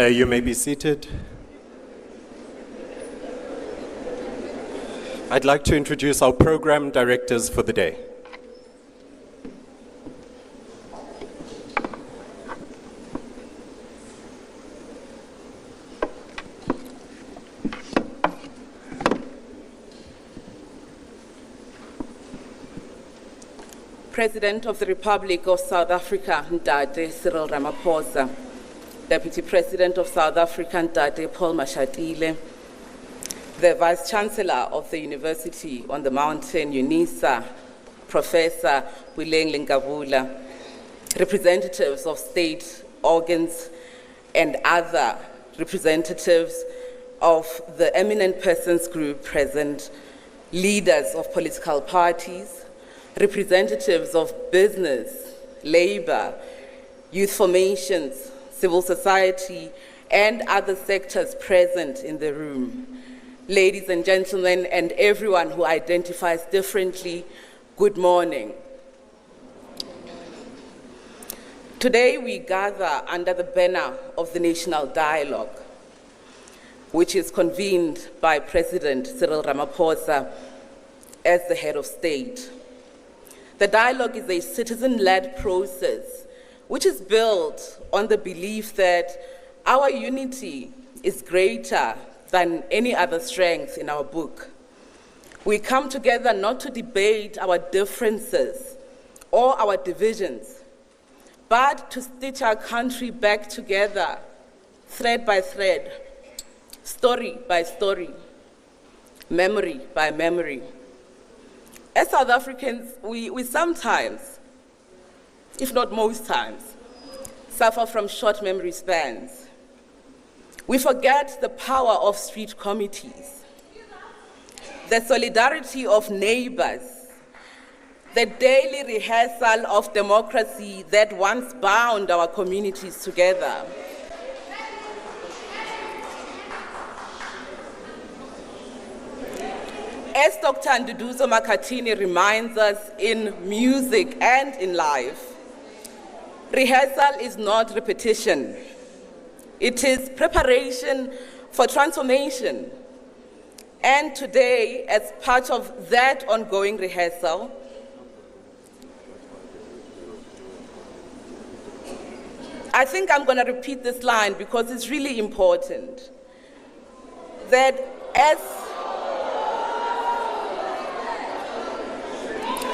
You may be seated. I'd like to introduce our program directors for the day. President of the Republic of South Africa, Ndate Cyril Ramaphosa, Deputy President of South Africa, Ndate Paul Mashatile, the Vice Chancellor of the University on the Mountain, UNISA, Professor Wileng Lingabula, representatives of state organs and other representatives of the eminent persons group present, leaders of political parties, representatives of business, labor, youth formations, civil society, and other sectors present in the room. Ladies and gentlemen, and everyone who identifies differently, good morning. Today we gather under the banner of the National Dialogue, which is convened by President Cyril Ramaphosa as the head of state. The dialogue is a citizen-led process which is built on the belief that our unity is greater than any other strength in our book. We come together not to debate our differences or our divisions, but to stitch our country back together, thread by thread, story by story, memory by memory. As South Africans, we sometimes, if not most times, suffer from short memory spans. We forget the power of street committees, the solidarity of neighbors, the daily rehearsal of democracy that once bound our communities together. As Dr. Nduduzo Makhathini reminds us in music and in life, rehearsal is not repetition. It is preparation for transformation. And today, as part of that ongoing rehearsal, I think I'm going to repeat this line because it's really important, that as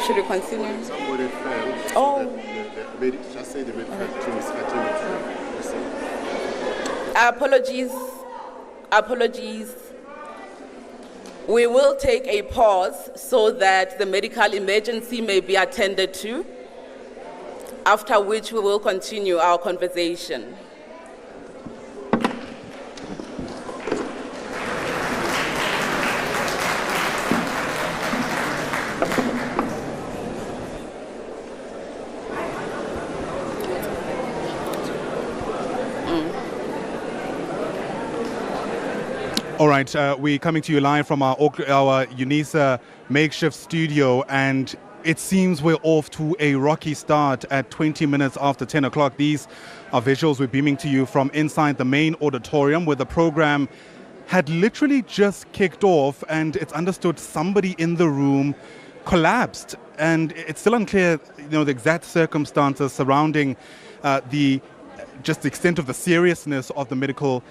should we continue? Somebody fell. Oh. Just say the word to Ms. Katini. Apologies. We will take a pause so that the medical emergency may be attended to, after which we will continue our conversation. All right, we're coming to you live from our UNISA makeshift studio, and it seems we're off to a rocky start at 20 minutes after 10 o'clock. These are visuals we're beaming to you from inside the main auditorium where the program had literally just kicked off, and it's understood somebody in the room collapsed. And it's still unclear, the exact circumstances surrounding the extent of the seriousness of the medical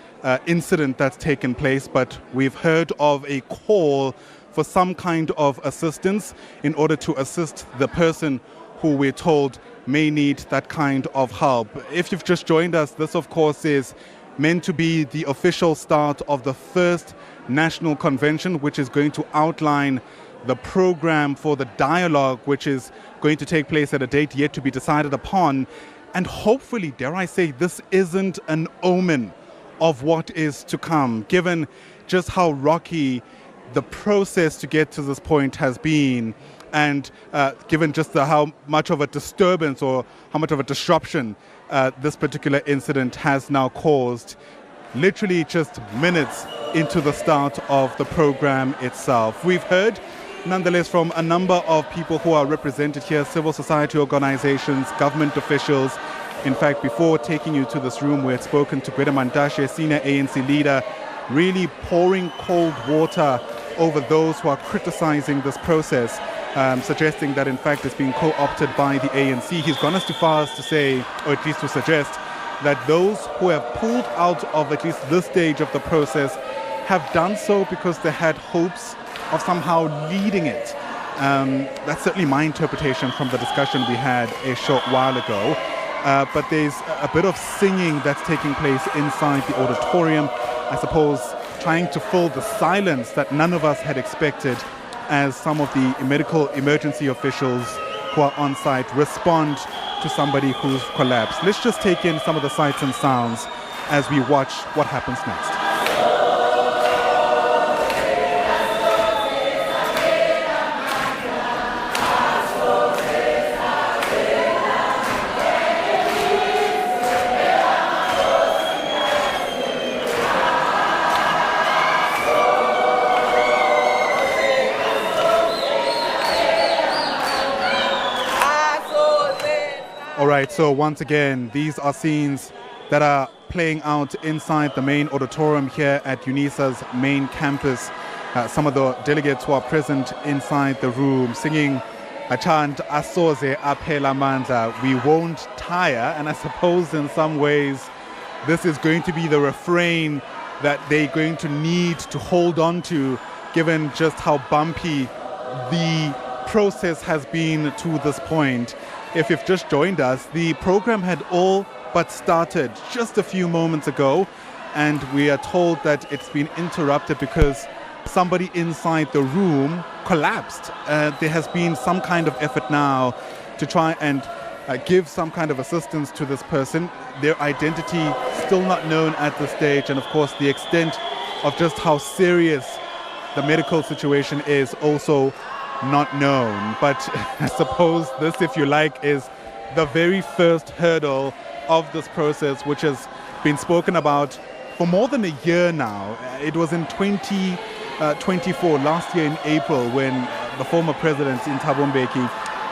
incident that's taken place, but we've heard of a call for some kind of assistance in order to assist the person who we're told may need that kind of help. If you've just joined us, this of course is meant to be the official start of the first national convention, which is going to outline the program for the dialogue, which is going to take place at a date yet to be decided upon. And hopefully, dare I say, this isn't an omen of what is to come, given just how rocky the process to get to this point has been, and given just how much of a disturbance or how much of a disruption this particular incident has now caused, literally just minutes into the start of the program itself. We've heard nonetheless from a number of people who are represented here, civil society organizations, government officials, In fact, before taking you to this room, we had spoken to Gwede Mantashe, senior ANC leader, really pouring cold water over those who are criticizing this process, suggesting that in fact it's being co-opted by the ANC. He's gone as far as to say, or at least to suggest, that those who have pulled out of at least this stage of the process have done so because they had hopes of somehow leading it. That's certainly my interpretation from the discussion we had a short while ago. But there's a bit of singing that's taking place inside the auditorium, I suppose trying to fill the silence that none of us had expected as some of the medical emergency officials who are on site respond to somebody who's collapsed. Let's just take in some of the sights and sounds as we watch what happens next. All right, so once again, these are scenes that are playing out inside the main auditorium here at UNISA's main campus. Some of the delegates who are present inside the room singing a chant, Asoze Aphela Mandla, we won't tire. And I suppose in some ways, this is going to be the refrain that they're going to need to hold on to, given just how bumpy the process has been to this point. If you've just joined us, the program had all but started just a few moments ago, and we are told that it's been interrupted because somebody inside the room collapsed. There has been some kind of effort now to try and give some kind of assistance to this person. Their identity still not known at this stage, and of course the extent of just how serious the medical situation is also not known. But I suppose this, if you like, is the very first hurdle of this process, which has been spoken about for more than a year now. It was in 2024, last year in April, when the former president, Thabo Mbeki,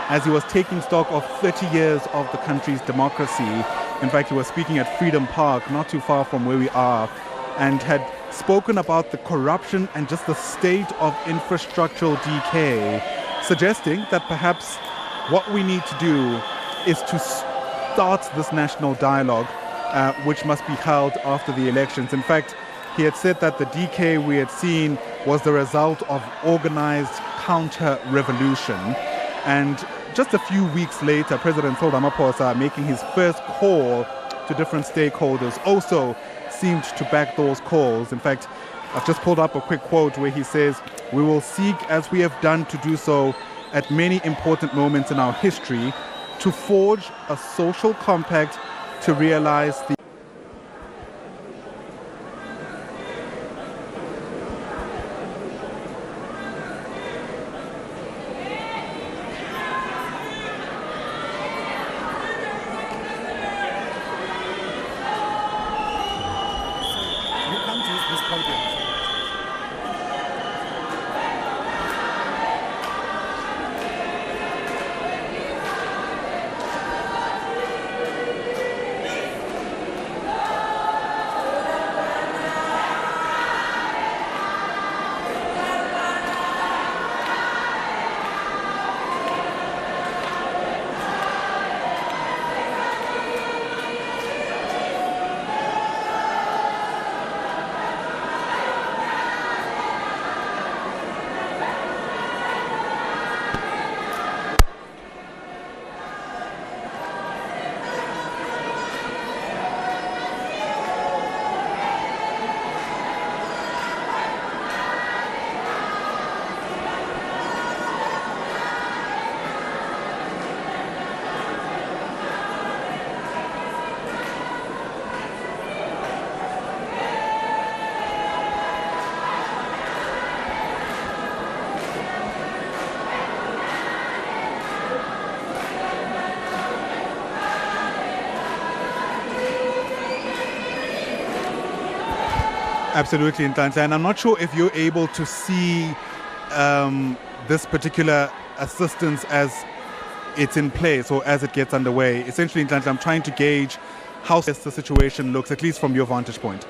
as he was taking stock of 30 years of the country's democracy, in fact, he was speaking at Freedom Park, not too far from where we are, and had spoken about the corruption and just the state of infrastructural decay, suggesting that perhaps what we need to do is to start this national dialogue, which must be held after the elections. In fact, he had said that the decay we had seen was the result of organized counter-revolution. And just a few weeks later, President Cyril Ramaphosa, making his first call to different stakeholders, also seemed to back those calls. In fact, I've just pulled up a quick quote where he says, "We will seek, as we have done to do so at many important moments in our history, to forge a social compact to realize the..." Absolutely, Nhlanhla. And I'm not sure if you're able to see this particular assistance as it's in place or as it gets underway? Essentially, Nhlanhla, I'm trying to gauge how the situation looks, at least from your vantage point.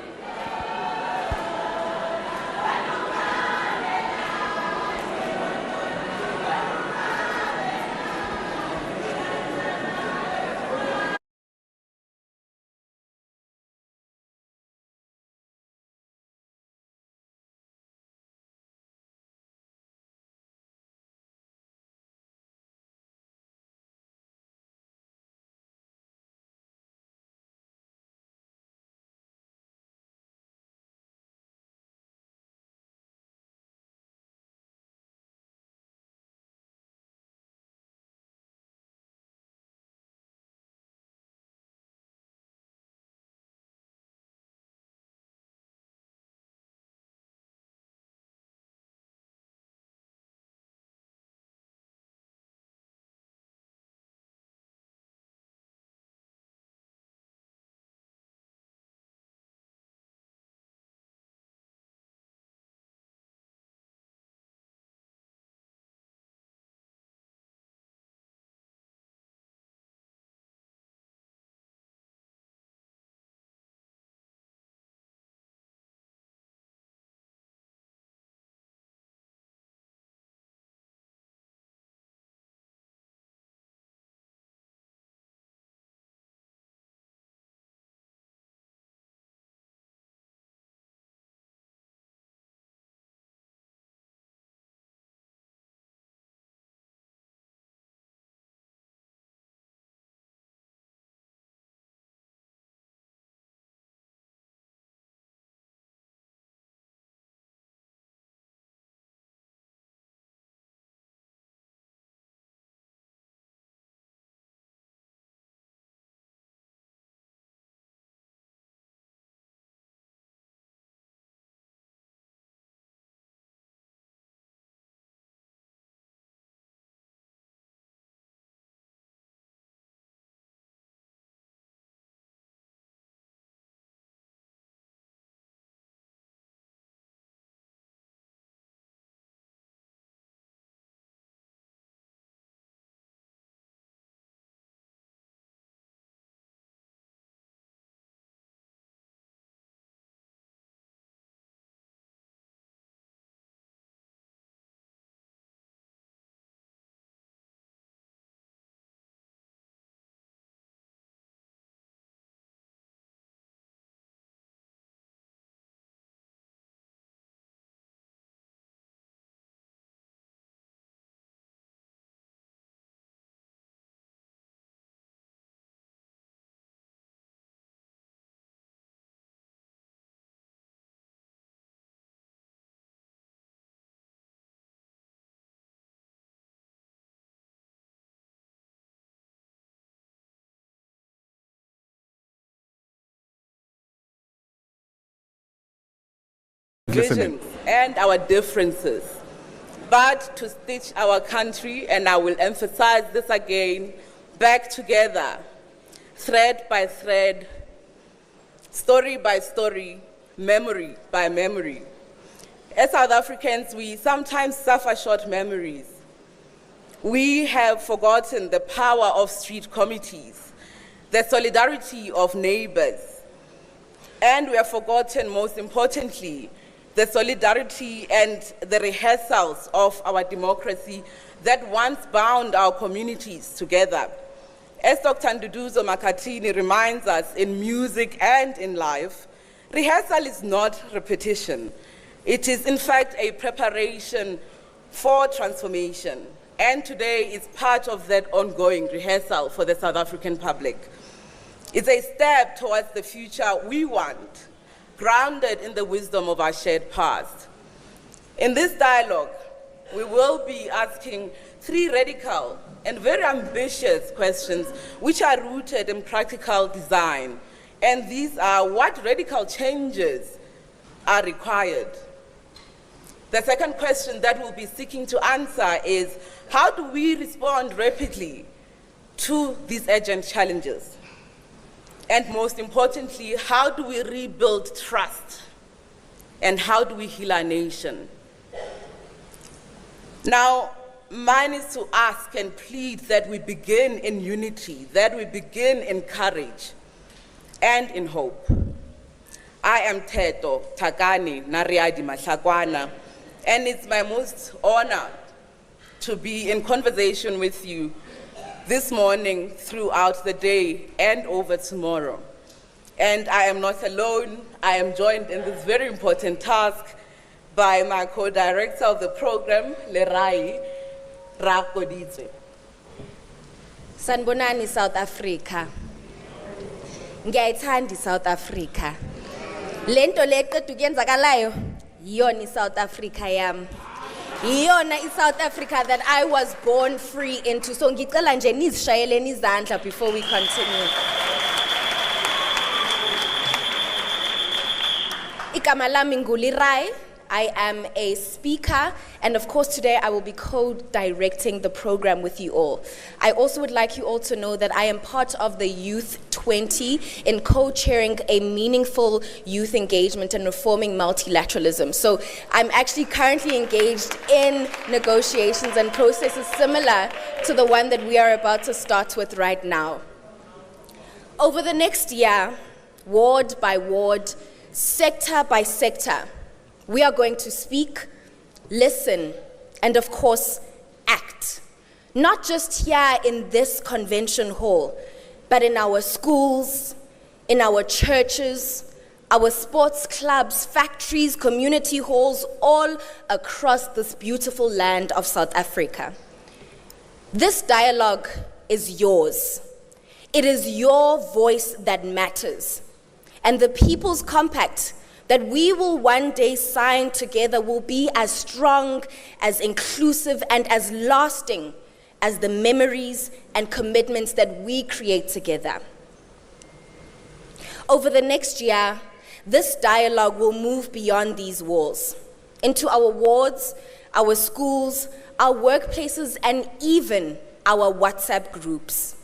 Visions and our differences, but to stitch our country, and I will emphasize this again, back together, thread by thread, story by story, memory by memory. As South Africans, we sometimes suffer short memories. We have forgotten the power of street committees, the solidarity of neighbors, and we have forgotten, most importantly, the solidarity and the rehearsals of our democracy that once bound our communities together. As Dr. Nduduzo Makhathini reminds us in music and in life, rehearsal is not repetition. It is, in fact, a preparation for transformation. And today is part of that ongoing rehearsal for the South African public. It's a step towards the future we want, grounded in the wisdom of our shared past. In this dialogue, we will be asking 3 radical and very ambitious questions which are rooted in practical design. And these are: what radical changes are required? The second question that we'll be seeking to answer is: how do we respond rapidly to these urgent challenges? And most importantly, how do we rebuild trust? And how do we heal our nation? Now, mine is to ask and plead that we begin in unity, that we begin in courage and in hope. I am Theto Takani Nariadi Mahlakwana, and it's my most honor to be in conversation with you this morning, throughout the day, and over tomorrow. And I am not alone. I am joined in this very important task by my co-director of the program, Lerai Rakoditse. Sanbonani, South Africa. Ngiyayithanda South Africa. Lento leqedwe kuyenzakalayo yiyona South Africa yami. Yiyona South Africa that I was born free into. So ngicela nje nizishayeleni izandla before we continue. Igama lami nguLerai. I am a speaker, and of course today I will be co-directing the program with you all. I also would like you all to know that I am part of the Youth 20 in co-chairing a meaningful youth engagement and reforming multilateralism. So I'm actually currently engaged in negotiations and processes similar to the one that we are about to start with right now. Over the next year, ward by ward, sector by sector, we are going to speak, listen, and of course, act. Not just here in this convention hall, but in our schools, in our churches, our sports clubs, factories, community halls, all across this beautiful land of South Africa. This dialogue is yours. It is your voice that matters. And the People's Compact that we will one day sign together will be as strong, as inclusive, and as lasting as the memories and commitments that we create together. Over the next year, this dialogue will move beyond these walls, into our wards, our schools, our workplaces, and even our WhatsApp groups.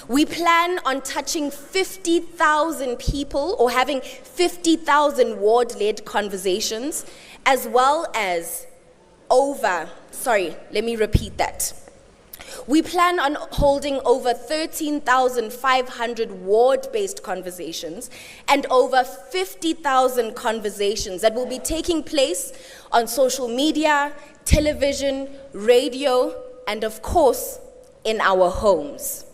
We plan on touching 50,000 people or having 50,000 ward-led conversations, as well as We plan on holding over 13,500 ward-based conversations and over 50,000 conversations that will be taking place on social media, television, radio, and of course, in our homes.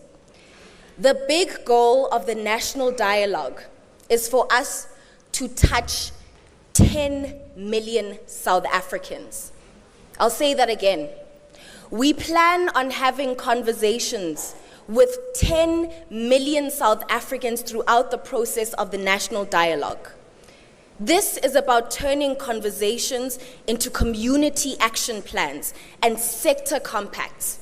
The big goal of the national dialogue is for us to touch 10 million South Africans. I'll say that again. We plan on having conversations with 10 million South Africans throughout the process of the national dialogue. This is about turning conversations into community action plans and sector compacts.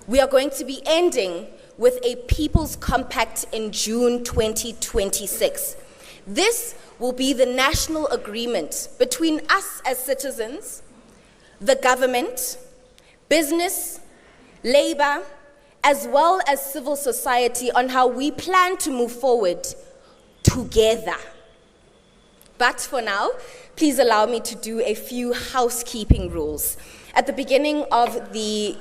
We are going to be ending with a People's Compact in June 2026. This will be the national agreement between us as citizens, the government, business, labor, as well as civil society on how we plan to move forward together. But for now, please allow me to do a few housekeeping rules. At the beginning of the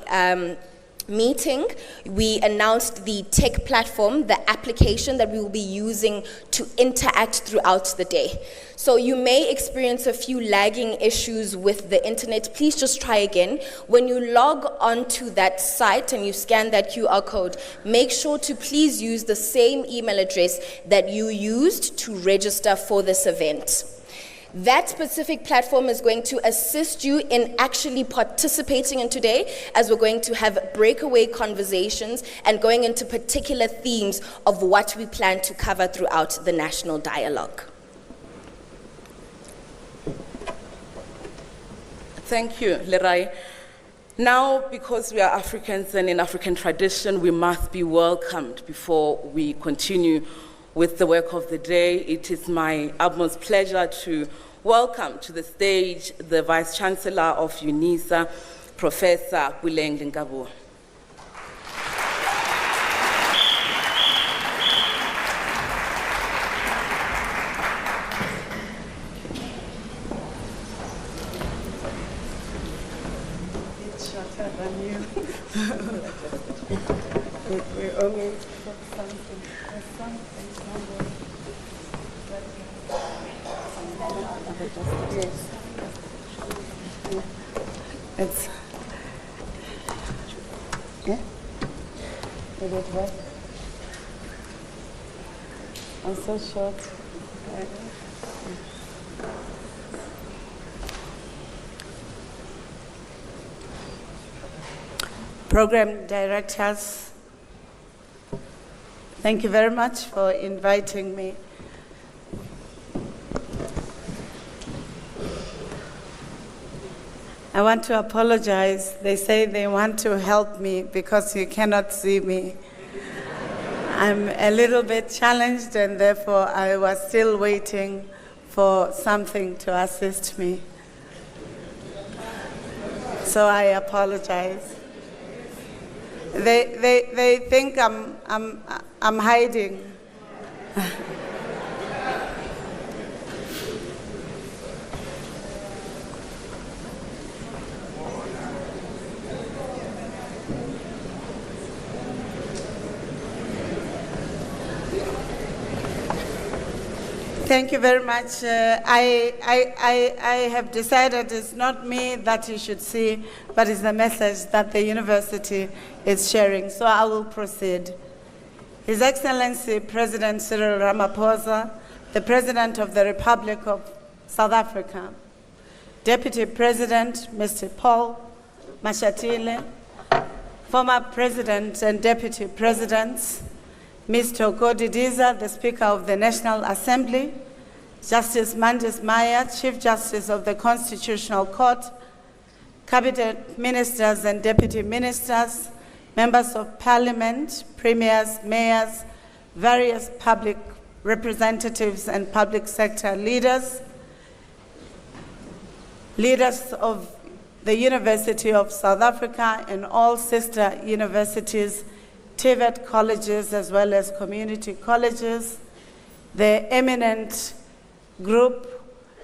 meeting, we announced the tech platform, the application that we will be using to interact throughout the day. So you may experience a few lagging issues with the internet. Please just try again. When you log onto that site and you scan that QR code, make sure to please use the same email address that you used to register for this event. That specific platform is going to assist you in actually participating in today, as we're going to have breakaway conversations and going into particular themes of what we plan to cover throughout the national dialogue. Thank you, Lerai. Now, because we are Africans and in African tradition, we must be welcomed before we continue with the work of the day. It is my utmost pleasure to welcome to the stage the Vice Chancellor of UNISA, Professor Buleng Lengabo. We always put something. There's something somewhere. Yes. It's. Yeah? Did it work? I'm so short. Program directors, thank you very much for inviting me. I want to apologize. They say they want to help me because you cannot see me. I'm a little bit challenged, and therefore I was still waiting for something to assist me. So I apologize. They think I'm hiding. Thank you very much. I have decided it's not me that you should see, but it's the message that the university is sharing. So I will proceed. His Excellency President Cyril Ramaphosa, the President of the Republic of South Africa, Deputy President Mr. Paul Mashatile, former President and Deputy Presidents, Mr. Godidiza, the Speaker of the National Assembly, Justice Mandis Maya, Chief Justice of the Constitutional Court, Cabinet Ministers and Deputy Ministers, Members of Parliament, Premiers, Mayors, various public representatives and public sector leaders, leaders of the University of South Africa and all sister universities, TVET colleges as well as community colleges, the eminent group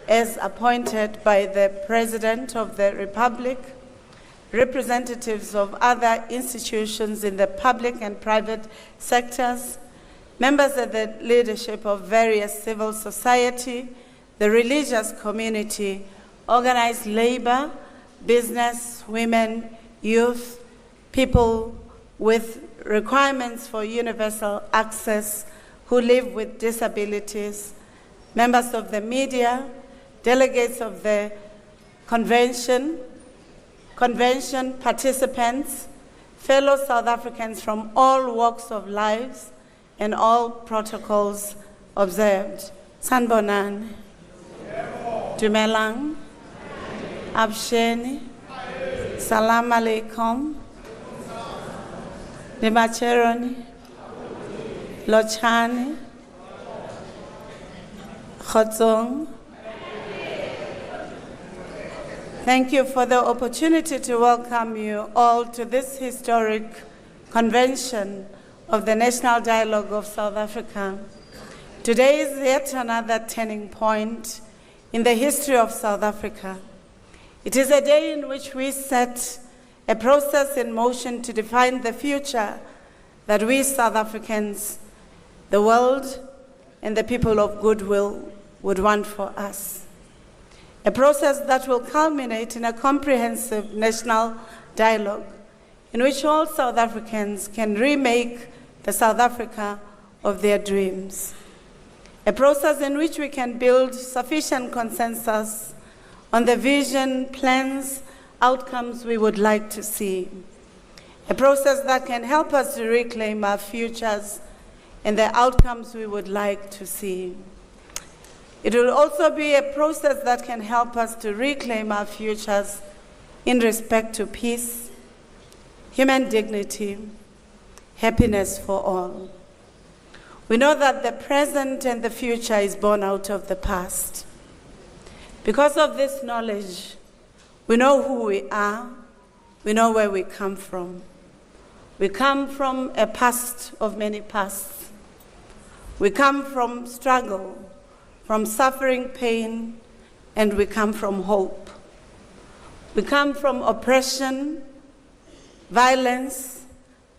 as appointed by the President of the Republic, representatives of other institutions in the public and private sectors, members of the leadership of various civil society, the religious community, organized labor, business, women, youth, people with requirements for universal access who live with disabilities, members of the media, delegates of the convention participants, fellow South Africans from all walks of lives and all protocols observed. Sanbonan, Dumelang, Absheni, Salam Alaikum, Nimacheroni, Lochani, Khotsong. Thank you for the opportunity to welcome you all to this historic convention of the National Dialogue of South Africa. Today is yet another turning point in the history of South Africa. It is a day in which we set a process in motion to define the future that we South Africans, the world, and the people of goodwill would want for us. A process that will culminate in a comprehensive national dialogue in which all South Africans can remake the South Africa of their dreams. A process in which we can build sufficient consensus on the vision, plans, outcomes we would like to see. A process that can help us to reclaim our futures and the outcomes we would like to see. It will also be a process that can help us to reclaim our futures in respect to peace, human dignity, happiness for all. We know that the present and the future is born out of the past. Because of this knowledge, we know who we are, we know where we come from. We come from a past of many pasts. We come from struggle, from suffering, pain, and we come from hope. We come from oppression, violence,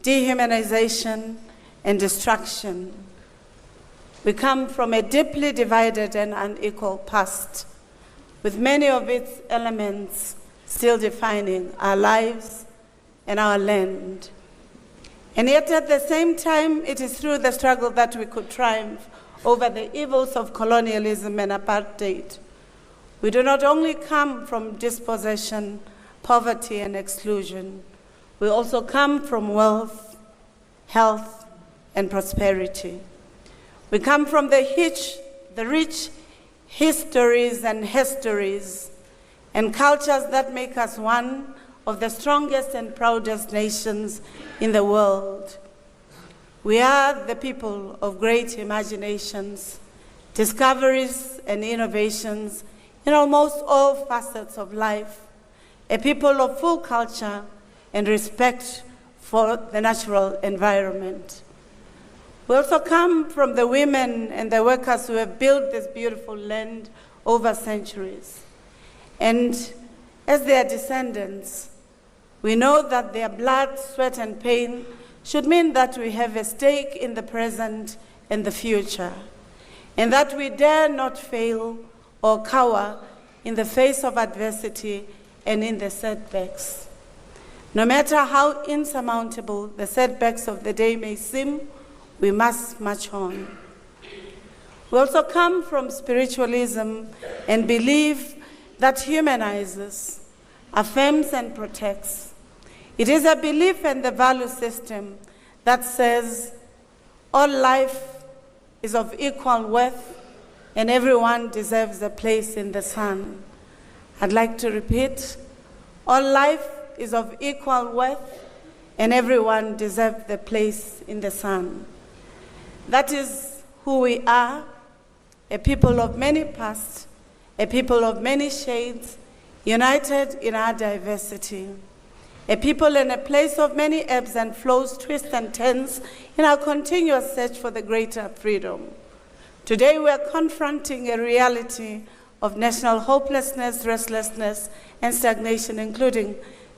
dehumanization, and destruction. We come from a deeply divided and unequal past, with many of its elements still defining our lives and our land. And yet at the same time, it is through the struggle that we could triumph over the evils of colonialism and apartheid. We do not only come from dispossession, poverty, and exclusion. We also come from wealth, health, and prosperity. We come from the rich histories and histories and cultures that make us one of the strongest and proudest nations in the world. We are the people of great imaginations, discoveries, and innovations in almost all facets of life, a people of full culture and respect for the natural environment. We also come from the women and the workers who have built this beautiful land over centuries. And as their descendants, we know that their blood, sweat, and pain should mean that we have a stake in the present and the future, and that we dare not fail or cower in the face of adversity and in the setbacks. No matter how insurmountable the setbacks of the day may seem, we must march on. We also come from spiritualism and believe that humanizes, affirms, and protects. It is a belief and the value system that says all life is of equal worth and everyone deserves a place in the sun. I'd like to repeat, all life is of equal worth and everyone deserves the place in the sun. That is who we are, a people of many pasts, a people of many shades, united in our diversity. A people in a place of many ebbs and flows, twists and turns in our continuous search for the greater freedom. Today we are confronting a reality of national hopelessness, restlessness, and stagnation, including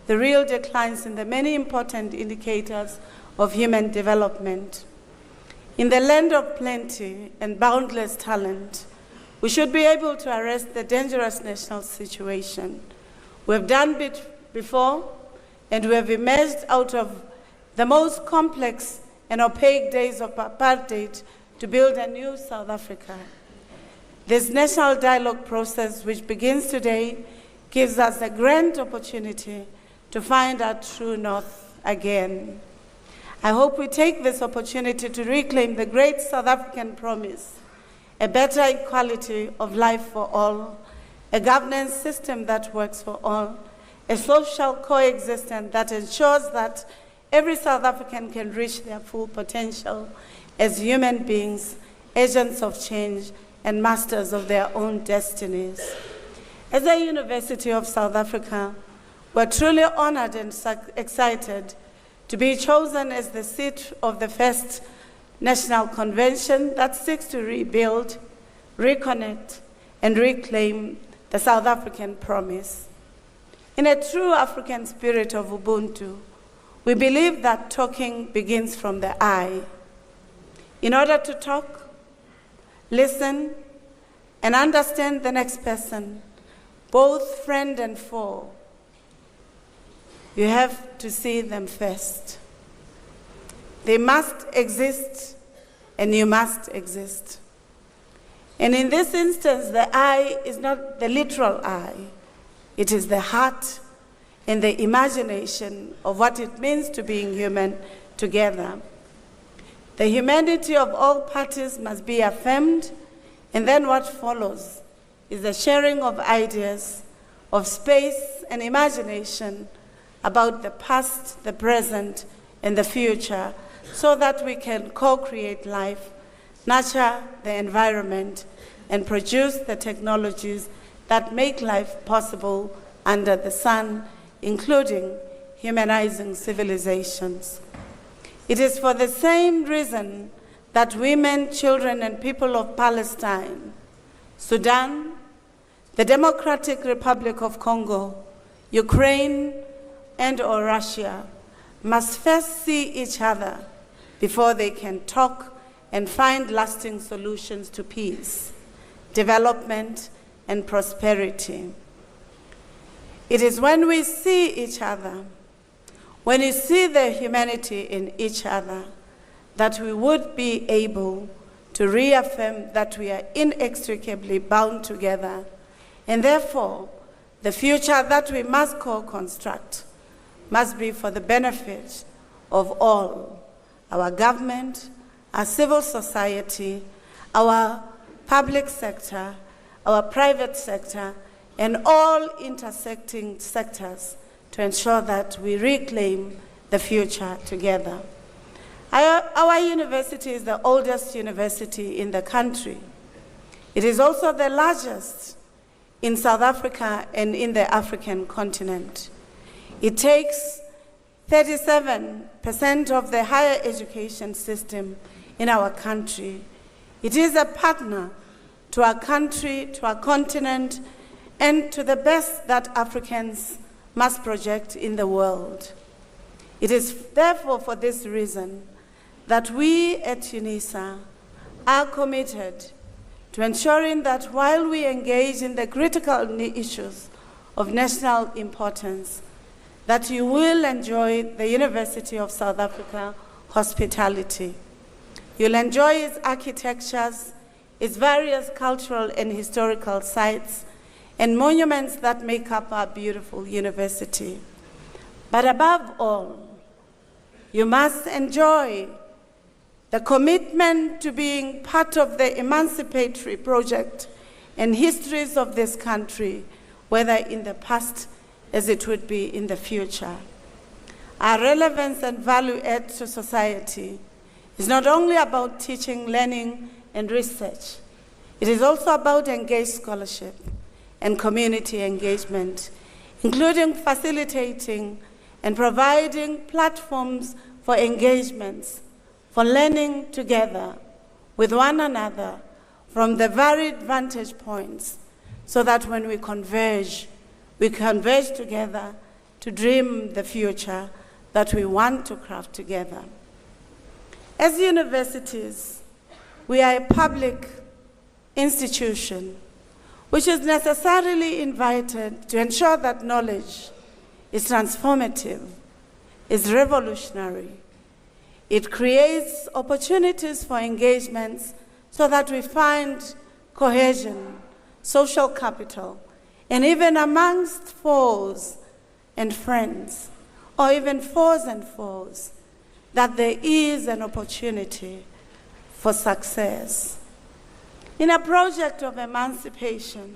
the real declines in the many important indicators of human development. In the land of plenty and boundless talent, we should be able to arrest the dangerous national situation. We have done it before, and we have emerged out of the most complex and opaque days of apartheid to build a new South Africa. This national dialogue process, which begins today, gives us a grand opportunity to find our true north again. I hope we take this opportunity to reclaim the great South African promise, a better equality of life for all, a governance system that works for all, a social coexistence that ensures that every South African can reach their full potential as human beings, agents of change, and masters of their own destinies. As the University of South Africa, we're truly honored and excited to be chosen as the seat of the first national convention that seeks to rebuild, reconnect, and reclaim the South African promise. In a true African spirit of Ubuntu, we believe that talking begins from the I. In order to talk, listen, and understand the next person, both friend and foe, you have to see them first. They must exist, and you must exist. And in this instance, the I is not the literal I. It is the heart and the imagination of what it means to being human together. The humanity of all parties must be affirmed, and then what follows is the sharing of ideas, of space and imagination about the past, the present, and the future, so that we can co-create life, nurture the environment, and produce the technologies that make life possible under the sun, including humanizing civilizations. It is for the same reason that women, children, and people of Palestine, Sudan, the Democratic Republic of Congo, Ukraine, and/or Russia must first see each other before they can talk and find lasting solutions to peace, development, and prosperity. It is when we see each other, when you see the humanity in each other, that we would be able to reaffirm that we are inextricably bound together, and therefore the future that we must co-construct must be for the benefit of all, our government, our civil society, our public sector, our private sector, and all intersecting sectors to ensure that we reclaim the future together. Our university is the oldest university in the country. It is also the largest in South Africa and in the African continent. It takes 37% of the higher education system in our country. It is a partner to our country, to our continent, and to the best that Africans must project in the world. It is therefore for this reason that we at UNISA are committed to ensuring that while we engage in the critical issues of national importance, that you will enjoy the University of South Africa hospitality. You'll enjoy its architectures, its various cultural and historical sites, and monuments that make up our beautiful university. But above all, you must enjoy the commitment to being part of the emancipatory project and histories of this country, whether in the past as it would be in the future. Our relevance and value add to society is not only about teaching, learning, and research. It is also about engaged scholarship and community engagement, including facilitating and providing platforms for engagements, for learning together with one another from the varied vantage points, so that when we converge together to dream the future that we want to craft together. As universities, we are a public institution which is necessarily invited to ensure that knowledge is transformative, is revolutionary. It creates opportunities for engagements so that we find cohesion, social capital, and even amongst foes and friends, or even foes and foes, that there is an opportunity for success. In a project of emancipation,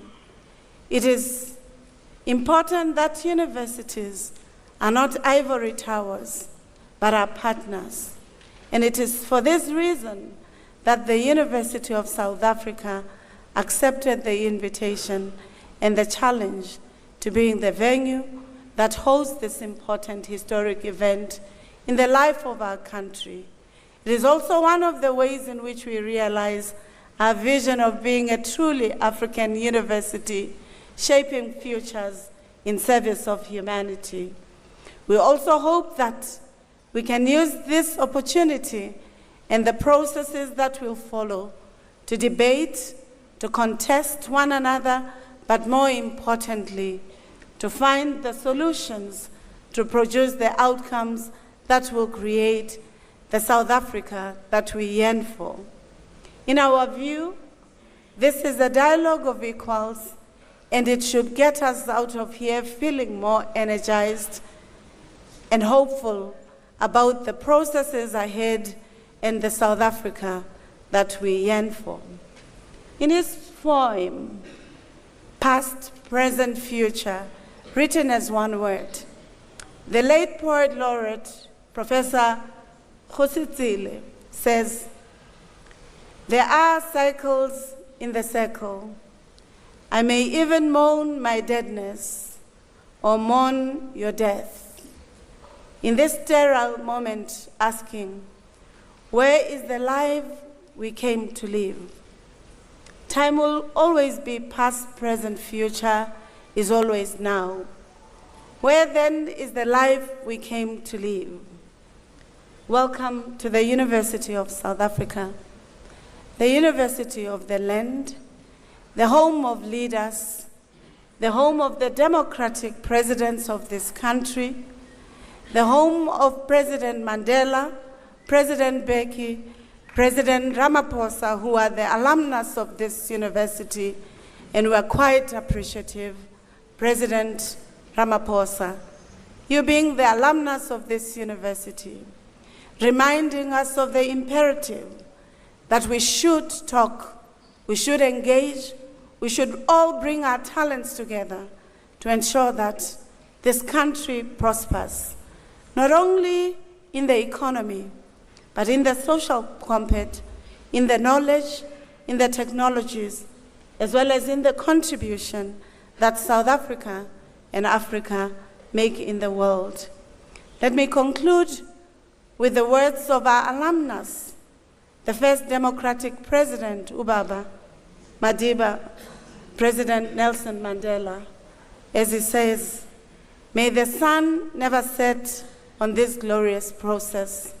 it is important that universities are not ivory towers, but are partners. And it is for this reason that the University of South Africa accepted the invitation and the challenge to being the venue that hosts this important historic event in the life of our country. It is also one of the ways in which we realize our vision of being a truly African university, shaping futures in service of humanity. We also hope that we can use this opportunity and the processes that will follow to debate, to contest one another, but more importantly, to find the solutions to produce the outcomes that will create the South Africa that we yearn for. In our view, this is a dialogue of equals, and it should get us out of here feeling more energized and hopeful about the processes ahead and the South Africa that we yearn for. In his poem, Past, Present, Future, written as one word, the late poet laureate, Professor Kgosietsile, says, "There are cycles in the circle. I may even mourn my deadness or mourn your death. In this sterile moment, asking, where is the life we came to live? Time will always be past, present, future is always now. Where then is the life we came to live? welcome to the University of South Africa, the University of the land, the home of leaders, the home of the democratic presidents of this country, the home of President Mandela, President Mbeki, President Ramaphosa, who are the alumnus of this university, and we're quite appreciative, President Ramaphosa, you being the alumnus of this university, reminding us of the imperative that we should talk, we should engage, we should all bring our talents together to ensure that this country prospers, not only in the economy, but in the social compact, in the knowledge, in the technologies, as well as in the contribution that South Africa and Africa make in the world. Let me conclude with the words of our alumnus, the first democratic president, Ubaba Madiba, President Nelson Mandela, as he says, "May the sun never set on this glorious process.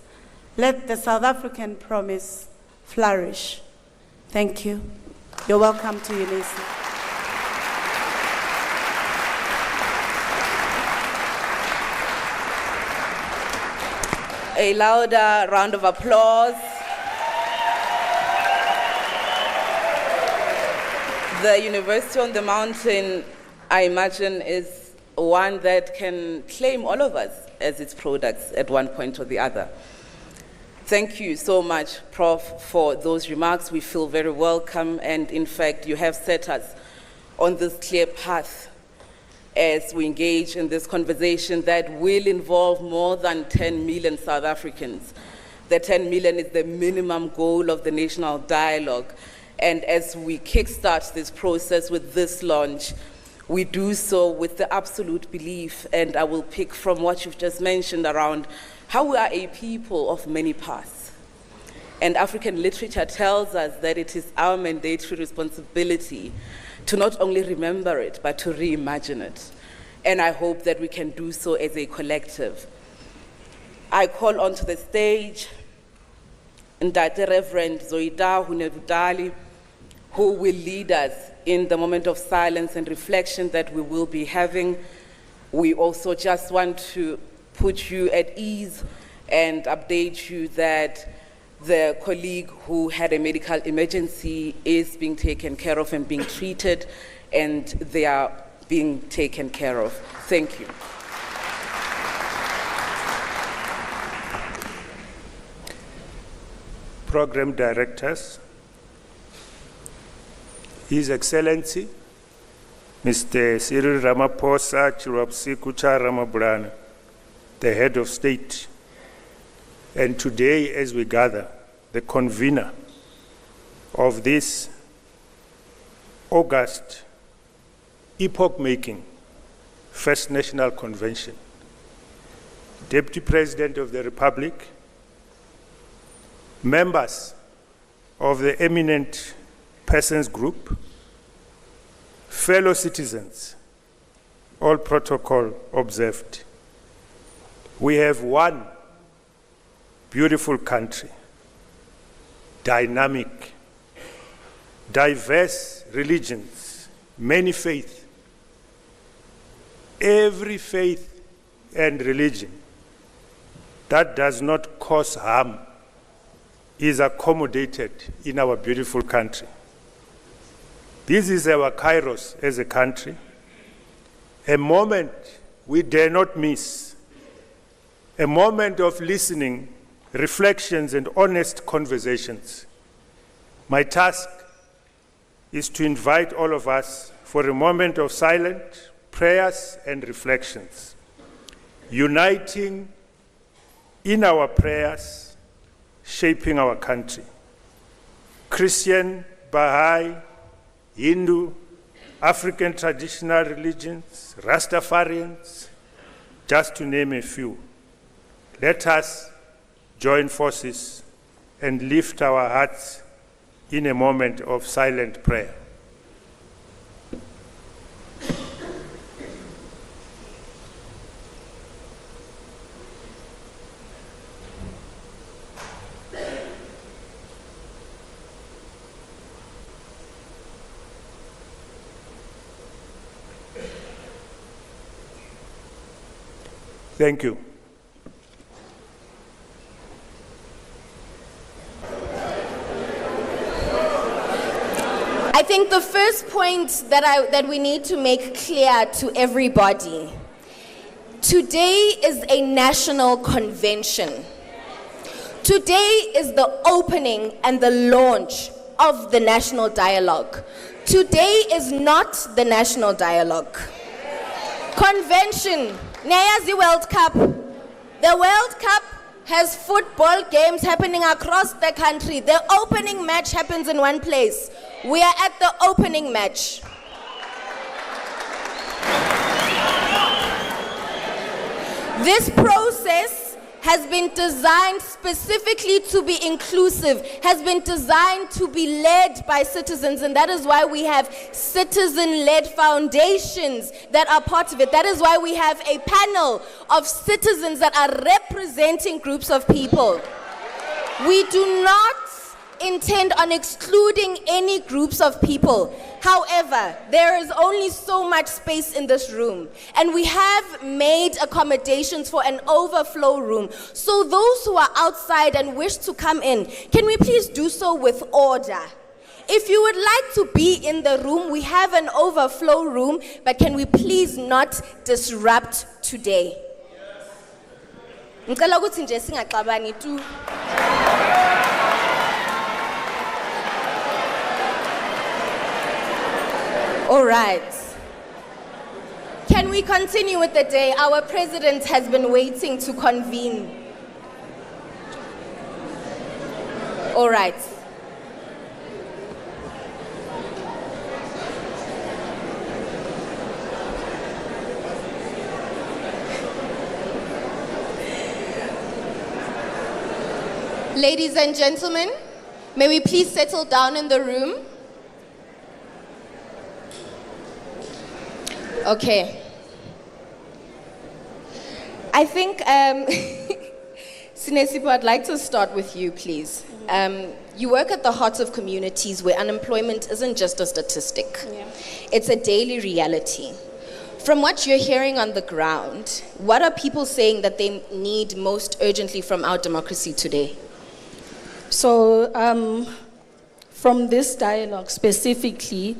Let the South African promise flourish." Thank you. You're welcome to UNISA. A louder round of applause. The University on the Mountain, I imagine, is one that can claim all of us as its products at one point or the other. Thank you so much, Prof, for those remarks. We feel very welcome, and in fact, you have set us on this clear path as we engage in this conversation that will involve more than 10 million South Africans. The 10 million is the minimum goal of the national dialogue. And as we kickstart this process with this launch, we do so with the absolute belief, and I will pick from what you've just mentioned around how we are a people of many paths. And African literature tells us that it is our mandatory responsibility to not only remember it, but to reimagine it. And I hope that we can do so as a collective. I call onto the stage Ndate Reverend Zoida Hunevudali, who will lead us in the moment of silence and reflection that we will be having. We also just want to put you at ease and update you that the colleague who had a medical emergency is being taken care of and being treated, and they are being taken care of. Thank you. Program directors, His Excellency, Mr. Cyril Ramaphosa Chirapsikucha Ramabulana, the head of state, and today as we gather, the convener of this August epoch-making First National Convention, Deputy President of the Republic, members of the Eminent Persons Group, fellow citizens, all protocol observed. We have one beautiful country, dynamic, diverse religions, many faiths. Every faith and religion that does not cause harm is accommodated in our beautiful country. This is our kairos as a country, a moment we dare not miss, a moment of listening, reflections, and honest conversations. My task is to invite all of us for a moment of silent prayers and reflections, uniting in our prayers, shaping our country. Christian, Baha'i, Hindu, African traditional religions, Rastafarians, just to name a few. Let us join forces and lift our hearts in a moment of silent prayer. Thank you. I think the first point that we need to make clear to everybody, today is a national convention. Today is the opening and the launch of the national dialogue. Today is not the national dialogue. Convention, Nyazi World Cup. The World Cup has football games happening across the country. The opening match happens in one place. We are at the opening match. This process has been designed specifically to be inclusive, has been designed to be led by citizens, and that is why we have citizen-led foundations that are part of it. That is why we have a panel of citizens that are representing groups of people. We do not intend on excluding any groups of people. However, there is only so much space in this room, and we have made accommodations for an overflow room. So those who are outside and wish to come in, can we please do so with order? If you would like to be in the room, we have an overflow room, but can we please not disrupt today? Ngicela ukuthi nje singaxabani tu. All right. Can we continue with the day? Our president has been waiting to convene. All right. Ladies and gentlemen, may we please settle down in the room? Okay. I think, Sinesipo, I'd like to start with you, please. You work at the heart of communities where unemployment isn't just a statistic. Yeah. It's a daily reality. From what you're hearing on the ground, what are people saying that they need most urgently from our democracy today? So, from this dialogue specifically,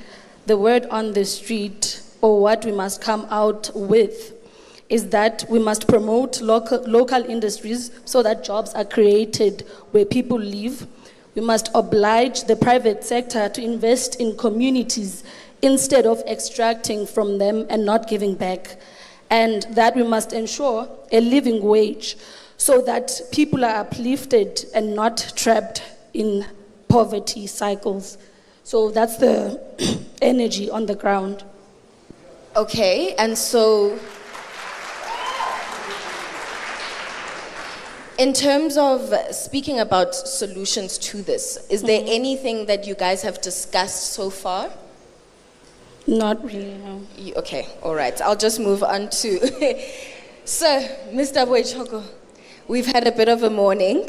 the word on the street, or what we must come out with, is that we must promote local industries so that jobs are created where people live. We must oblige the private sector to invest in communities instead of extracting from them and not giving back. And that we must ensure a living wage so that people are uplifted and not trapped in poverty cycles. So that's the energy on the ground. Okay, and so in terms of speaking about solutions to this, is there anything that you guys have discussed so far? Not really, no. Okay, all right. I'll just move on to Sir, Mr. Boichoko. We've had a bit of a morning.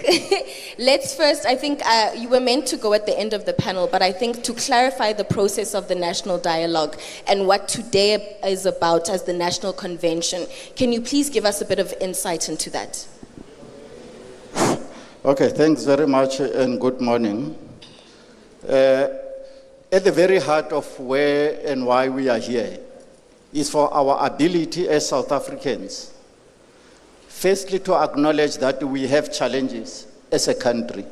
Let's first, I think you were meant to go at the end of the panel, but I think to clarify the process of the national dialogue and what today is about as the national convention, can you please give us a bit of insight into that? Okay, thanks very much and good morning. At the very heart of where and why we are here is for our ability as South Africans, firstly, to acknowledge that we have challenges as a country.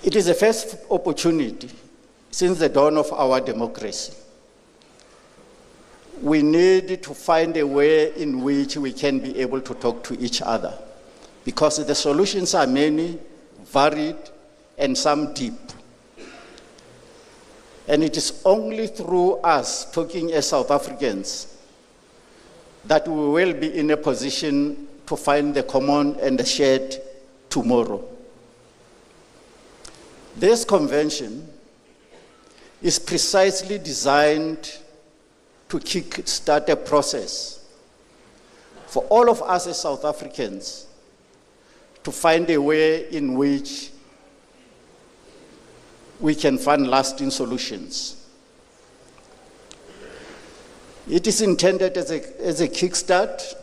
It is the first opportunity since the dawn of our democracy. We need to find a way in which we can be able to talk to each other, because the solutions are many, varied, and some deep. And it is only through us talking as South Africans that we will be in a position to find the common and the shared tomorrow. This convention is precisely designed to kick-start a process for all of us as South Africans to find a way in which we can find lasting solutions. It is intended as a kickstart.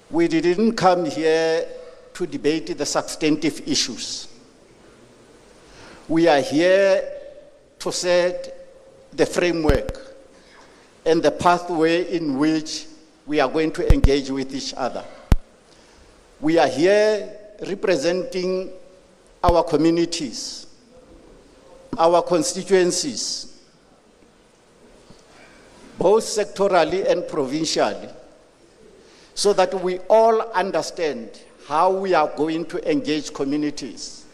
We didn't come here to debate the substantive issues. We are here to set the framework and the pathway in which we are going to engage with each other. We are here representing our communities, our constituencies, both sectorally and provincially, so that we all understand how we are going to engage communities.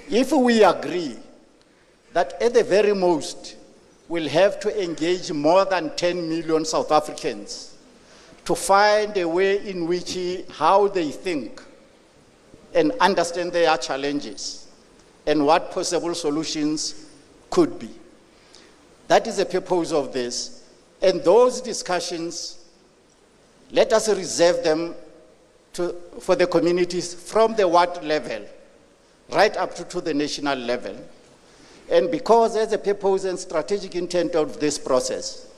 If we agree that at the very most, we'll have to engage more than 10 million South Africans to find a way in which how they think and understand their challenges and what possible solutions could be. That is the purpose of this. And those discussions, let us reserve them for the communities from the ward level, right up to the national level. And because as a purpose and strategic intent of this process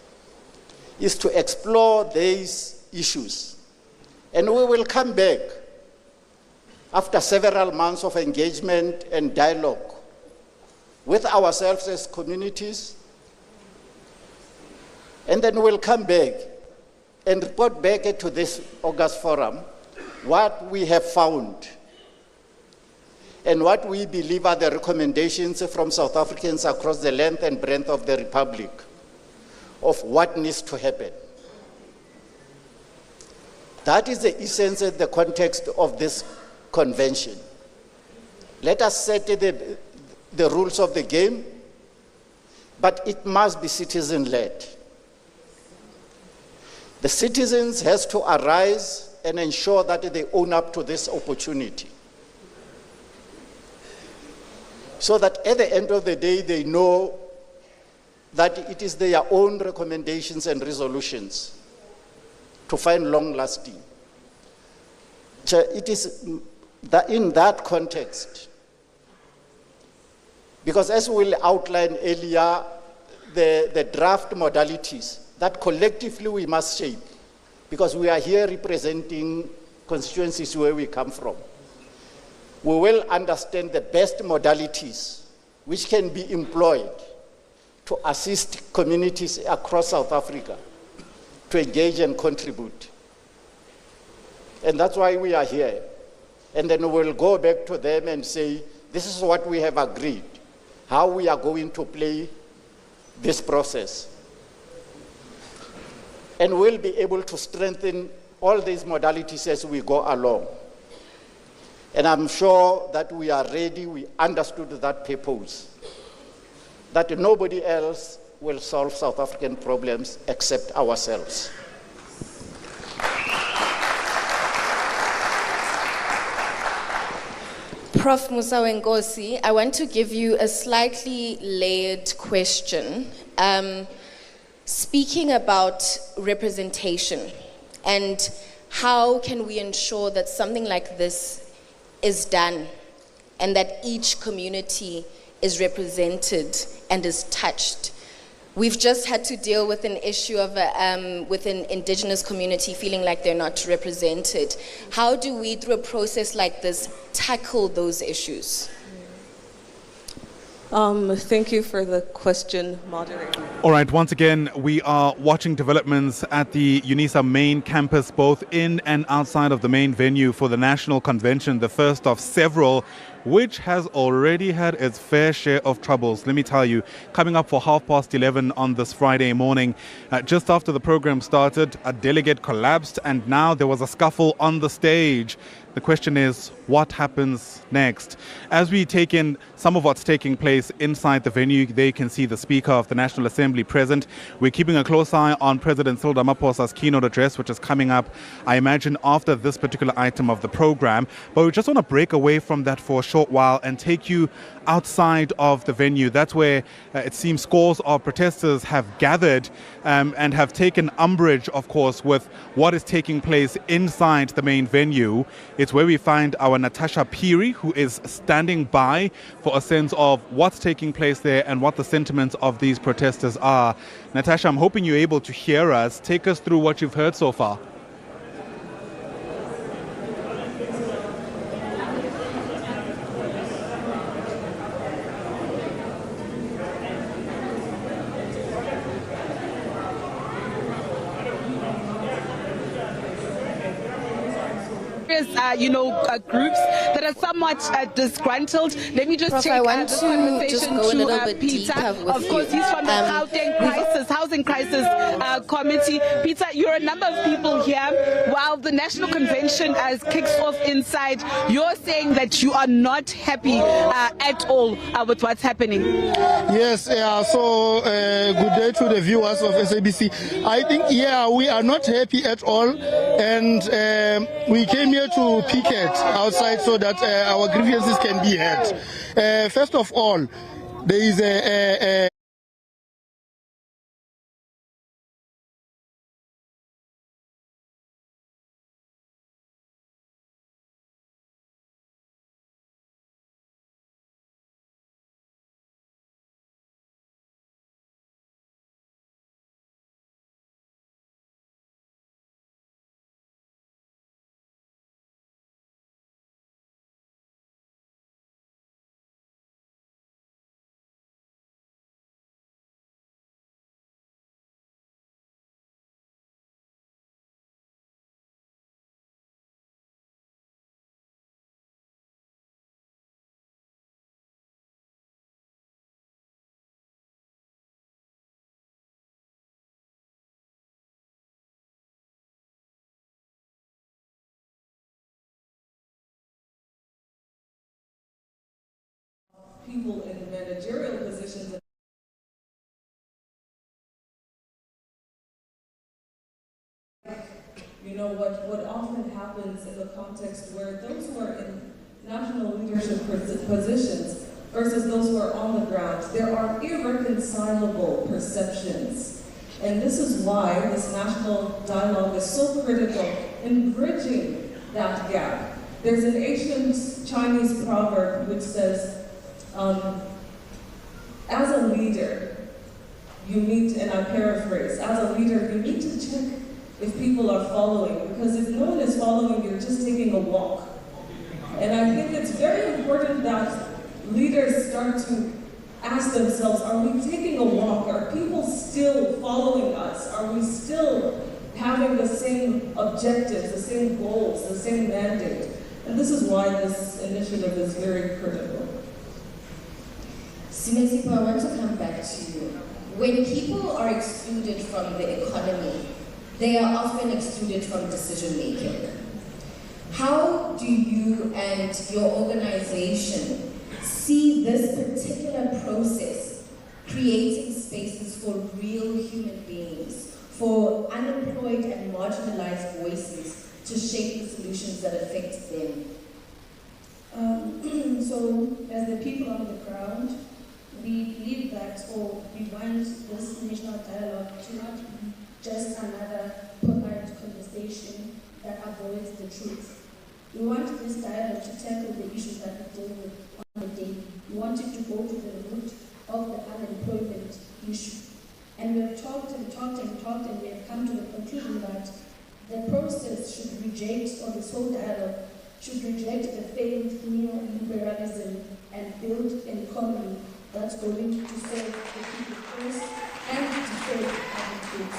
is to explore these issues. And we will come back after several months of engagement and dialogue with ourselves as communities. And then we'll come back and report back to this August forum what we have found and what we believe are the recommendations from South Africans across the length and breadth of the Republic of what needs to happen. That is the essence and the context of this convention. Let us set the rules of the game, but it must be citizen-led. The citizens has to arise and ensure that they own up to this opportunity, so that at the end of the day, they know that it is their own recommendations and resolutions to find long-lasting. It is in that context, because as we'll outline earlier, the draft modalities that collectively we must shape, because we are here representing constituencies where we come from. We will understand the best modalities which can be employed to assist communities across South Africa to engage and contribute. And that's why we are here. And then we'll go back to them and say, this is what we have agreed, how we are going to play this process. And we'll be able to strengthen all these modalities as we go along. And I'm sure that we are ready, we understood that purpose, that nobody else will solve South African problems except ourselves. Prof. Musa Wenkosi, I want to give you a slightly layered question. Speaking about representation and how can we ensure that something like this is done and that each community is represented and is touched. We've just had to deal with an issue of with an indigenous community feeling like they're not represented. How do we, through a process like this, tackle those issues? Thank you for the question, moderator. All right, once again, we are watching developments at the UNISA main campus, both in and outside of the main venue for the National Convention, the first of several, which has already had its fair share of troubles. Let me tell you, coming up for 11:30 on this Friday morning, just after the program started, a delegate collapsed and now there was a scuffle on the stage. The question is, what happens next? As we take in some of what's taking place inside the venue, there you can see the Speaker of the National Assembly present. We're keeping a close eye on President Cyril Ramaphosa's keynote address, which is coming up, I imagine, after this particular item of the program. But we just want to break away from that for a short short while and take you outside of the venue. That's where it seems scores of protesters have gathered and have taken umbrage, of course, with what is taking place inside the main venue. It's where we find our Natasha Phiri, who is standing by for a sense of what's taking place there and what the sentiments of these protesters are. Natasha, I'm hoping you're able to hear us. Take us through what you've heard so far. Groups that are somewhat disgruntled. Let me just Prof, take I want this to conversation just go a little bit Peter. deeper with Of course, you. he's from the Gauteng Housing Crisis Committee. Peter, you're a number of people here. While the National Convention kicks off inside, you're saying that you are not happy at all with what's happening. Yes, so good day to the viewers of SABC. I think, we are not happy at all, and we came here to picket outside so that our grievances can be heard. First of all, there is a people in managerial positions. What often happens in the context where those who are in national leadership positions versus those who are on the ground, there are irreconcilable perceptions. And this is why this national dialogue is so critical in bridging that gap. There's an ancient Chinese proverb which says, as a leader, you need, and I paraphrase, as a leader, you need to check if people are following, because if no one is following, you're just taking a walk. And I think it's very important that leaders start to ask themselves, are we taking a walk? Are people still following us? Are we still having the same objectives, the same goals, the same mandate? And this is why this initiative is very critical. Simesipo, I want to come back to you. When people are excluded from the economy, they are often excluded from decision making. How do you and your organization see this particular process creating spaces for real human beings, for unemployed and marginalized voices to shape the solutions that affect them? So, as the people on the ground, we believe that, or we want this national dialogue to not be just another polite conversation that avoids the truth. We want this dialogue to tackle the issues that we deal with on the day. We want it to go to the root of the unemployment issue. And we have talked and talked and talked, and we have come to the conclusion that the process should reject, or this whole dialogue should reject the failed neoliberalism and build an economy that's going to serve the people first and defend public goods.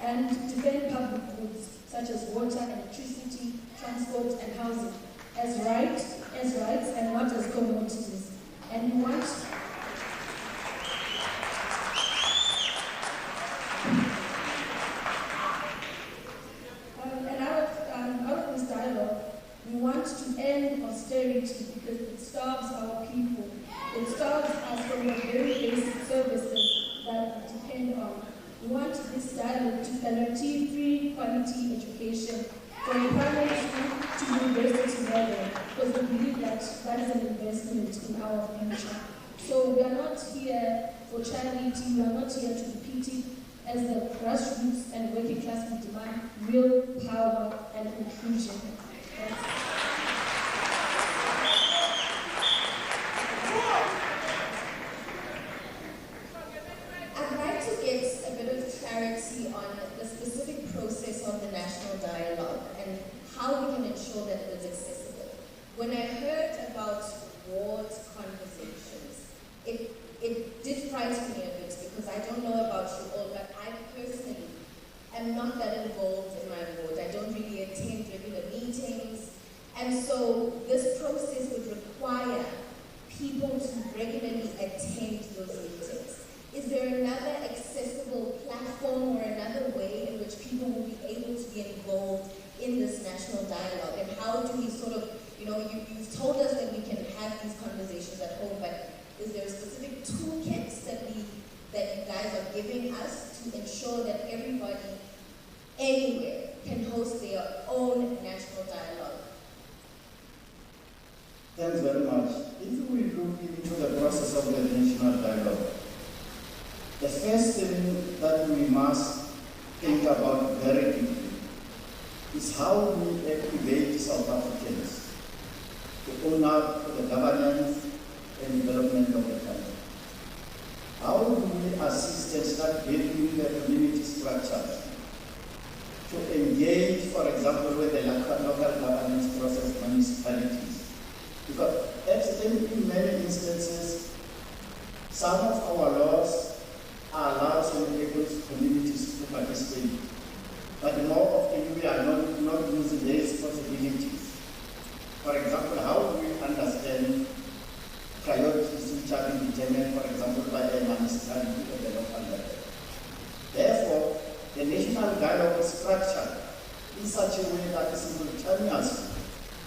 And defend public goods such as water, electricity, transport, and housing as rights and not as commodities. And we want out of this dialogue, we want to end austerity because it starves our people. It starves us from the very basic services that we depend on. We want this dialogue to guarantee free quality education from primary school to university level, because we believe that in our future. So we are not here for charity, we are not here to be pitied, as the grassroots and working class will demand real power and inclusion. I'd like to get a bit of clarity on the specific process of the national dialogue and how we can ensure that it is accessible. When I heard about ward conversations, it did frighten me a bit because I don't know about you all, but I personally am not that involved in my ward. I don't really attend regular meetings. And so this process would require people to regularly attend those meetings. Is there another accessible platform or another way in which people will be able to be involved in this national dialogue? And how do we sort of, you've told us that we can have these conversations at home, but is there a specific toolkit that you guys are giving us to ensure that everybody anywhere can host their own national dialogue? Thanks very much. If we look into the process of the national dialogue, the first thing that we must think about very deeply is how we activate South Africans to own up to the governance and development of the country. How do we assist and start building the community structures to engage, for example, with the local governance process municipalities? Because in many instances, some of our laws are allowed to enable communities to participate. But more often we are not using these possibilities. For example, how do we understand priorities which have been determined, for example, by a municipality at the local level? Therefore, the national dialogue is structured in such a way that simultaneously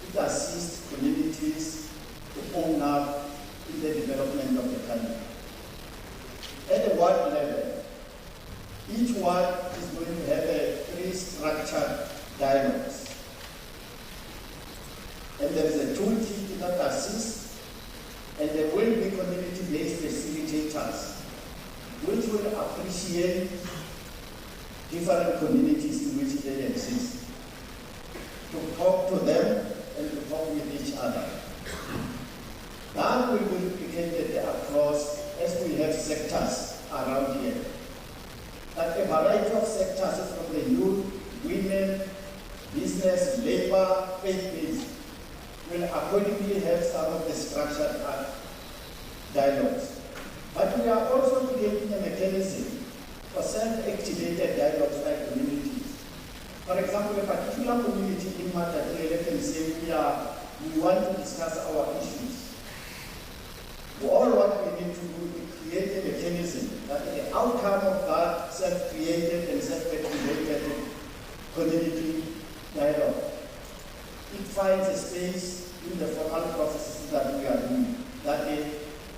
it assists communities to own up in the development of the country. At the ward level, each ward is going to have a pre-structured dialogues. And there is a toolkit that assists, and there will be community-based facilitators which will appreciate different communities in which they exist, to talk to them and to talk with each other. That will be replicated across, as we have sectors around here. That a variety of sectors from the youth, women, business, labor, faith-based will accordingly have some of the structured dialogues. But we are also creating a mechanism for self-activated dialogues by communities. For example, a particular community in Matatele can say we want to discuss our issues. All what we need to do is create a mechanism that the outcome of that self-created and self-activated community dialogue, it finds a space in the formal processes that we are doing. That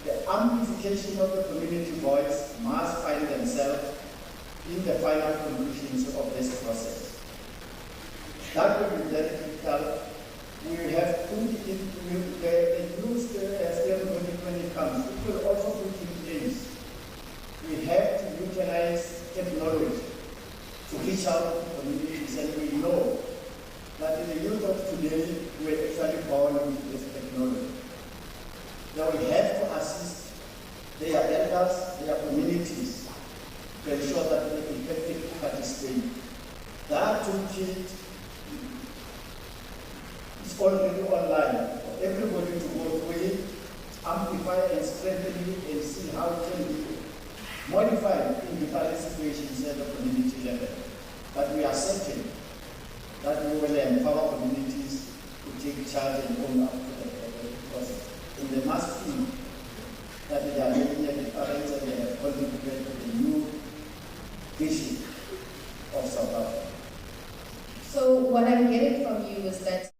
the amplification of the community voice must find themselves in the final conclusions of this process. That will be very critical. We have put in the new SDM when it comes. It will also put in place. We have to utilize technology to reach out to communities, and we know that in the youth of today, we are actually born into this technology. They will have to assist their elders, their communities, to ensure that they effectively participate. That toolkit is already online for everybody to go through it, amplify and strengthen it, and see how it can be modified in different situations at the community level. But we are certain that we will empower communities to take charge and own up to the process. And they must feel that they are making a difference and they have contributed to the new vision of South Africa. So what I'm getting from you is that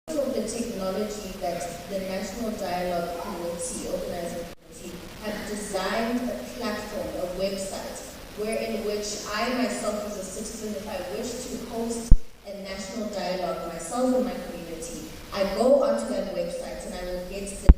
of the technology that the National Dialogue Committee, organizing committee, have designed a platform, a website, in which I myself as a citizen, if I wish to host a national dialogue myself in my community, I go onto that website and I will get the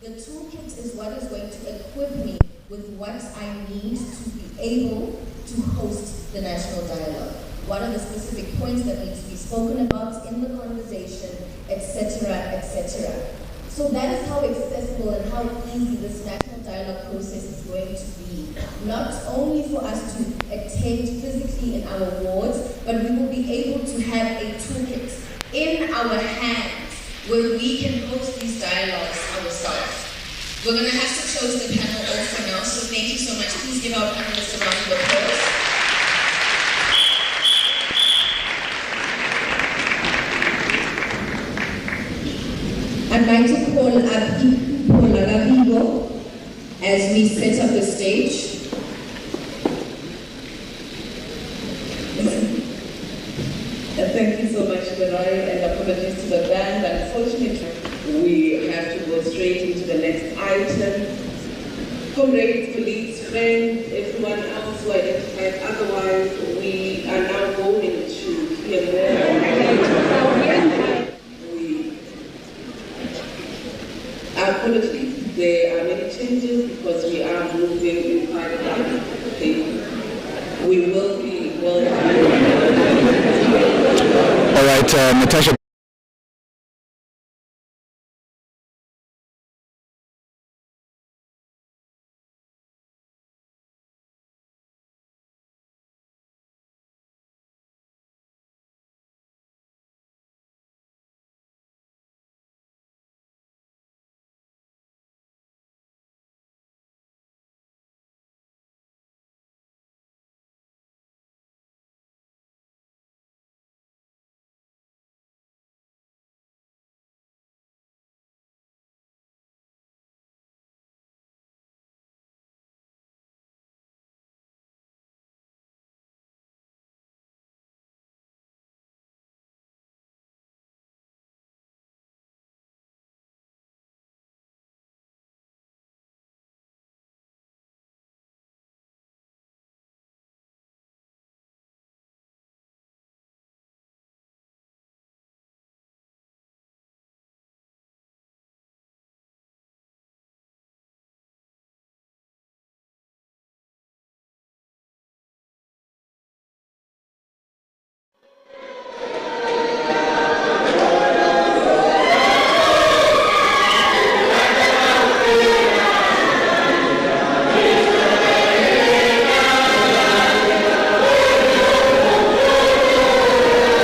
The toolkit is what is going to equip me with what I need to be able to host the national dialogue. What are the specific points that need to be spoken about in the conversation, etc., etc. So that is how accessible and how easy this national dialogue process is going to be. Not only for us to attend physically in our wards, but we will be able to have a toolkit in our hands where we can host these dialogues ourselves. We're going to have to close the panel off for now, so thank you so much. Please give our panelists a round of applause. I'd like to call up Paul Lagavigo as we set up the stage. Thank you so much, Berai, and apologies to the band. Unfortunately, we have to go straight into the next item. Comrades, colleagues, friends, everyone else who identified otherwise, we are now going to hear more. Apologies, there are many changes because we are moving in pipeline. We will be All right, Natasha.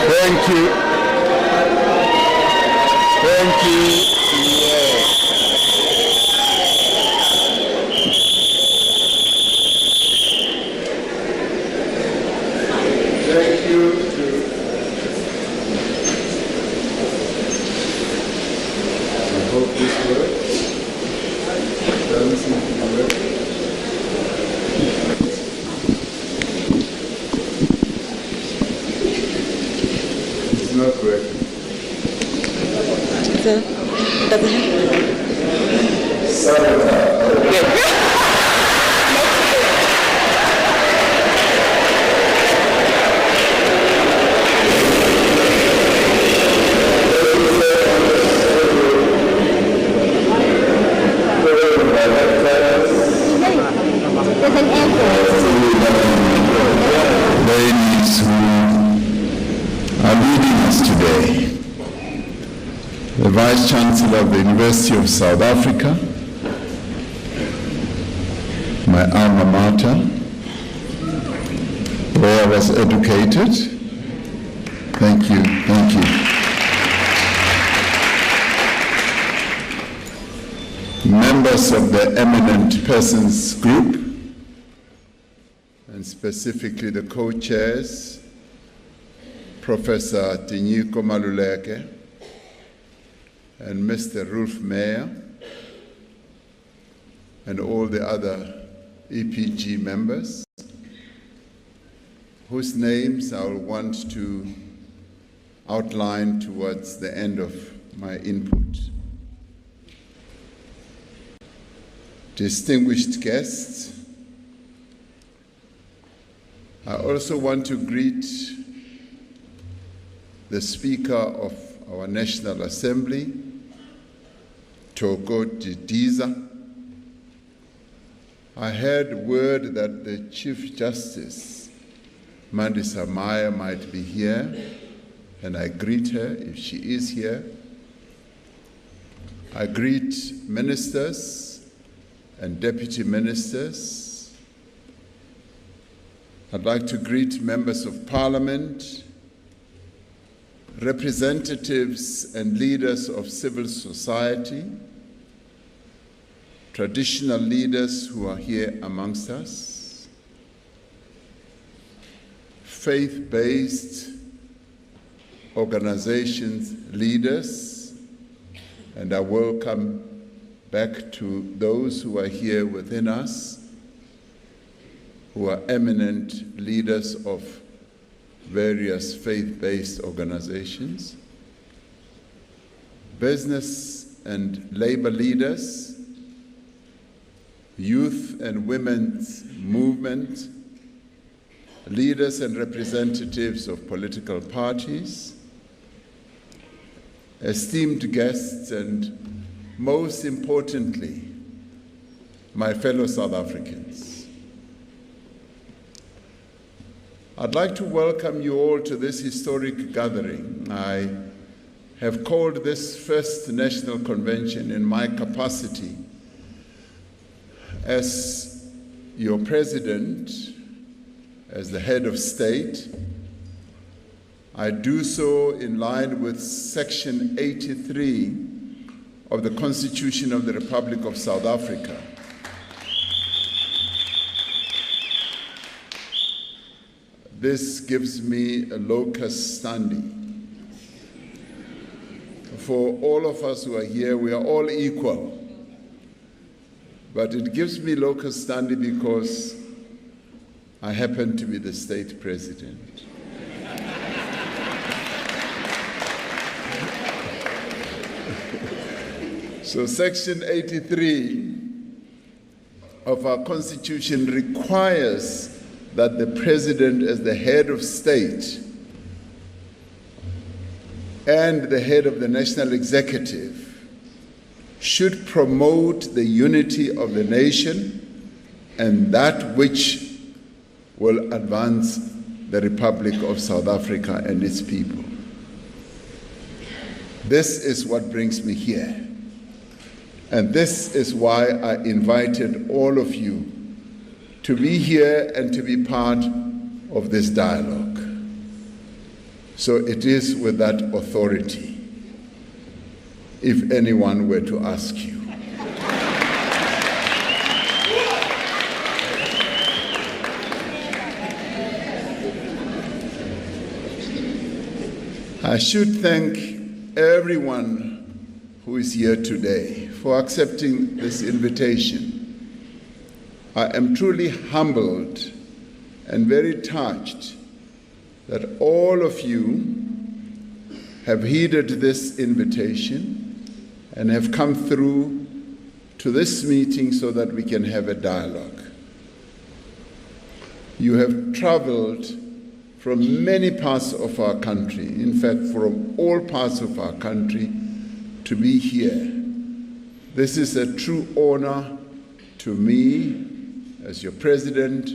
Thank you. Thank you. Thank you. I hope this works. Doesn't seem to be working. Not correct. Ladies who are leading us today, the Vice Chancellor of the University of South Africa, my alma mater, where I was educated. Thank you, thank you. Members of the Eminent Persons Group, and specifically the co-chairs, Professor Tinyiko Maluleke and Mr. Rolf Meyer, and all the other EPG members, whose names I will want to outline towards the end of my input. Distinguished guests, I also want to greet the Speaker of our National Assembly, Toko Didiza. I heard word that the Chief Justice, Mandisa Maya, might be here, and I greet her if she is here. I greet ministers and deputy ministers. I'd like to greet members of parliament, representatives and leaders of civil society, traditional leaders who are here amongst us, faith-based organizations, leaders, and I welcome back to those who are here within us, who are eminent leaders of various faith-based organizations, business and labor leaders, youth and women's movement, leaders and representatives of political parties, esteemed guests, and most importantly, my fellow South Africans. I'd like to welcome you all to this historic gathering. I have called this first national convention in my capacity as your president, as the head of state. I do so in line with Section 83 of the Constitution of the Republic of South Africa. This gives me a locus standi. For all of us who are here, we are all equal. But it gives me locus standi because I happen to be the state president. So Section 83 of our Constitution requires that the president, as the head of state and the head of the national executive, should promote the unity of the nation and that which will advance the Republic of South Africa and its people. This is what brings me here. And this is why I invited all of you to be here and to be part of this dialogue. So it is with that authority, if anyone were to ask you. I should thank everyone who is here today for accepting this invitation. I am truly humbled and very touched that all of you have heeded this invitation and have come through to this meeting so that we can have a dialogue. You have traveled from many parts of our country, in fact, from all parts of our country, to be here. This is a true honor to me as your president.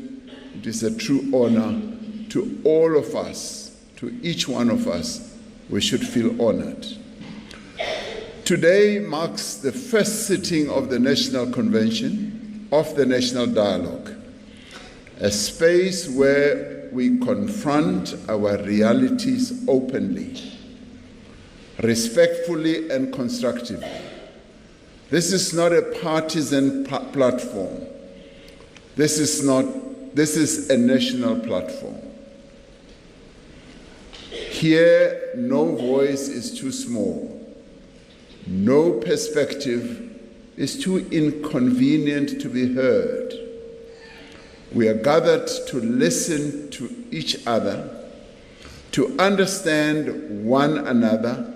It is a true honor to all of us, to each one of us. We should feel honored. Today marks the first sitting of the National Convention of the National Dialogue, a space where we confront our realities openly, respectfully and constructively. This is not a partisan platform. This is a national platform. Here, no voice is too small. No perspective is too inconvenient to be heard. We are gathered to listen to each other, to understand one another,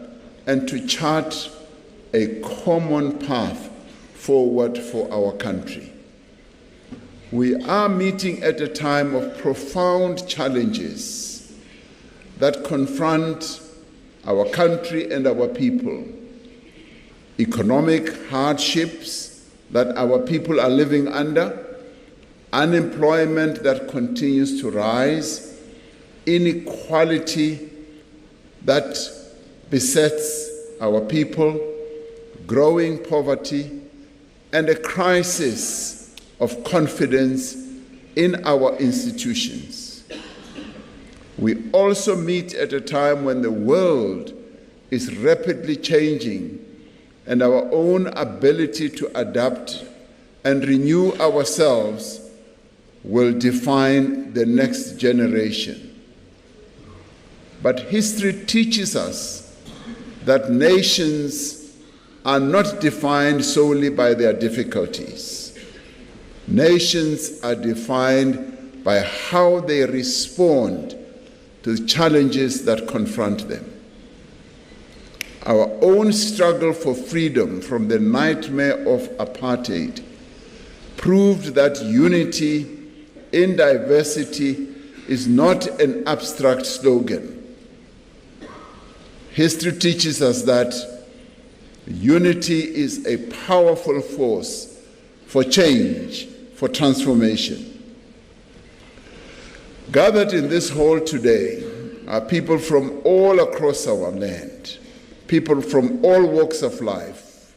and to chart a common path forward for our country. We are meeting at a time of profound challenges that confront our country and our people. economic hardships that our people are living under, unemployment that continues to rise, inequality that besets our people, growing poverty, and a crisis of confidence in our institutions. We also meet at a time when the world is rapidly changing, and our own ability to adapt and renew ourselves will define the next generation. But history teaches us that nations are not defined solely by their difficulties. Nations are defined by how they respond to the challenges that confront them. Our own struggle for freedom from the nightmare of apartheid proved that unity in diversity is not an abstract slogan. History teaches us that unity is a powerful force for change, for transformation. Gathered in this hall today are people from all across our land, people from all walks of life,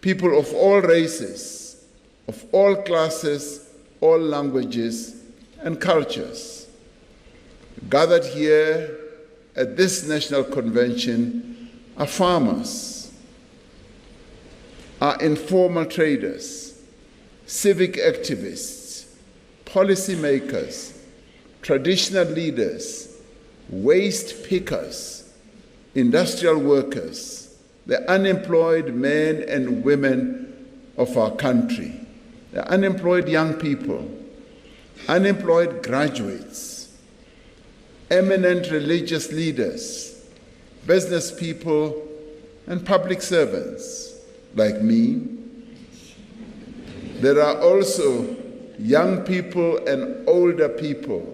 people of all races, of all classes, all languages and cultures. Gathered here at this national convention are farmers, are informal traders, civic activists, policymakers, traditional leaders, waste pickers, industrial workers, the unemployed men and women of our country, the unemployed young people, unemployed graduates, eminent religious leaders, business people, and public servants like me. There are also young people and older people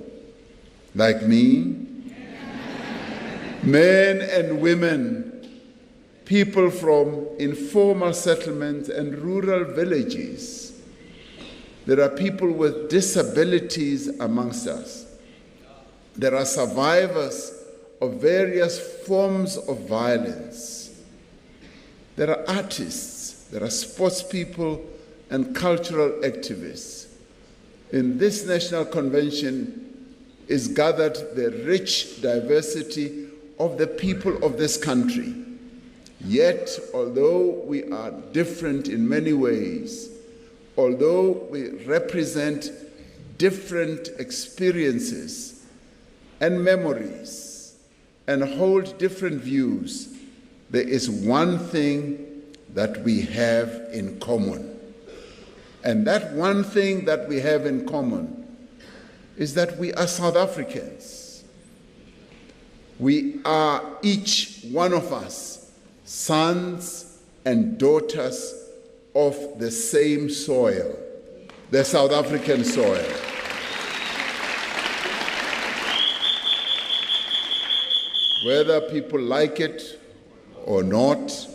like me, men and women, people from informal settlements and rural villages. There are people with disabilities amongst us. There are survivors of various forms of violence. There are artists, there are sports people and cultural activists. In this national convention is gathered the rich diversity of the people of this country. Yet, although we are different in many ways, although we represent different experiences and memories and hold different views, there is one thing that we have in common. And that one thing that we have in common is that we are South Africans. We are, each one of us, sons and daughters of the same soil, the South African soil. Whether people like it or not,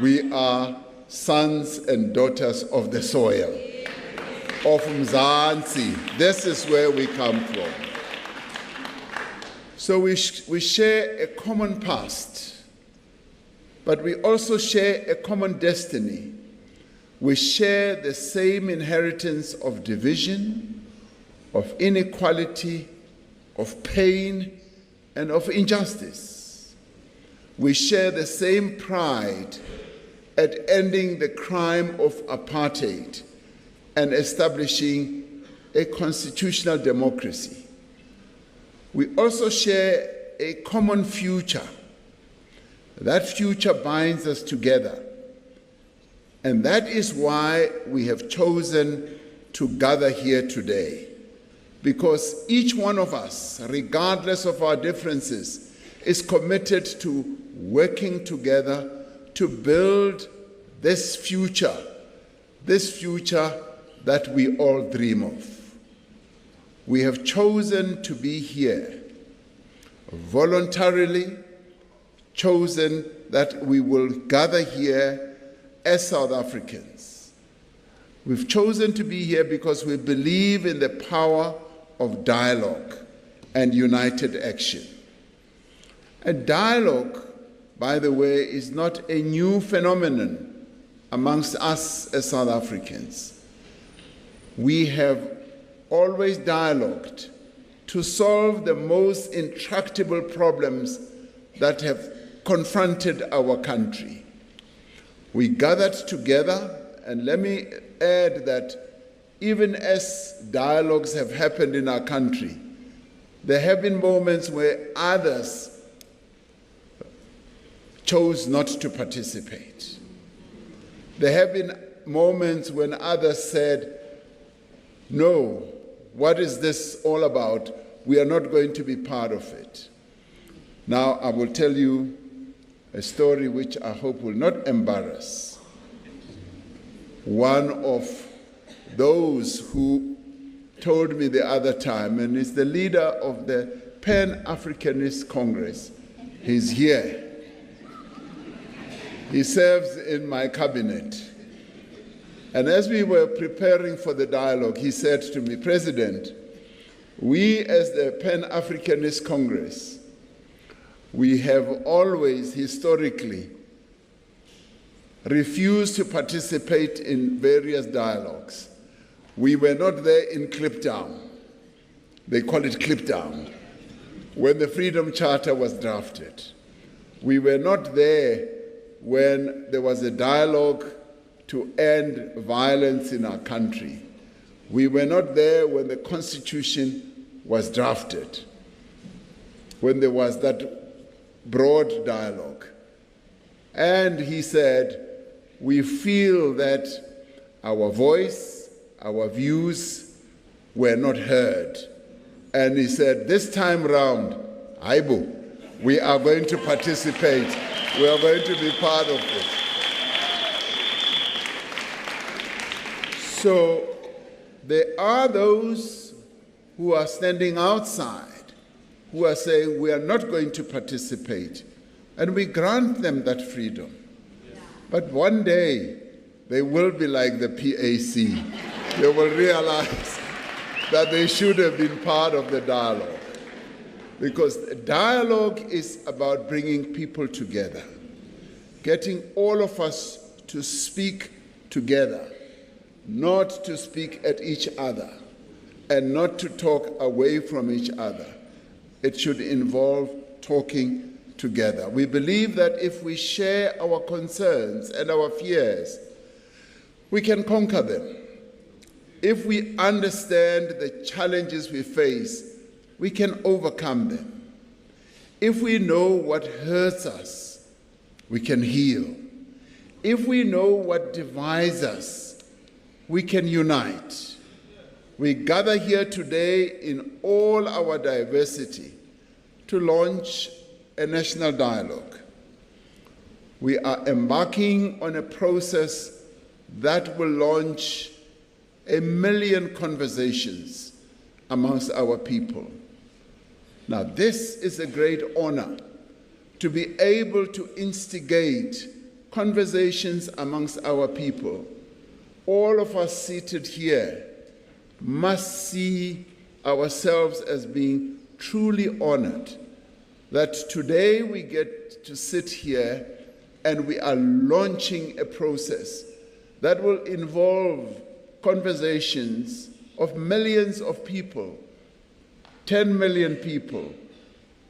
we are sons and daughters of the soil, of Mzansi. This is where we come from. So we share a common past, but we also share a common destiny. We share the same inheritance of division, of inequality, of pain, and of injustice. We share the same pride at ending the crime of apartheid and establishing a constitutional democracy. We also share a common future. That future binds us together. And that is why we have chosen to gather here today. Because each one of us, regardless of our differences, is committed to working together to build this future that we all dream of. We have chosen to be here, voluntarily chosen that we will gather here as South Africans. We've chosen to be here because we believe in the power of dialogue and united action. And dialogue, by the way, is not a new phenomenon amongst us as South Africans. We have always dialogued to solve the most intractable problems that have confronted our country. We gathered together, and let me add that even as dialogues have happened in our country, there have been moments where others chose not to participate. There have been moments when others said, no, what is this all about? We are not going to be part of it. Now, I will tell you a story which I hope will not embarrass one of those who told me the other time, and is the leader of the Pan-Africanist Congress. He's here. He serves in my cabinet. And as we were preparing for the dialogue, he said to me, President, we as the Pan-Africanist Congress, we have always historically refused to participate in various dialogues. We were not there in Kliptown. They call it Kliptown, when the Freedom Charter was drafted. We were not there when there was a dialogue to end violence in our country. We were not there when the Constitution was drafted, when there was that broad dialogue. And he said, we feel that our voice, our views were not heard. And he said, this time round, Aibu, we are going to participate. We are going to be part of it. So there are those who are standing outside, who are saying we are not going to participate, and we grant them that freedom. But one day, they will be like the PAC. They will realize that they should have been part of the dialogue. Because dialogue is about bringing people together, getting all of us to speak together, not to speak at each other, and not to talk away from each other. It should involve talking together. We believe that if we share our concerns and our fears, we can conquer them. If we understand the challenges we face, we can overcome them. If we know what hurts us, we can heal. If we know what divides us, we can unite. We gather here today in all our diversity to launch a national dialogue. We are embarking on a process that will launch 1 million conversations amongst our people. Now, this is a great honor, to be able to instigate conversations amongst our people. All of us seated here must see ourselves as being truly honored that today we get to sit here and we are launching a process that will involve conversations of millions of people, 10 million people.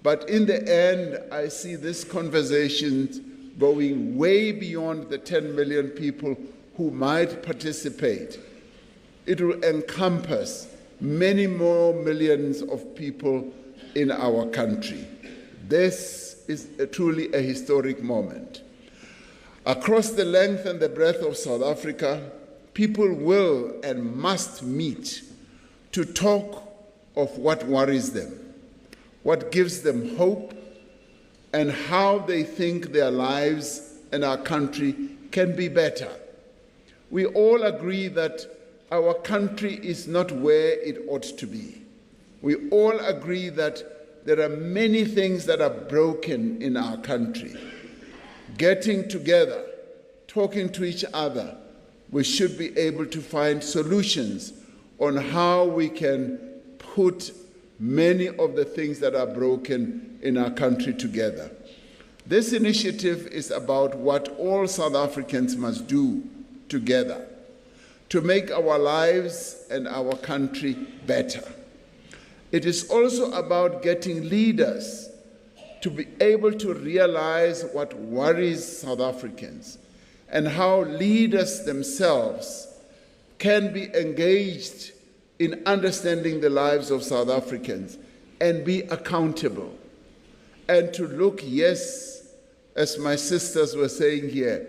But in the end, I see this conversation going way beyond the 10 million people who might participate. It will encompass many more millions of people in our country. This is truly a historic moment. Across the length and the breadth of South Africa, people will and must meet to talk of what worries them, what gives them hope, and how they think their lives and our country can be better. We all agree that our country is not where it ought to be. We all agree that there are many things that are broken in our country. Getting together, talking to each other, we should be able to find solutions on how we can put many of the things that are broken in our country together. This initiative is about what all South Africans must do together to make our lives and our country better. It is also about getting leaders to be able to realize what worries South Africans and how leaders themselves can be engaged in understanding the lives of South Africans and be accountable. And to look, yes, as my sisters were saying here,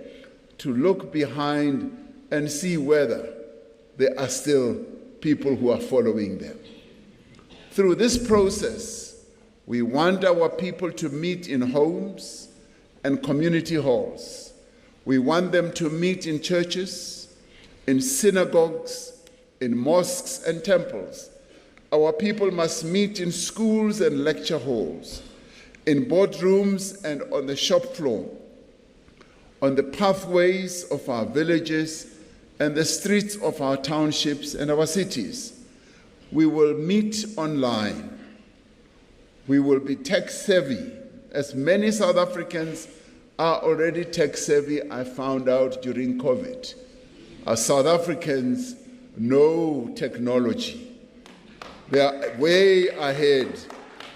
to look behind and see whether there are still people who are following them. Through this process, we want our people to meet in homes and community halls. We want them to meet in churches, in synagogues, in mosques and temples. Our people must meet in schools and lecture halls, in boardrooms and on the shop floor, on the pathways of our villages and the streets of our townships and our cities. We will meet online. We will be tech savvy, as many South Africans are already tech savvy, I found out during COVID. Our South Africans know technology. They are way ahead.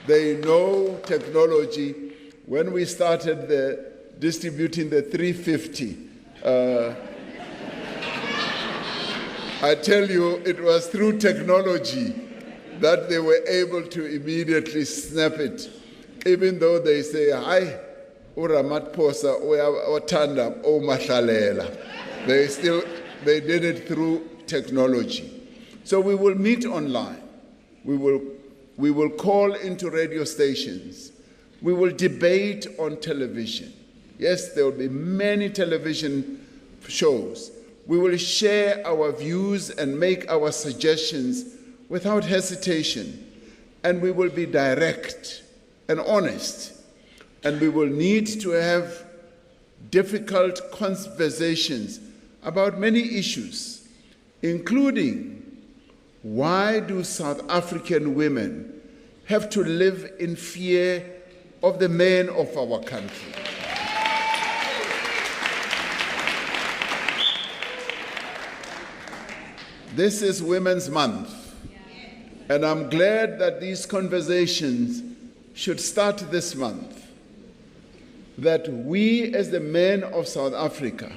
They know technology. When we started distributing the 350, I tell you, it was through technology that they were able to immediately snap it, even though they say, "Hi, uRamaphosa uyawuthanda uMahlalela." They did it through technology. So we will meet online. We will call into radio stations. We will debate on television. Yes, there will be many television shows. We will share our views and make our suggestions without hesitation. And we will be direct and honest. And we will need to have difficult conversations about many issues, including why do South African women have to live in fear of the men of our country? This is Women's Month, and I'm glad that these conversations should start this month, that we as the men of South Africa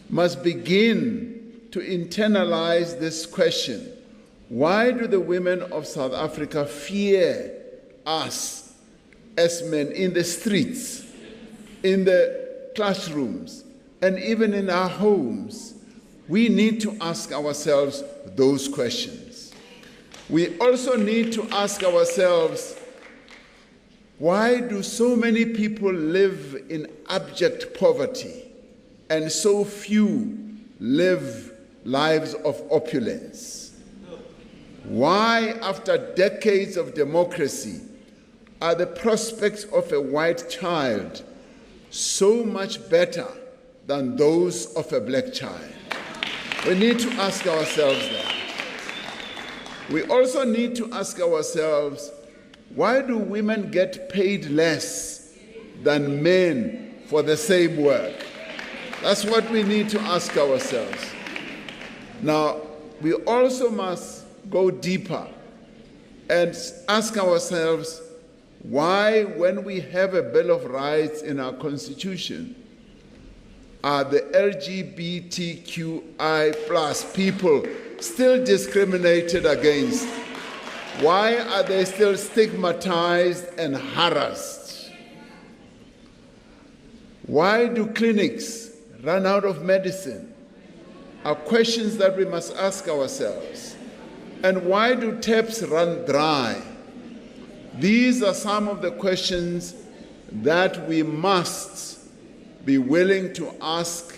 must begin to internalize this question. Why do the women of South Africa fear us as men in the streets, in the classrooms, and even in our homes? We need to ask ourselves those questions. We also need to ask ourselves, why do so many people live in abject poverty and so few live lives of opulence? Why, after decades of democracy, are the prospects of a white child so much better than those of a black child? We need to ask ourselves that. We also need to ask ourselves, why do women get paid less than men for the same work? That's what we need to ask ourselves. Now, we also must go deeper and ask ourselves why, when we have a Bill of Rights in our Constitution, are the LGBTQI+ people still discriminated against? Why are they still stigmatized and harassed? Why do clinics run out of medicine? Are questions that we must ask ourselves. And why do taps run dry? These are some of the questions that we must be willing to ask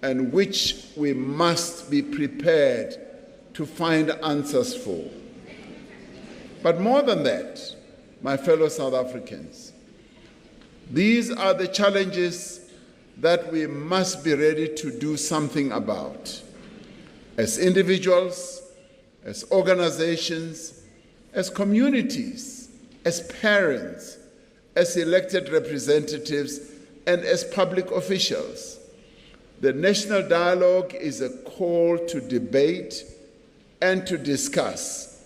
and which we must be prepared to find answers for. But more than that, my fellow South Africans, these are the challenges that we must be ready to do something about. As individuals, as organizations, as communities, as parents, as elected representatives, and as public officials. The National Dialogue is a call to debate and to discuss,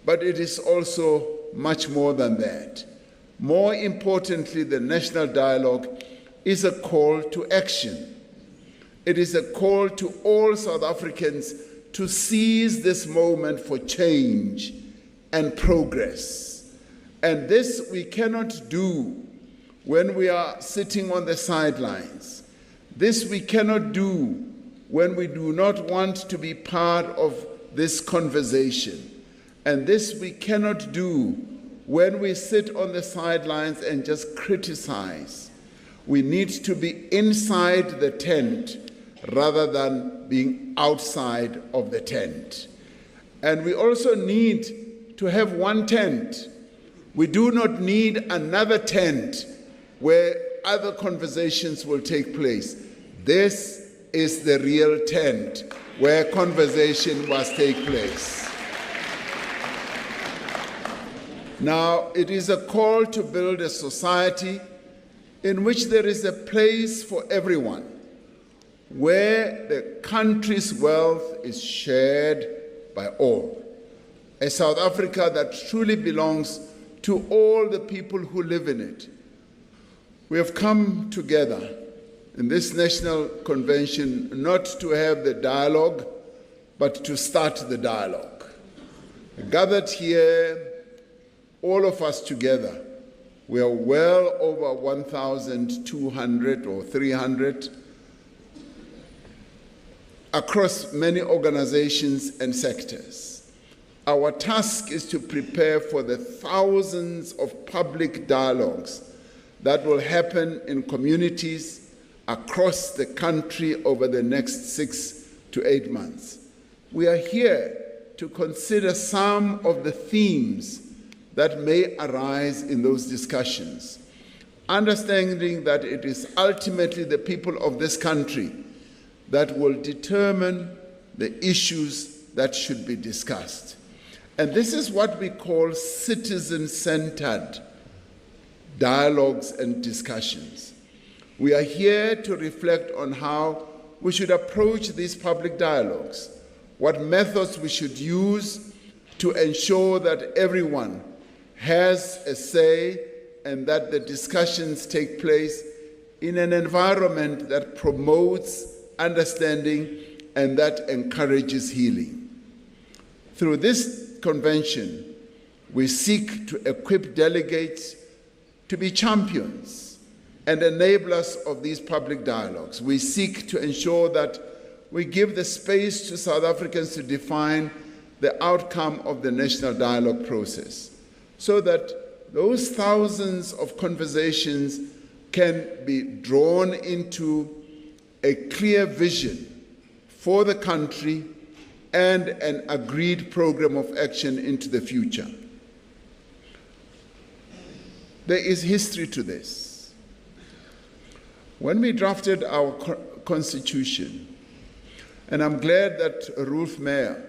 but it is also much more than that. More importantly, the National Dialogue is a call to action. It is a call to all South Africans to seize this moment for change and progress. And this we cannot do when we are sitting on the sidelines. This we cannot do when we do not want to be part of this conversation. And this we cannot do when we sit on the sidelines and just criticize. We need to be inside the tent rather than being outside of the tent. And we also need to have one tent. We do not need another tent where other conversations will take place. This is the real tent where conversation must take place. Now, it is a call to build a society in which there is a place for everyone, where the country's wealth is shared by all. A South Africa that truly belongs to all the people who live in it. We have come together in this national convention not to have the dialogue, but to start the dialogue. Gathered here, all of us together, we are well over 1,200 or 300 across many organizations and sectors. Our task is to prepare for the thousands of public dialogues that will happen in communities across the country over the next 6 to 8 months. We are here to consider some of the themes that may arise in those discussions, understanding that it is ultimately the people of this country that will determine the issues that should be discussed. And this is what we call citizen-centered dialogues and discussions. We are here to reflect on how we should approach these public dialogues, what methods we should use to ensure that everyone has a say and that the discussions take place in an environment that promotes understanding and that encourages healing. Through this convention, we seek to equip delegates to be champions and enablers of these public dialogues. We seek to ensure that we give the space to South Africans to define the outcome of the national dialogue process, so that those thousands of conversations can be drawn into a clear vision for the country and an agreed program of action into the future. There is history to this. When we drafted our constitution, and I'm glad that Ruth Meyer,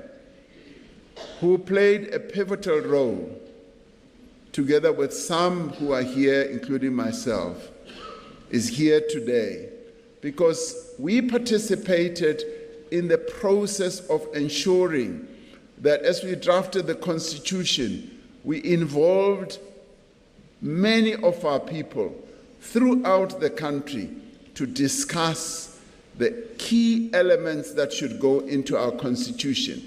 who played a pivotal role together with some who are here, including myself, is here today, because we participated in the process of ensuring that as we drafted the Constitution, we involved many of our people throughout the country to discuss the key elements that should go into our Constitution.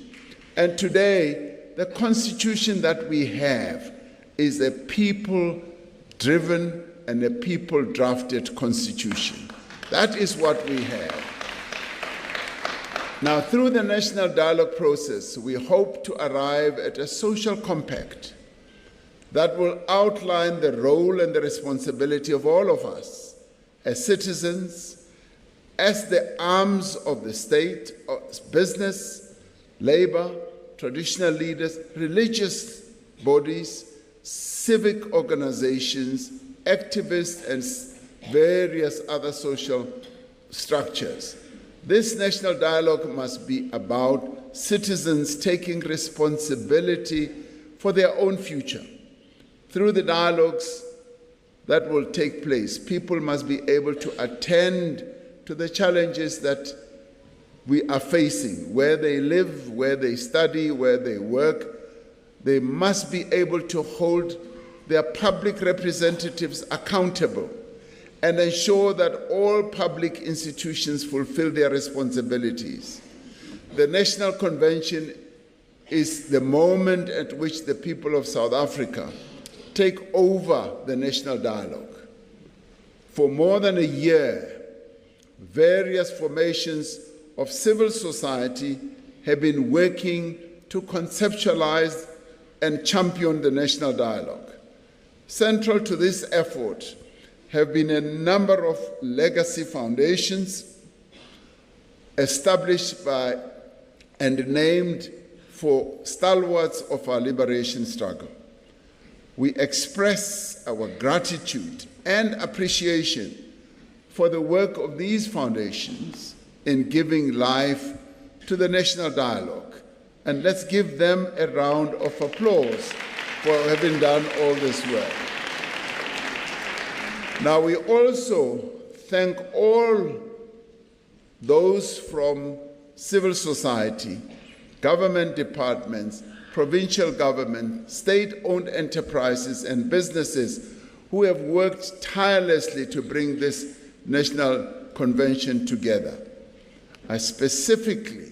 And today, the Constitution that we have is a people-driven and a people-drafted Constitution. That is what we have. Now, through the national dialogue process, we hope to arrive at a social compact that will outline the role and the responsibility of all of us as citizens, as the arms of the state, business, labor, traditional leaders, religious bodies, civic organizations, activists, and various other social structures. This national dialogue must be about citizens taking responsibility for their own future. Through the dialogues that will take place, people must be able to attend to the challenges that we are facing, where they live, where they study, where they work. They must be able to hold their public representatives accountable and ensure that all public institutions fulfill their responsibilities. The National Convention is the moment at which the people of South Africa take over the national dialogue. For more than a year, various formations of civil society have been working to conceptualize and champion the national dialogue. Central to this effort have been a number of legacy foundations established by and named for stalwarts of our liberation struggle. We express our gratitude and appreciation for the work of these foundations in giving life to the national dialogue. And let's give them a round of applause for having done all this work. Now, we also thank all those from civil society, government departments, provincial government, state-owned enterprises and businesses who have worked tirelessly to bring this national convention together. I specifically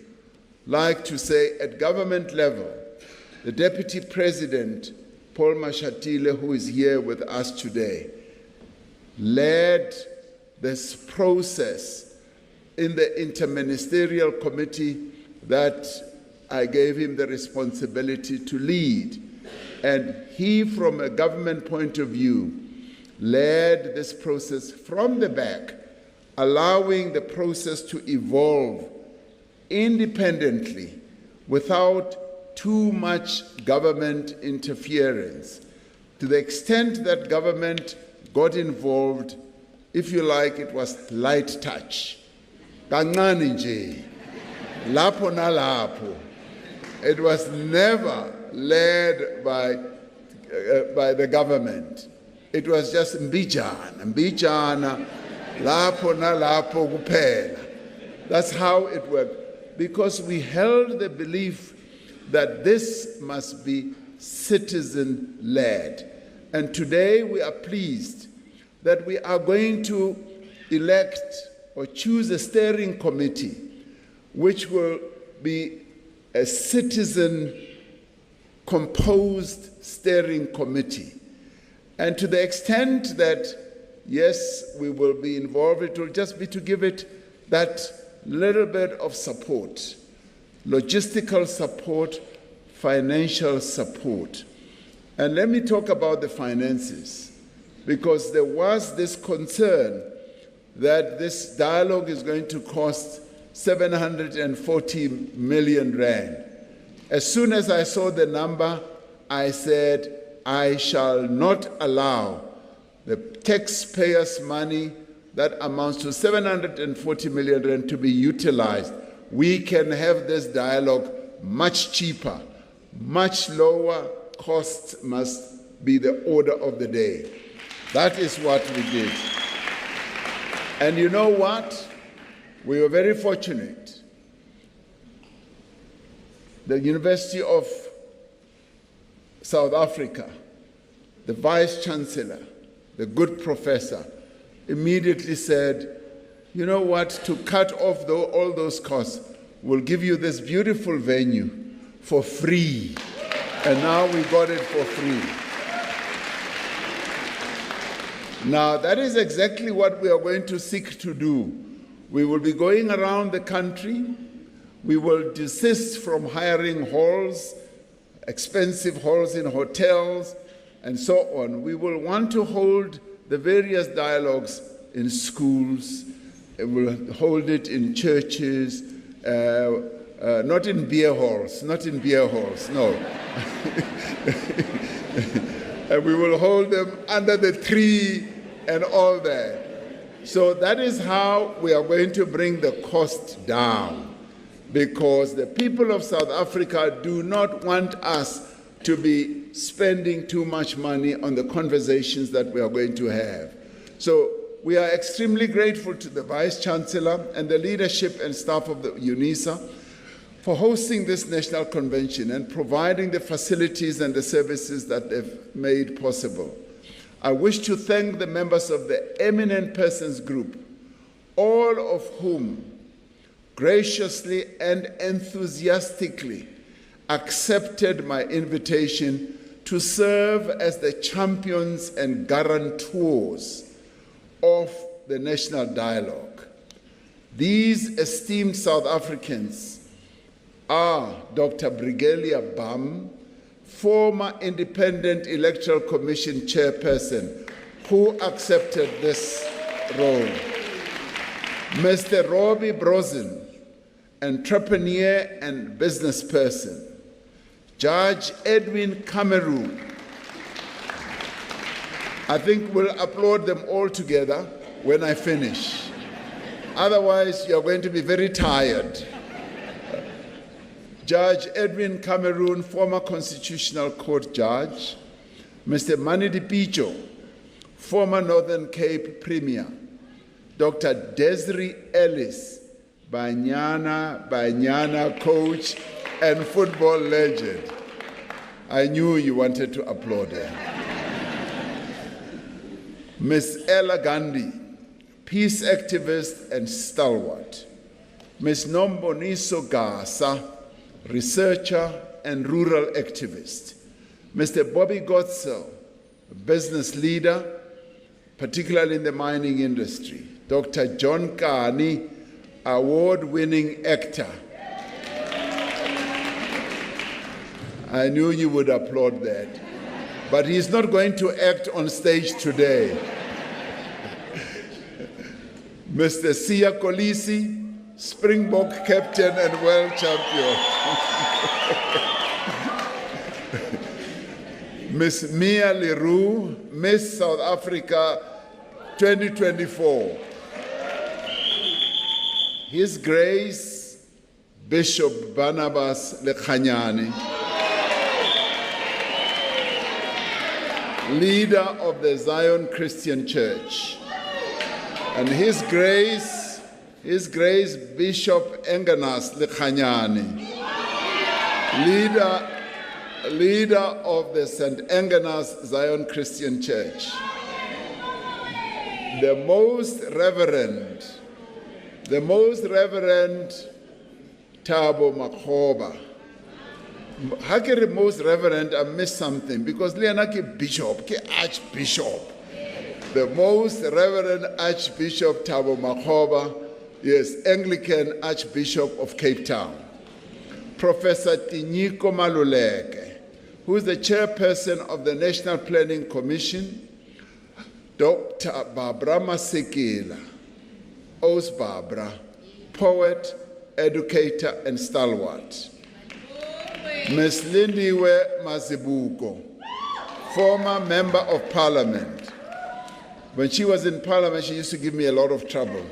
like to say at government level, the Deputy President, Paul Mashatile, who is here with us today, led this process in the interministerial committee that I gave him the responsibility to lead. And he, from a government point of view, led this process from the back, allowing the process to evolve independently without too much government interference. To the extent that government got involved, if you like, it was light touch. Kancane nje, lapho nalapho. It was never led by the government. It was just mbijana, lapho nalapho kuphela. That's how it worked, because we held the belief that this must be citizen-led. And today we are pleased that we are going to elect or choose a steering committee which will be a citizen-composed steering committee. And to the extent that, yes, we will be involved, it will just be to give it that little bit of support, logistical support, financial support. And let me talk about the finances, because there was this concern that this dialogue is going to cost 740 million rand. As soon as I saw the number, I said, I shall not allow the taxpayers' money that amounts to 740 million rand to be utilized. We can have this dialogue much cheaper, much lower. Costs must be the order of the day. That is what we did. And you know what? We were very fortunate. The University of South Africa, the Vice Chancellor, the good professor, immediately said, you know what, to cut off all those costs, we'll give you this beautiful venue for free. And now we got it for free. Now, that is exactly what we are going to seek to do. We will be going around the country. We will desist from hiring halls, expensive halls in hotels, and so on. We will want to hold the various dialogues in schools. We'll hold it in churches, not in beer halls, no. And we will hold them under the tree and all that. So that is how we are going to bring the cost down, because the people of South Africa do not want us to be spending too much money on the conversations that we are going to have. So we are extremely grateful to the Vice-Chancellor and the leadership and staff of the UNISA for hosting this national convention and providing the facilities and the services that they've made possible. I wish to thank the members of the Eminent Persons Group, all of whom graciously and enthusiastically accepted my invitation to serve as the champions and guarantors of the national dialogue. These esteemed South Africans are Dr. Brigelia Bam, former Independent Electoral Commission chairperson, who accepted this role. Mr. Robbie Brozen, entrepreneur and business person. Judge Edwin Cameroon. I think we'll applaud them all together when I finish. Otherwise, you're going to be very tired. Judge Edwin Cameroon, former Constitutional Court judge. Mr. Mani Dipicho, former Northern Cape Premier. Dr. Desiree Ellis, Banyana coach and football legend. I knew you wanted to applaud her. Ms. Ella Gandhi, peace activist and stalwart. Ms. Nomboniso Gasa, researcher and rural activist. Mr. Bobby Gotzel, business leader, particularly in the mining industry. Dr. John Kani, award-winning actor. I knew you would applaud that. But he's not going to act on stage today. Mr. Siya Kolisi, Springbok captain and world champion. Miss Mia Leroux, Miss South Africa 2024. His Grace, Bishop Barnabas Lekhanyane, leader of the Zion Christian Church. And His Grace, Bishop Enganas Lekhanyane, leader of the St. Enganas Zion Christian Church. The Most Reverend Thabo Makgoba. How can the Most Reverend, I missed something, because Liana ke Bishop, ke Archbishop. The Most Reverend Archbishop Thabo Makgoba, yes, Anglican Archbishop of Cape Town. Professor Tinyiko Maluleke, who is the chairperson of the National Planning Commission. Dr. Barbara Masekela, Os Barbara, poet, educator, and stalwart. Ms. Lindiwe Mazibuko, former member of parliament. When she was in parliament, she used to give me a lot of trouble.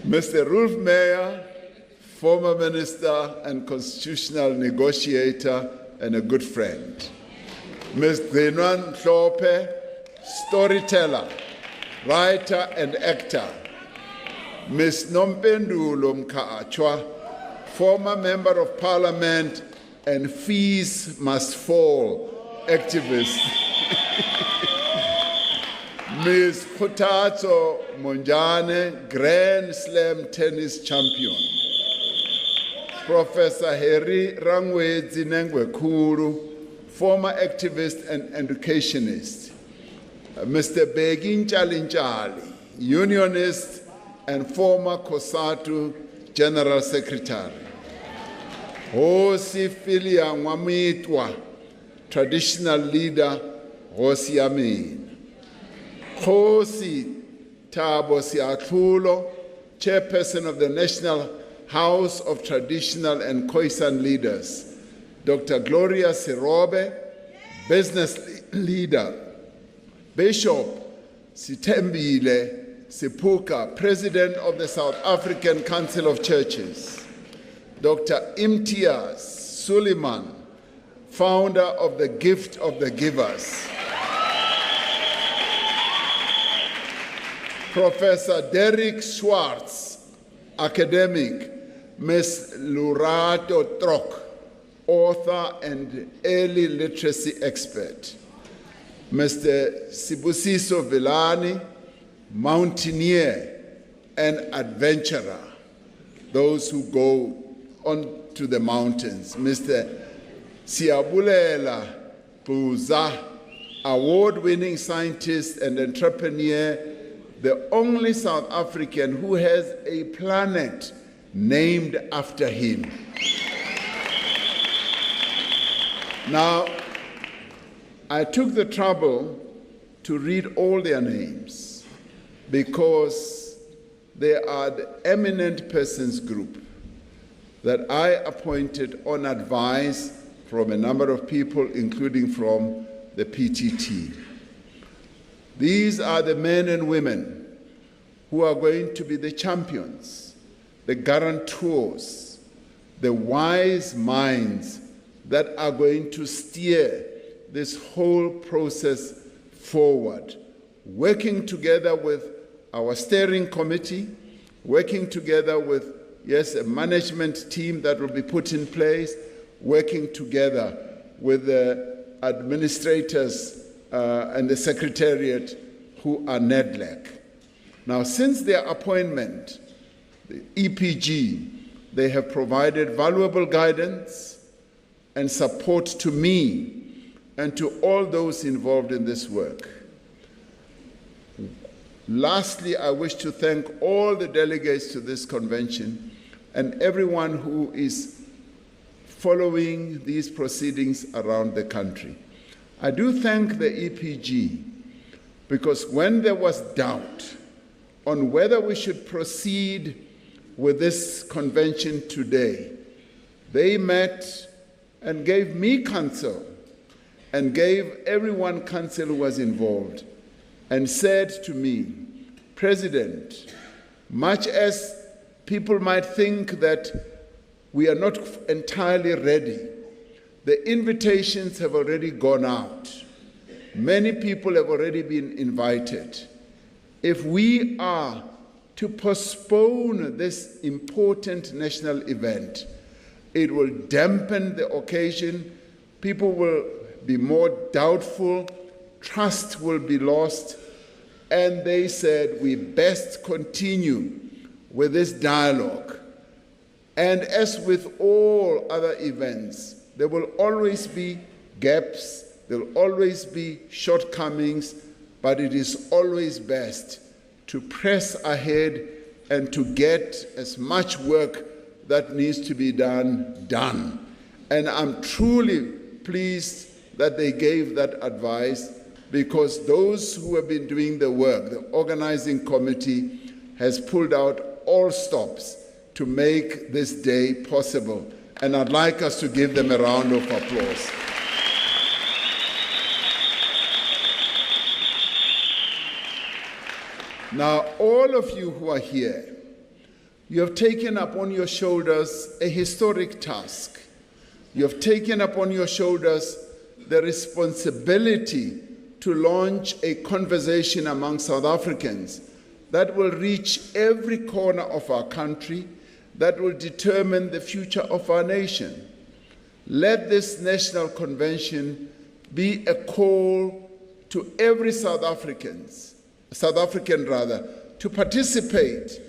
Mr. Rolf Meyer, former minister and constitutional negotiator and a good friend. Ms. Glenwan Hlophe, storyteller, writer and actor. Ms. Nompendulo Mkaachwa, former member of parliament and fees must fall activist. Ms. Khutazo Monjane, Grand Slam tennis champion. Professor Harry Rangwedzi Nengwekuru, former activist and educationist. Mr. Begin Chalinchali, unionist and former COSATU General Secretary. Hosi Filia Nwamitwa, traditional leader, Hosi Amin. Hosi Thabo Siathulo, chairperson of the National House of Traditional and Khoisan Leaders. Dr. Gloria Sirobe, business leader. Bishop Sithembile Sipuka, President of the South African Council of Churches, Dr. Imtiaz Suleiman, founder of the Gift of the Givers, Professor Derek Schwartz, academic, Ms. Lurato Trok, author and early literacy expert, Mr. Sibusiso Vilani, mountaineer and adventurer, those who go on to the mountains, Mr. Siabulela Buza, award-winning scientist and entrepreneur, the only South African who has a planet named after him. Now, I took the trouble to read all their names because they are the eminent persons group that I appointed on advice from a number of people, including from the PTT. These are the men and women who are going to be the champions, the guarantors, the wise minds that are going to steer this whole process forward, working together with our steering committee, working together with, yes, a management team that will be put in place, working together with the administrators and the secretariat who are NEDLAC. Now, since their appointment, the EPG, they have provided valuable guidance and support to me and to all those involved in this work. Lastly, I wish to thank all the delegates to this convention and everyone who is following these proceedings around the country. I do thank the EPG because when there was doubt on whether we should proceed with this convention today, they met and gave me counsel and gave everyone counsel who was involved and said to me, President, much as people might think that we are not entirely ready, the invitations have already gone out. Many people have already been invited. If we are to postpone this important national event, it will dampen the occasion, people will be more doubtful, trust will be lost, and they said we best continue with this dialogue. And as with all other events, there will always be gaps, there will always be shortcomings, but it is always best to press ahead and to get as much work that needs to be done. And I'm truly pleased that they gave that advice because those who have been doing the work, the organizing committee, has pulled out all stops to make this day possible. And I'd like us to give them a round of applause. Now, all of you who are here, you have taken upon your shoulders a historic task. You have taken upon your shoulders the responsibility to launch a conversation among South Africans that will reach every corner of our country, that will determine the future of our nation. Let this national convention be a call to every South African to participate,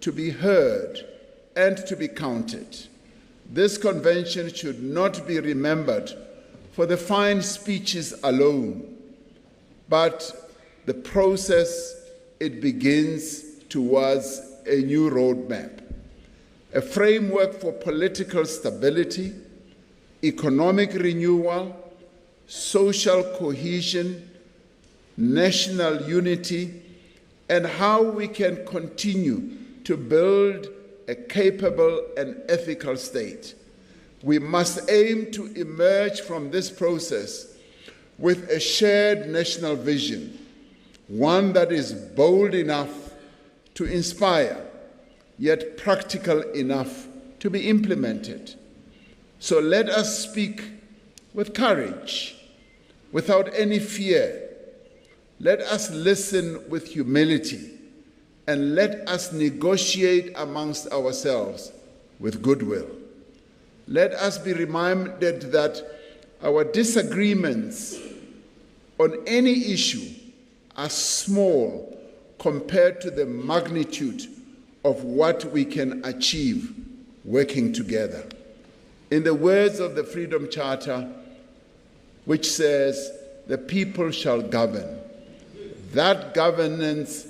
to be heard, and to be counted. This convention should not be remembered for the fine speeches alone, but the process it begins towards a new roadmap, a framework for political stability, economic renewal, social cohesion, national unity, and how we can continue to build a capable and ethical state. We must aim to emerge from this process with a shared national vision, one that is bold enough to inspire, yet practical enough to be implemented. So let us speak with courage, without any fear. Let us listen with humility, and let us negotiate amongst ourselves with goodwill. Let us be reminded that our disagreements on any issue are small compared to the magnitude of what we can achieve working together. In the words of the Freedom Charter, which says, "The people shall govern," that governance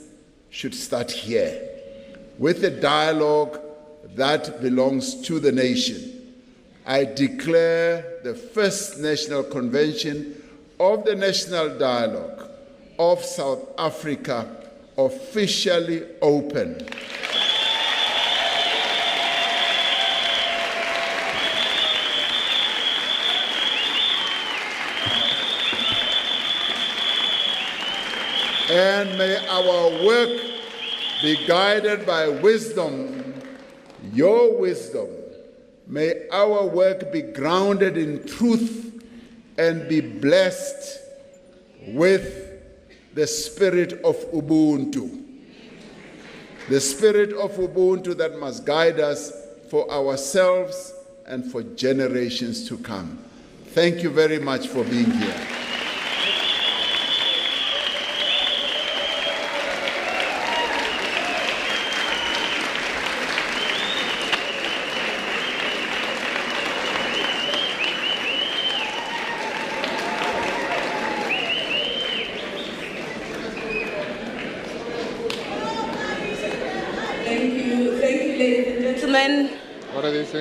should start here, with a dialogue that belongs to the nation. I declare the first National Convention of the National Dialogue of South Africa officially open. And may our work be guided by wisdom, your wisdom. May our work be grounded in truth and be blessed with the spirit of Ubuntu. The spirit of Ubuntu that must guide us for ourselves and for generations to come. Thank you very much for being here.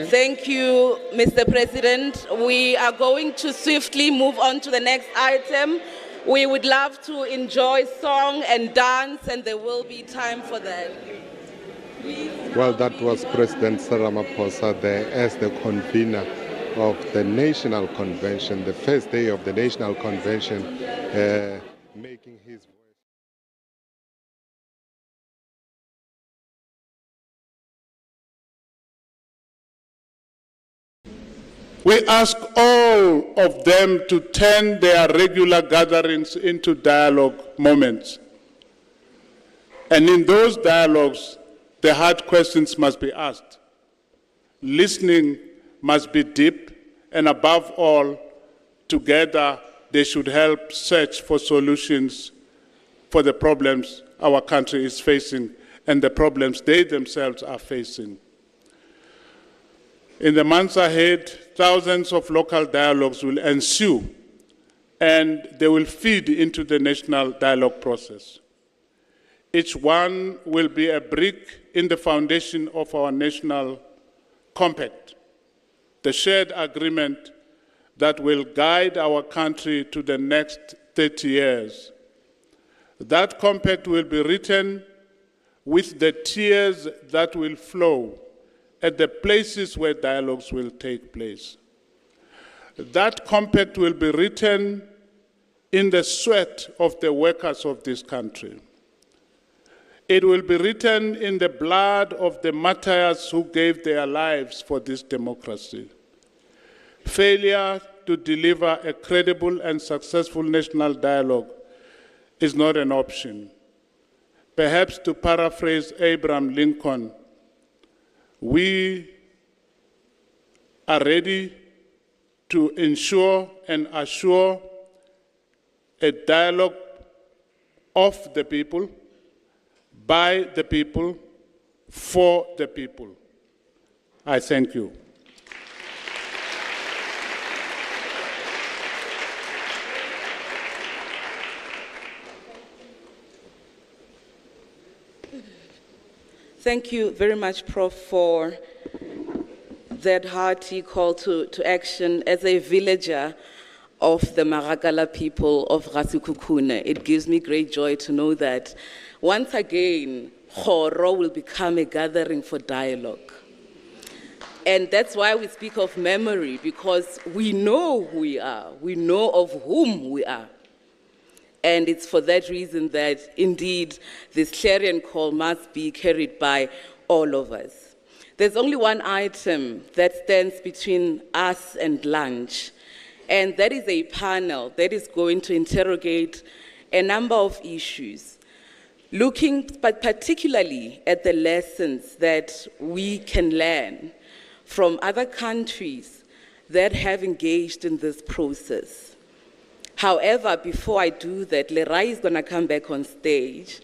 Thank you, Mr. President. We are going to swiftly move on to the next item. We would love to enjoy song and dance, and there will be time for that. Well, that was President Cyril Ramaphosa there as the convener of the National Convention, the first day of the National Convention, making his voice. We ask all of them to turn their regular gatherings into dialogue moments. And in those dialogues, the hard questions must be asked. Listening must be deep, and above all, together they should help search for solutions for the problems our country is facing and the problems they themselves are facing. In the months ahead, thousands of local dialogues will ensue, and they will feed into the national dialogue process. Each one will be a brick in the foundation of our national compact, the shared agreement that will guide our country to the next 30 years. That compact will be written with the tears that will flow at the places where dialogues will take place. That compact will be written in the sweat of the workers of this country. It will be written in the blood of the martyrs who gave their lives for this democracy. Failure to deliver a credible and successful national dialogue is not an option. Perhaps to paraphrase Abraham Lincoln, we are ready to ensure and assure a dialogue of the people, by the people, for the people. I thank you. Thank you very much, Prof, for that hearty call to action. As a villager of the Maragala people of Rasikukune, it gives me great joy to know that once again, Khoro will become a gathering for dialogue. And that's why we speak of memory, because we know who we are, we know of whom we are. And it's for that reason that indeed this clarion call must be carried by all of us. There's only one item that stands between us and lunch, and that is a panel that is going to interrogate a number of issues, looking particularly at the lessons that we can learn from other countries that have engaged in this process. However, before I do that, Lerai is going to come back on stage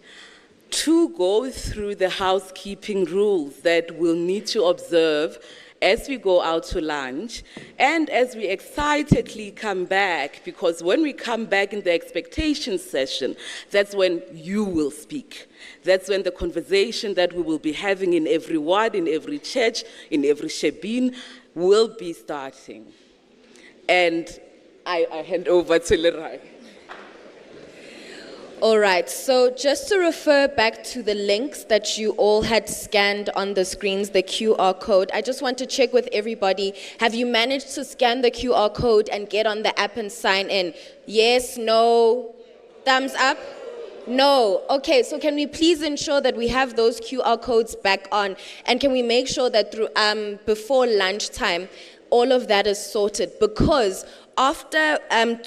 to go through the housekeeping rules that we'll need to observe as we go out to lunch and as we excitedly come back, because when we come back in the expectation session, that's when you will speak. That's when the conversation that we will be having in every ward, in every church, in every shebeen will be starting. And I hand over to Lerai. All right, so just to refer back to the links that you all had scanned on the screens, the QR code, I just want to check with everybody. Have you managed to scan the QR code and get on the app and sign in? Yes, no, thumbs up? No. Okay, so can we please ensure that we have those QR codes back on? And can we make sure that before lunchtime, all of that is sorted? Because after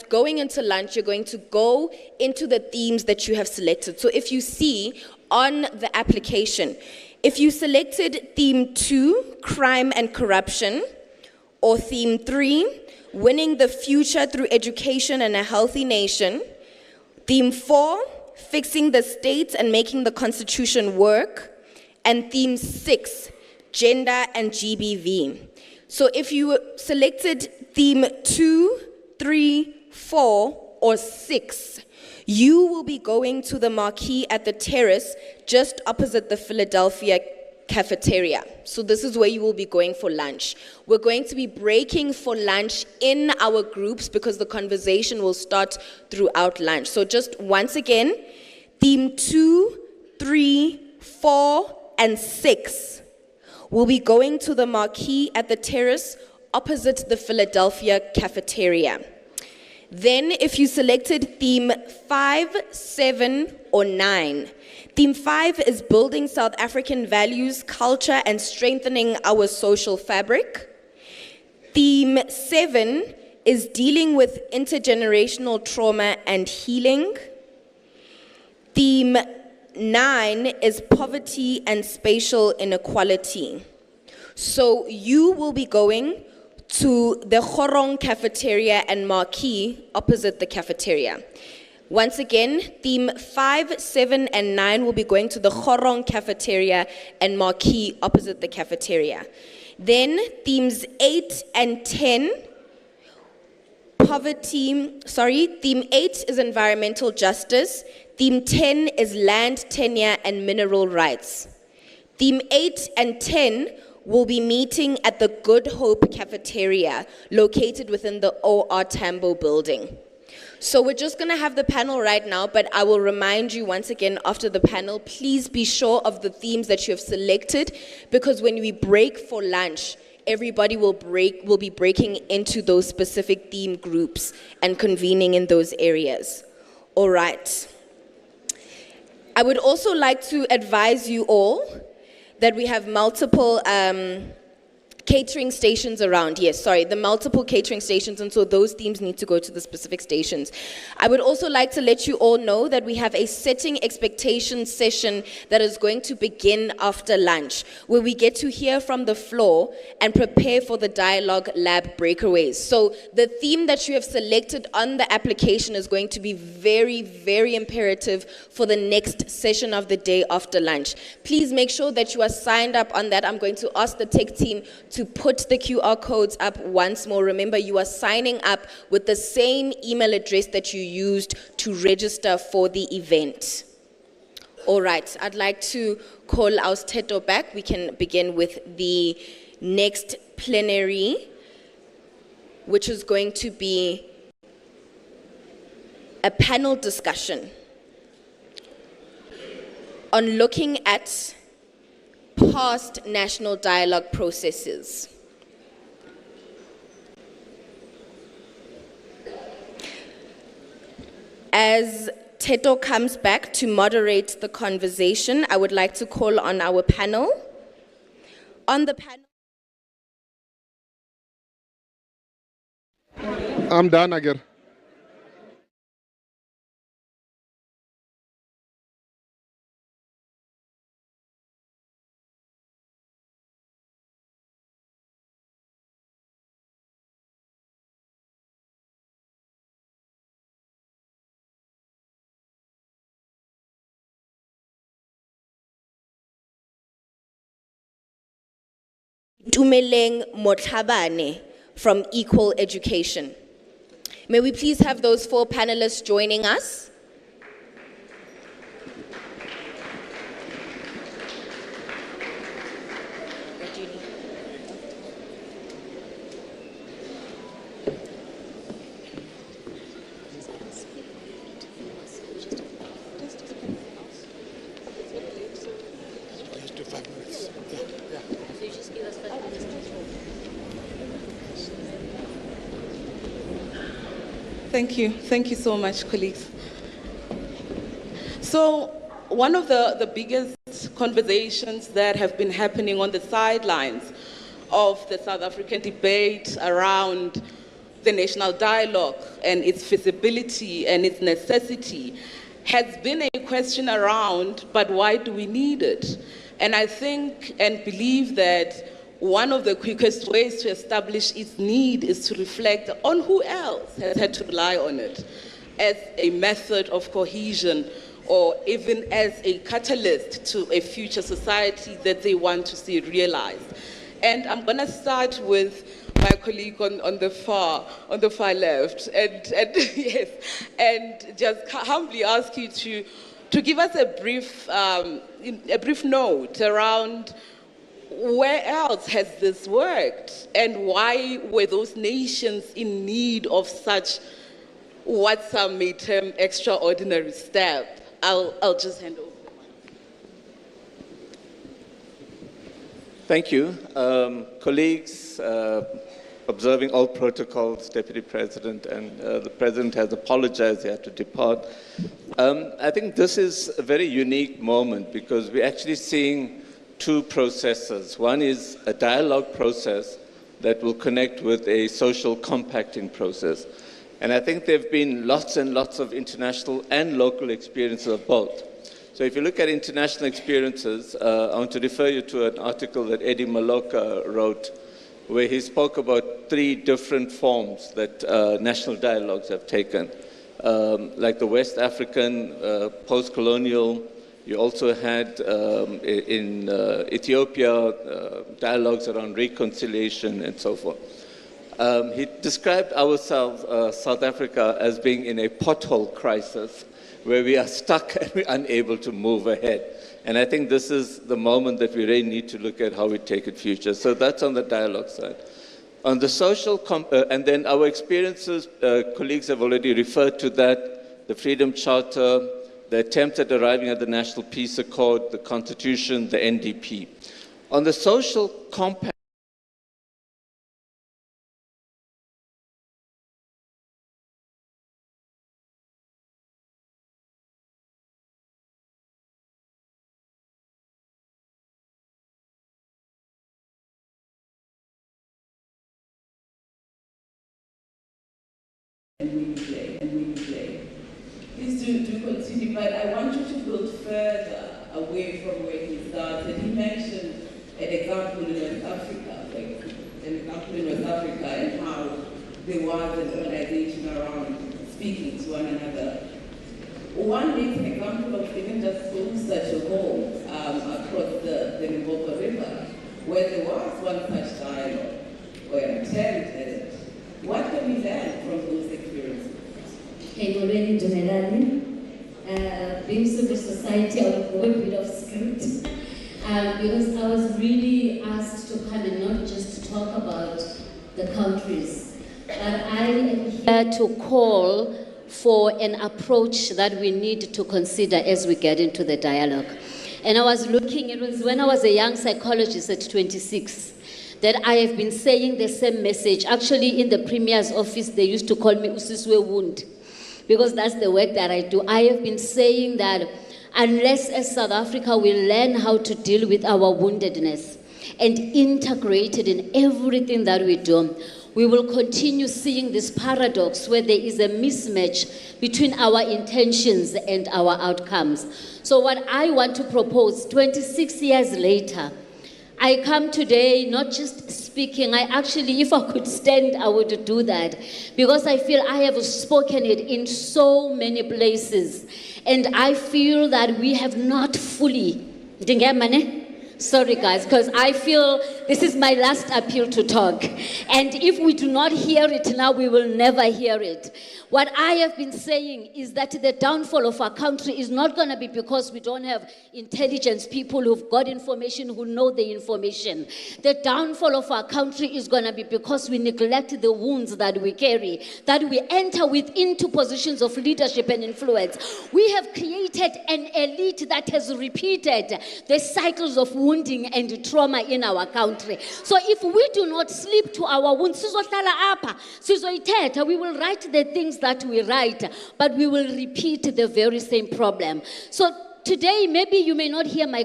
going into lunch, you're going to go into the themes that you have selected. So if you see on the application, if you selected theme 2, crime and corruption, or theme 3, winning the future through education and a healthy nation, theme 4, fixing the state and making the constitution work, and theme 6, gender and GBV. So if you selected theme 2, 3, 4, or 6, you will be going to the marquee at the terrace just opposite the Philadelphia cafeteria. So this is where you will be going for lunch. We're going to be breaking for lunch in our groups because the conversation will start throughout lunch. So just once again, theme 2, 3, 4, and 6 will be going to the marquee at the terrace opposite the Philadelphia cafeteria. Then if you selected theme 5, 7, or 9, theme 5 is building South African values, culture, and strengthening our social fabric. Theme 7 is dealing with intergenerational trauma and healing. Theme 9 is poverty and spatial inequality. So you will be going to the Khorong cafeteria and marquee opposite the cafeteria. Once again, theme 5, 7, and 9 will be going to the Khorong cafeteria and marquee opposite the cafeteria. Then themes 8 and 10, theme 8 is environmental justice. Theme 10 is land tenure and mineral rights. Theme 8 and 10 will be meeting at the Good Hope cafeteria located within the OR Tambo building. So we're just going to have the panel right now, but I will remind you once again after the panel, please be sure of the themes that you have selected, because when we break for lunch, everybody will be breaking into those specific theme groups and convening in those areas. All right. I would also like to advise you all that we have multiple catering stations around. The multiple catering stations, and so those themes need to go to the specific stations. I would also like to let you all know that we have a setting expectations session that is going to begin after lunch, where we get to hear from the floor and prepare for the dialogue lab breakaways. So the theme that you have selected on the application is going to be very, very imperative for the next session of the day after lunch. Please make sure that you are signed up on that. I'm going to ask the tech team to put the QR codes up once more. Remember, you are signing up with the same email address that you used to register for the event. All right, I'd like to call Austedo back. We can begin with the next plenary, which is going to be a panel discussion on looking at past national dialogue processes. As Teto comes back to moderate the conversation, I would like to call on our panel. On the panel. I'm done again. Tumeleng Motlhabane from Equal Education. May we please have those 4 panelists joining us? Thank you so much, colleagues. So one of the biggest conversations that have been happening on the sidelines of the South African debate around the national dialogue and its feasibility and its necessity has been a question around, but why do we need it? And I think and believe that one of the quickest ways to establish its need is to reflect on who else has had to rely on it as a method of cohesion or even as a catalyst to a future society that they want to see realized. And I'm going to start with my colleague on the far left, and yes, and just humbly ask you to give us a brief note around where else has this worked, and why were those nations in need of such what some may term extraordinary step? I'll just hand over. Thank you. Colleagues, observing all protocols, Deputy President, and the President has apologized, he had to depart. I think this is a very unique moment because we're actually seeing 2 processes. One is a dialogue process that will connect with a social compacting process. And I think there have been lots and lots of international and local experiences of both. So if you look at international experiences, I want to refer you to an article that Eddie Maloka wrote, where he spoke about 3 different forms that national dialogues have taken, like the West African, post-colonial. You also had in Ethiopia dialogues around reconciliation and so forth. He described ourselves, South Africa, as being in a pothole crisis where we are stuck and we're unable to move ahead. And I think this is the moment that we really need to look at how we take it future. So that's on the dialogue side. On the social, and then our experiences, colleagues have already referred to that, the Freedom Charter, the attempts at arriving at the National Peace Accord, the Constitution, the NDP. On the social compact, Please do continue, but I want you to build further away from where he started. He mentioned an example in West Africa, and how there was an organization around speaking to one another. One makes an example of even just such a home across the Limpopo River, where there was one such dialogue, or an attempt at it. What can we learn from those experiences? Already generally, being civil society, I will go a bit of script because I was really asked to come and not just to talk about the countries, but I am here to call for an approach that we need to consider as we get into the dialogue. And I was looking, it was when I was a young psychologist at 26, that I have been saying the same message. Actually, in the Premier's office, they used to call me Usiswe Wound, because that's the work that I do. I have been saying that unless as South Africa we learn how to deal with our woundedness and integrate it in everything that we do, we will continue seeing this paradox where there is a mismatch between our intentions and our outcomes. So what I want to propose, 26 years later, I come today not just speaking, I actually, if I could stand, I would do that, because I feel I have spoken it in so many places, and I feel that we have not fully, sorry guys, because I feel this is my last appeal to talk, and if we do not hear it now, we will never hear it. What I have been saying is that the downfall of our country is not going to be because we don't have intelligence people who've got information, who know the information. The downfall of our country is going to be because we neglect the wounds that we carry, that we enter into positions of leadership and influence. We have created an elite that has repeated the cycles of wounding and trauma in our country. So if we do not sleep to our wounds, we will write the things that we write, but we will repeat the very same problem. So today, maybe you may not hear my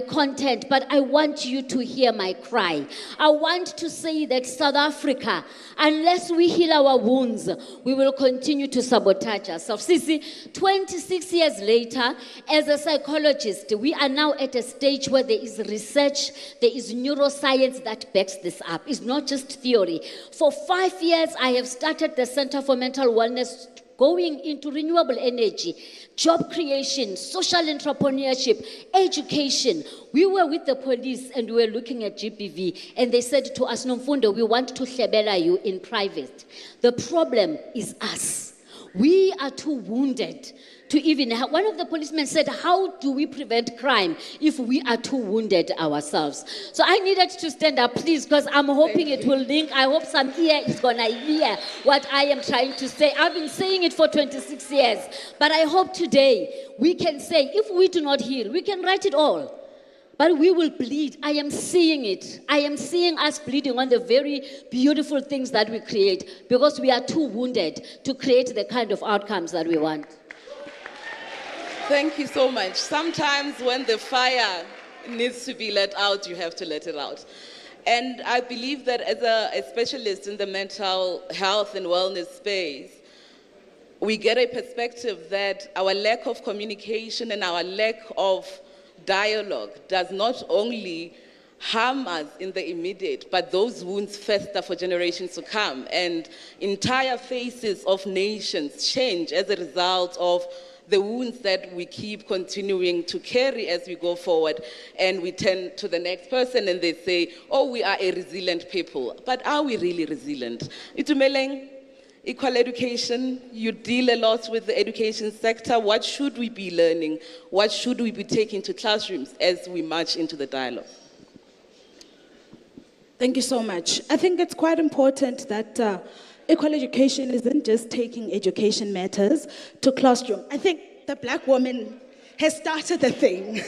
content, but I want you to hear my cry. I want to say that South Africa, unless we heal our wounds, we will continue to sabotage ourselves. See, 26 years later, as a psychologist, we are now at a stage where there is research, there is neuroscience that backs this up. It's not just theory. For 5 years, I have started the Center for Mental Wellness, going into renewable energy, job creation, social entrepreneurship, education. We were with the police and we were looking at GBV, and they said to us, Nomfundo, we want to hlebela you in private. The problem is us. We are too wounded to even have. One of the policemen said, how do we prevent crime if we are too wounded ourselves? So I needed to stand up, please, because I'm hoping it will link. I hope some ear is going to hear what I am trying to say. I've been saying it for 26 years, but I hope today we can say, if we do not heal, we can write it all, but we will bleed. I am seeing it. I am seeing us bleeding on the very beautiful things that we create, because we are too wounded to create the kind of outcomes that we want. Thank you so much. Sometimes when the fire needs to be let out, you have to let it out. And I believe that as a specialist in the mental health and wellness space, we get a perspective that our lack of communication and our lack of dialogue does not only harm us in the immediate, but those wounds fester for generations to come. And entire faces of nations change as a result of the wounds that we keep continuing to carry as we go forward. And we turn to the next person and they say, oh, we are a resilient people. But are we really resilient? Itumeleng, equal education, you deal a lot with the education sector. What should we be learning? What should we be taking to classrooms as we march into the dialogue? Thank you so much. I think it's quite important that equal education isn't just taking education matters to classroom. I think the Black woman has started the thing,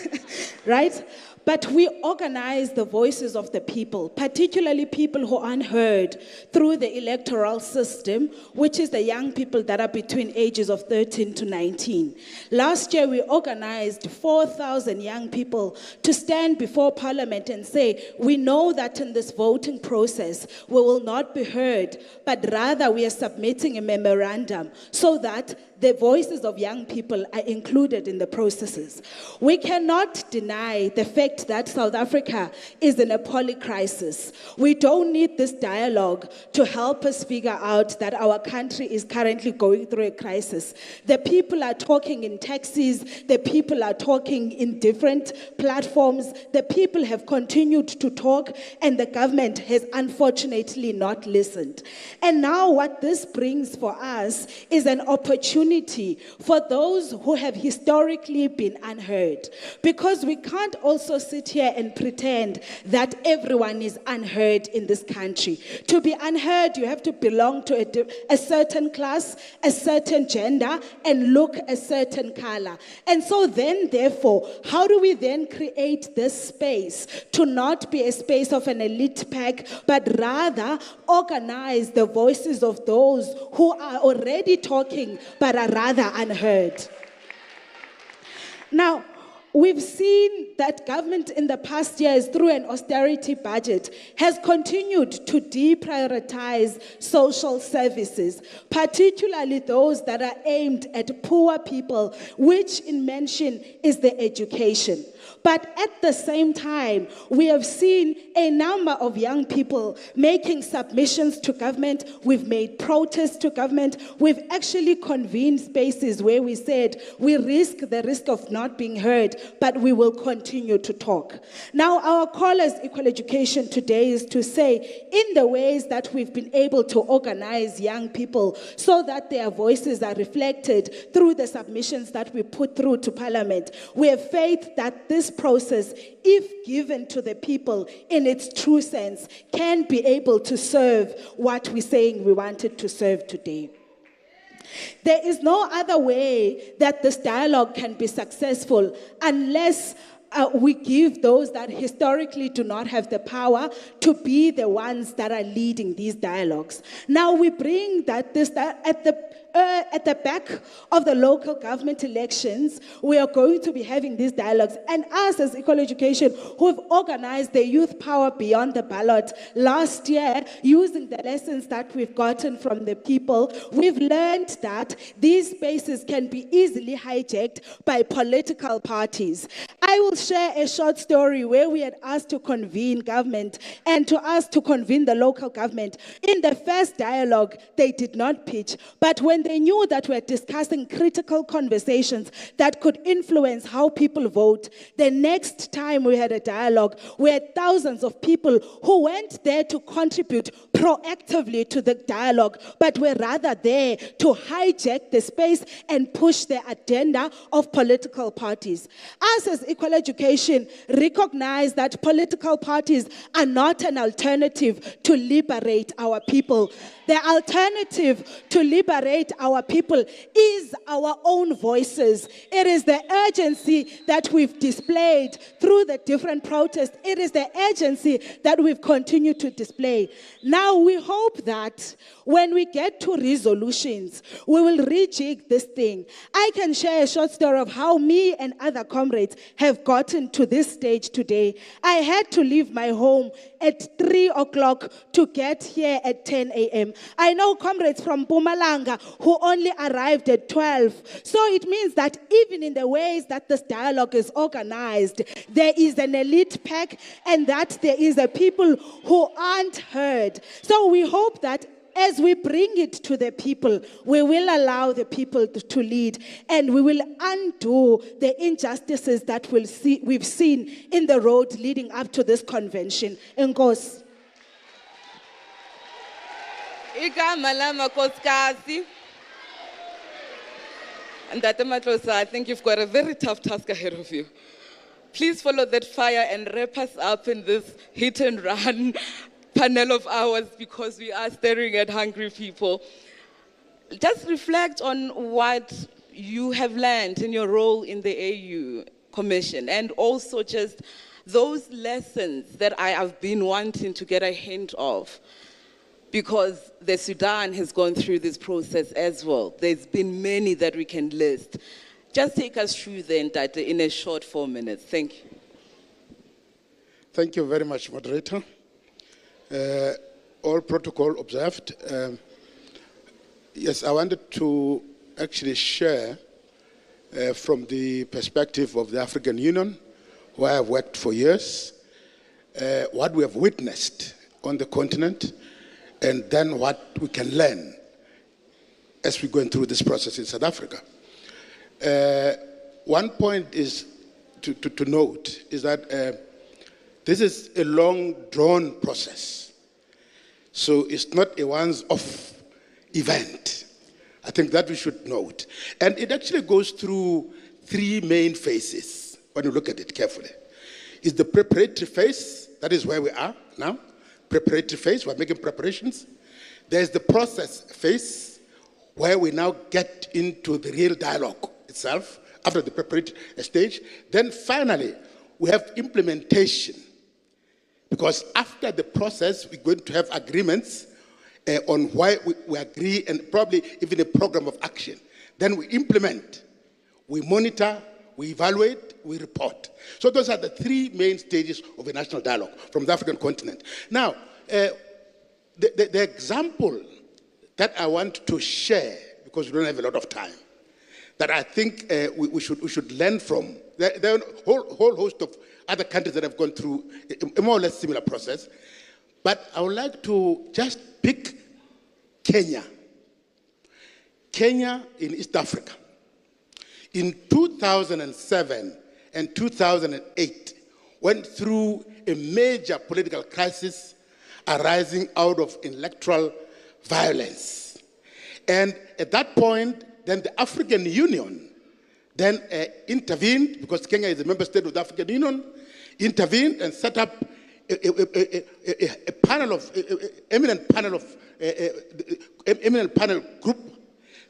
right? But we organize the voices of the people, particularly people who aren't heard through the electoral system, which is the young people that are between ages of 13 to 19. Last year, we organized 4,000 young people to stand before Parliament and say, we know that in this voting process, we will not be heard, but rather we are submitting a memorandum so that the voices of young people are included in the processes. We cannot deny the fact that South Africa is in a poly-crisis. We don't need this dialogue to help us figure out that our country is currently going through a crisis. The people are talking in taxis, the people are talking in different platforms, the people have continued to talk, and the government has unfortunately not listened. And now what this brings for us is an opportunity for those who have historically been unheard. Because we can't also also sit here and pretend that everyone is unheard in this country. To be unheard, you have to belong to a certain class, a certain gender, and look a certain color. And so then, therefore, how do we then create this space to not be a space of an elite pack, but rather organize the voices of those who are already talking but are rather unheard? Now, we've seen that government in the past years, through an austerity budget, has continued to deprioritize social services, particularly those that are aimed at poor people, which in mention is the education. But at the same time, we have seen a number of young people making submissions to government. We've made protests to government. We've actually convened spaces where we said we risk the risk of not being heard, but we will continue to talk. Now, our call as Equal Education today is to say, in the ways that we've been able to organize young people so that their voices are reflected through the submissions that we put through to Parliament, we have faith that this process, if given to the people in its true sense, can be able to serve what we're saying we wanted to serve today. There is no other way that this dialogue can be successful unless we give those that historically do not have the power to be the ones that are leading these dialogues. Now we bring that at the back of the local government elections, we are going to be having these dialogues. And us as Equal Education, who have organized the Youth Power Beyond the Ballot last year, using the lessons that we've gotten from the people, we've learned that these spaces can be easily hijacked by political parties. I will share a short story where we had asked to convene government and to ask to convene the local government. In the first dialogue, they did not pitch, but when they knew that we're discussing critical conversations that could influence how people vote, the next time we had a dialogue, we had thousands of people who weren't there to contribute proactively to the dialogue, but were rather there to hijack the space and push the agenda of political parties. Us as Equal Education recognize that political parties are not an alternative to liberate our people. The alternative to liberate our people is our own voices. It is the urgency that we've displayed through the different protests. It is the urgency that we've continued to display. Now we hope that when we get to resolutions, we will rejig this thing. I can share a short story of how me and other comrades have gotten to this stage today. I had to leave my home at 3 o'clock to get here at 10 a.m. I know comrades from Mpumalanga who only arrived at 12. So it means that even in the ways that this dialogue is organized, there is an elite pack and that there is a people who aren't heard. So we hope that as we bring it to the people, we will allow the people to lead, and we will undo the injustices that we've seen in the road leading up to this convention. Enkosi. Igama lami Nkosikazi. Ndate Matlosa, I think you've got a very tough task ahead of you. Please follow that fire and wrap us up in this hit and run panel of ours, because we are staring at hungry people. Just reflect on what you have learned in your role in the AU Commission, and also just those lessons that I have been wanting to get a hint of, because the Sudan has gone through this process as well. There's been many that we can list. Just take us through then, Tate, in a short 4 minutes. Thank you. Thank you very much, moderator. All protocol observed. Yes, I wanted to actually share from the perspective of the African Union, where I've worked for years, what we have witnessed on the continent, and then what we can learn as we're going through this process in South Africa. One point is to note is that this is a long drawn process. So it's not a once-off event. I think that we should note. And it actually goes through three main phases when you look at it carefully. is the preparatory phase. That is where we are now. Preparatory phase, we're making preparations. There's the process phase, where we now get into the real dialogue itself, after the preparatory stage. Then finally, we have implementation. Because after the process, we're going to have agreements on why we agree, and probably even a program of action. Then we implement, we monitor, we evaluate, we report. So those are the three main stages of a national dialogue from the African continent. Now, the example that I want to share, because we don't have a lot of time, that I think we should learn from. There are a whole host of other countries that have gone through a more or less similar process. But I would like to just pick Kenya. Kenya in East Africa. In 2007 and 2008, went through a major political crisis arising out of electoral violence. And at that point, then the African Union then intervened, because Kenya is a member state of the African Union, intervened and set up a panel of, eminent panel group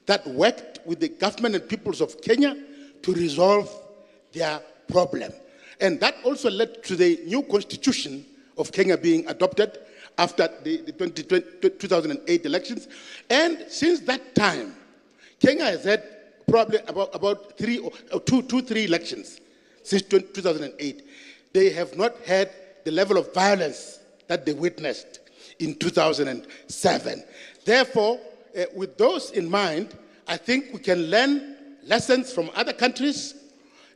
that worked with the government and peoples of Kenya to resolve their problem. And that also led to the new constitution of Kenya being adopted after the 2008 elections. And since that time, Kenya has had probably about three elections since 2008. They have not had the level of violence that they witnessed in 2007. Therefore, with those in mind, I think we can learn lessons from other countries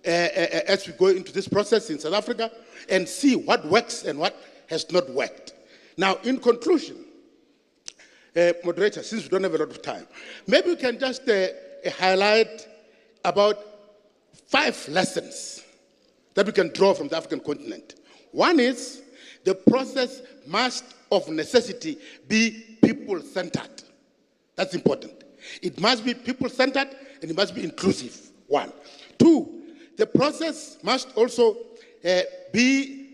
as we go into this process in South Africa and see what works and what has not worked. Now, in conclusion, moderator, since we don't have a lot of time, maybe we can just highlight about 5 lessons that we can draw from the African continent. One is the process must of necessity be people-centered. That's important. It must be people-centered and it must be inclusive, 1. 2, the process must also be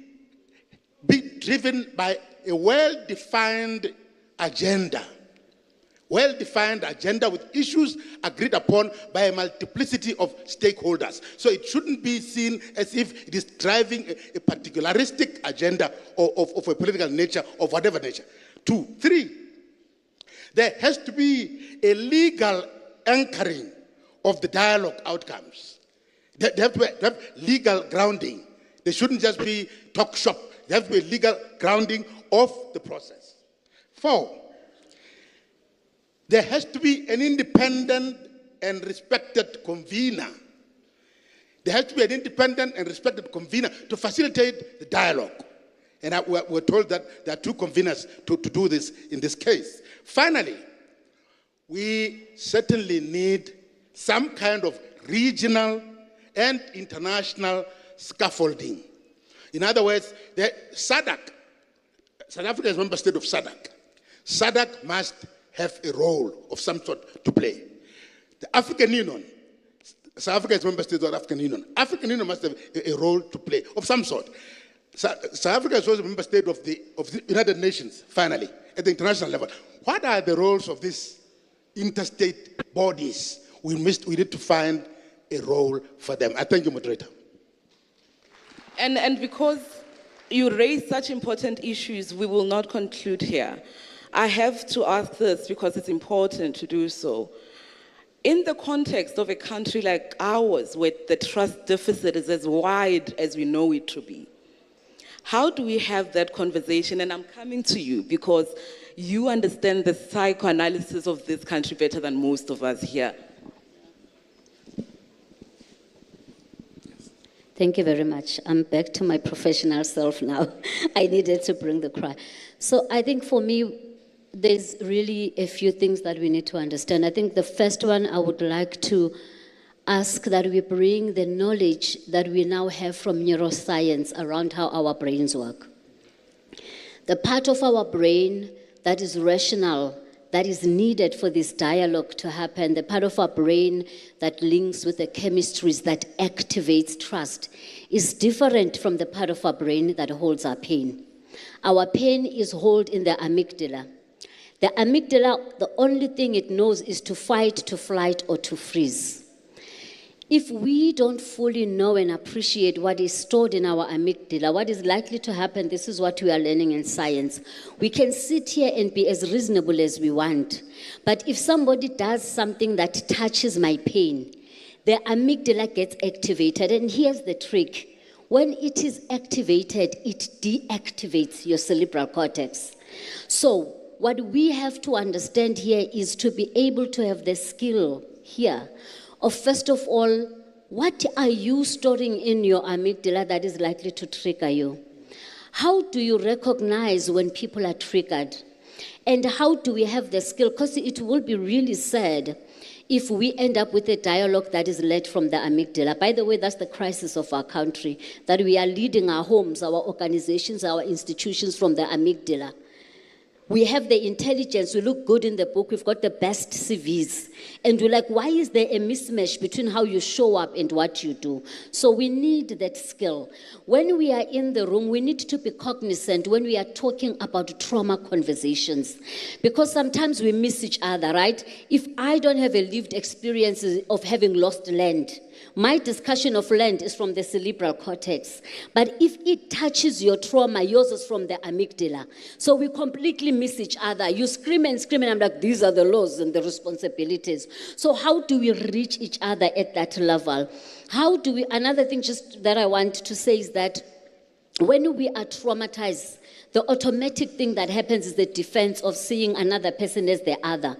driven by a well-defined agenda. Well-defined agenda with issues agreed upon by a multiplicity of stakeholders. So it shouldn't be seen as if it is driving a particularistic agenda of a political nature, of whatever nature. 2. 3, there has to be a legal anchoring of the dialogue outcomes. They have to have legal grounding. They shouldn't just be talk shop. There has to be a legal grounding of the process. 4, there has to be an independent and respected convener. There has to be an independent and respected convener to facilitate the dialogue. And we're told that there are 2 conveners to do this in this case. Finally, we certainly need some kind of regional and international scaffolding. In other words, the SADC, South Africa is a member state of SADC. SADC must have a role of some sort to play. The African Union, South Africa is a member state of the African Union. African Union must have a role to play of some sort. South Africa is also a member state of the United Nations, finally, at the international level. What are the roles of these interstate bodies? We need to find a role for them. I thank you, moderator. And because you raise such important issues, we will not conclude here. I have to ask this because it's important to do so. In the context of a country like ours, where the trust deficit is as wide as we know it to be, how do we have that conversation? And I'm coming to you because you understand the psychoanalysis of this country better than most of us here. Thank you very much. I'm back to my professional self now. I needed to bring the cry. So I think for me, there's really a few things that we need to understand. I think the first one, I would like to ask that we bring the knowledge that we now have from neuroscience around how our brains work. The part of our brain that is rational that is needed for this dialogue to happen, the part of our brain that links with the chemistries that activates trust, is different from the part of our brain that holds our pain. Our pain is held in the amygdala. The amygdala, the only thing it knows is to fight, to flight, or to freeze. If we don't fully know and appreciate what is stored in our amygdala, what is likely to happen, this is what we are learning in science. We can sit here and be as reasonable as we want. But if somebody does something that touches my pain, the amygdala gets activated. And here's the trick. When it is activated, it deactivates your cerebral cortex. So what we have to understand here is to be able to have the skill here of, first of all, what are you storing in your amygdala that is likely to trigger you? How do you recognize when people are triggered? And how do we have the skill? Because it will be really sad if we end up with a dialogue that is led from the amygdala. By the way, that's the crisis of our country, that we are leading our homes, our organizations, our institutions from the amygdala. We have the intelligence, we look good in the book, we've got the best CVs. And we're like, why is there a mismatch between how you show up and what you do? So we need that skill. When we are in the room, we need to be cognizant when we are talking about trauma conversations. Because sometimes we miss each other, right? If I don't have a lived experience of having lost land, my discussion of land is from the cerebral cortex. But if it touches your trauma, yours is from the amygdala. So we completely miss each other. You scream and scream, and I'm like, these are the laws and the responsibilities. So how do we reach each other at that level? How do we, another thing just that I want to say is that when we are traumatized, the automatic thing that happens is the defense of seeing another person as the other.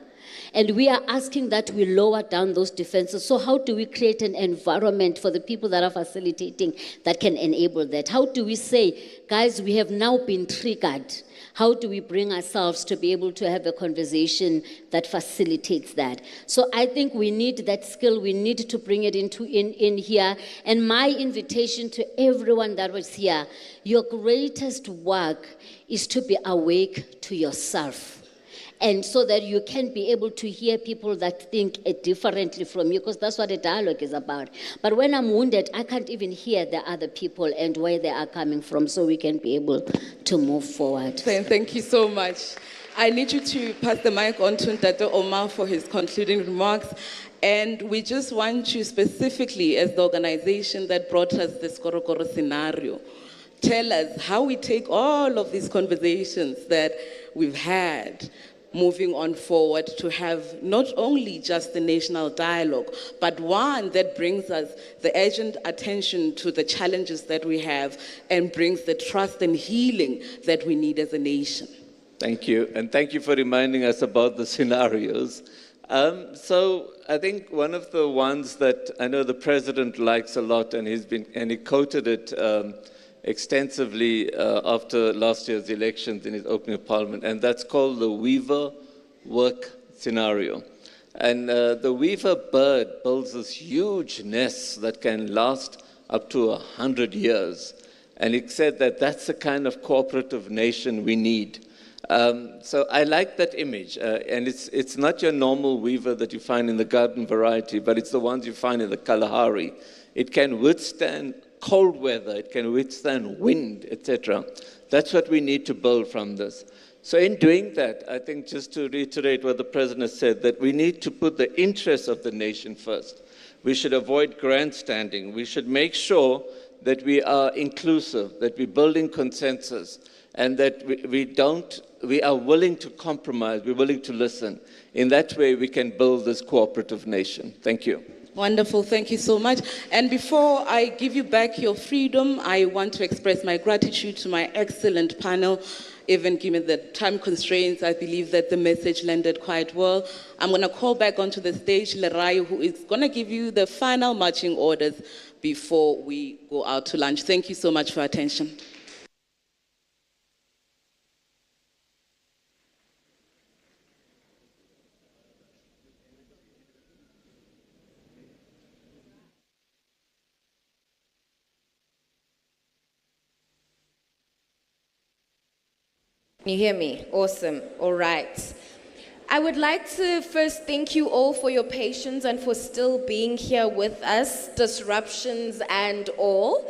And we are asking that we lower down those defenses. So how do we create an environment for the people that are facilitating that can enable that? How do we say, guys, we have now been triggered. How do we bring ourselves to be able to have a conversation that facilitates that? So I think we need that skill. We need to bring it in here. And my invitation to everyone that was here, your greatest work is to be awake to yourself. And so that you can be able to hear people that think differently from you, because that's what a dialogue is about. But when I'm wounded, I can't even hear the other people and where they are coming from, so we can be able to move forward. Thank you so much. I need you to pass the mic on to Ntate Omar for his concluding remarks. And we just want you specifically, as the organization that brought us the Skorokoro scenario, tell us how we take all of these conversations that we've had moving on forward to have not only just the national dialogue, but one that brings us the urgent attention to the challenges that we have and brings the trust and healing that we need as a nation. Thank you, and thank you for reminding us about the scenarios. So I think one of the ones that I know the president likes a lot, and he quoted it extensively after last year's elections in his opening of parliament, and that's called the weaver work scenario. And the weaver bird builds this huge nest that can last up to 100 years. And he said that that's the kind of cooperative nation we need. So I like that image. And it's not your normal weaver that you find in the garden variety, but it's the ones you find in the Kalahari. It can withstand cold weather, it can withstand wind, etc. That's what we need to build from this. So in doing that, I think just to reiterate what the President said, that we need to put the interests of the nation first. We should avoid grandstanding. We should make sure that we are inclusive, that we're building consensus, and that we are willing to compromise, we're willing to listen. In that way, we can build this cooperative nation. Thank you. Wonderful, thank you so much. And before I give you back your freedom, I want to express my gratitude to my excellent panel. Even given the time constraints, I believe that the message landed quite well. I'm going to call back onto the stage Lerayo, who is going to give you the final marching orders before we go out to lunch. Thank you so much for your attention. Can you hear me? Awesome. All right. I would like to first thank you all for your patience and for still being here with us, disruptions and all.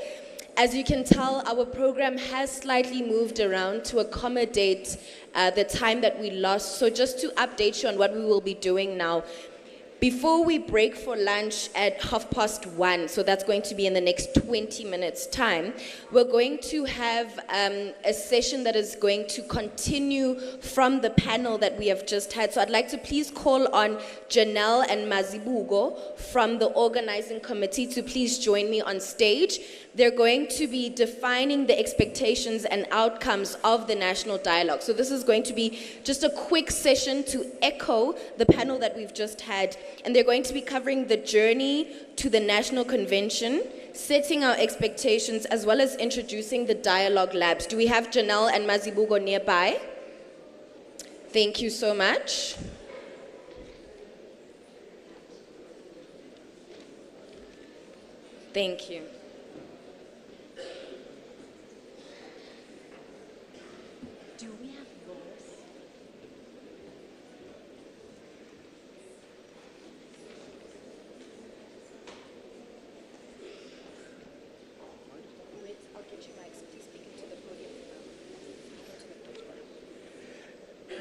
As you can tell, our program has slightly moved around to accommodate the time that we lost. So just to update you on what we will be doing now. Before we break for lunch at 1:30, so that's going to be in the next 20 minutes time, we're going to have a session that is going to continue from the panel that we have just had. So I'd like to please call on Janelle and Mazibuko from the organizing committee to please join me on stage. They're going to be defining the expectations and outcomes of the national dialogue. So this is going to be just a quick session to echo the panel that we've just had. And they're going to be covering the journey to the National Convention, setting our expectations, as well as introducing the dialogue labs. Do we have Janelle and Mazibuko nearby? Thank you so much. Thank you.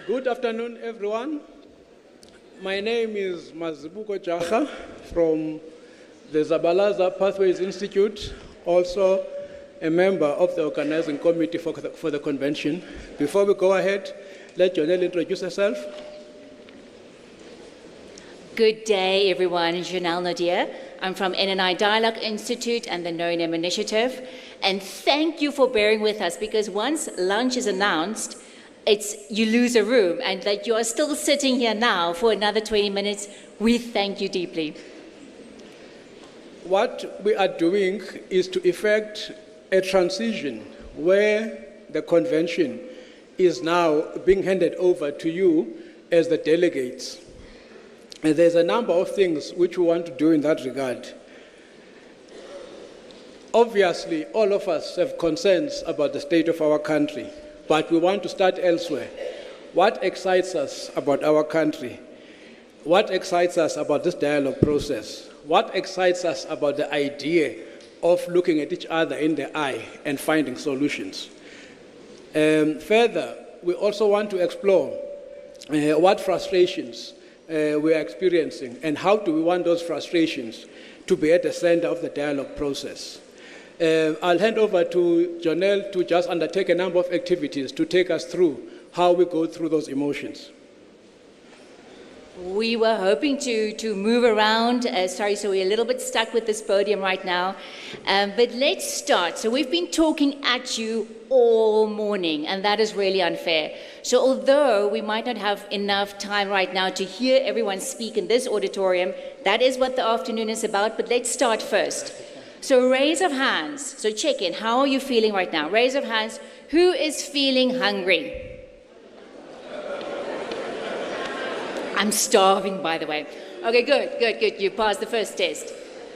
Good afternoon, everyone. My name is Mazibuko Jaha from the Zabalaza Pathways Institute, also a member of the organizing committee for the convention. Before we go ahead, let Janelle introduce herself. Good day, everyone. Janelle Nadir. I'm from NNI Dialogue Institute and the No Name Initiative. And thank you for bearing with us, because once lunch is announced, you lose a room, and that you are still sitting here now for another 20 minutes. We thank you deeply. What we are doing is to effect a transition where the convention is now being handed over to you as the delegates. And there's a number of things which we want to do in that regard. Obviously, all of us have concerns about the state of our country, but we want to start elsewhere. What excites us about our country? What excites us about this dialogue process? What excites us about the idea of looking at each other in the eye and finding solutions? Further, we also want to explore what frustrations we are experiencing and how do we want those frustrations to be at the center of the dialogue process. I'll hand over to Janelle to just undertake a number of activities to take us through how we go through those emotions. We were hoping to move around, so we're a little bit stuck with this podium right now. But let's start. So we've been talking at you all morning, and that is really unfair. So although we might not have enough time right now to hear everyone speak in this auditorium, that is what the afternoon is about, but let's start first. So raise of hands. So check in. How are you feeling right now? Raise of hands. Who is feeling hungry? I'm starving, by the way. Okay, good. You passed the first test.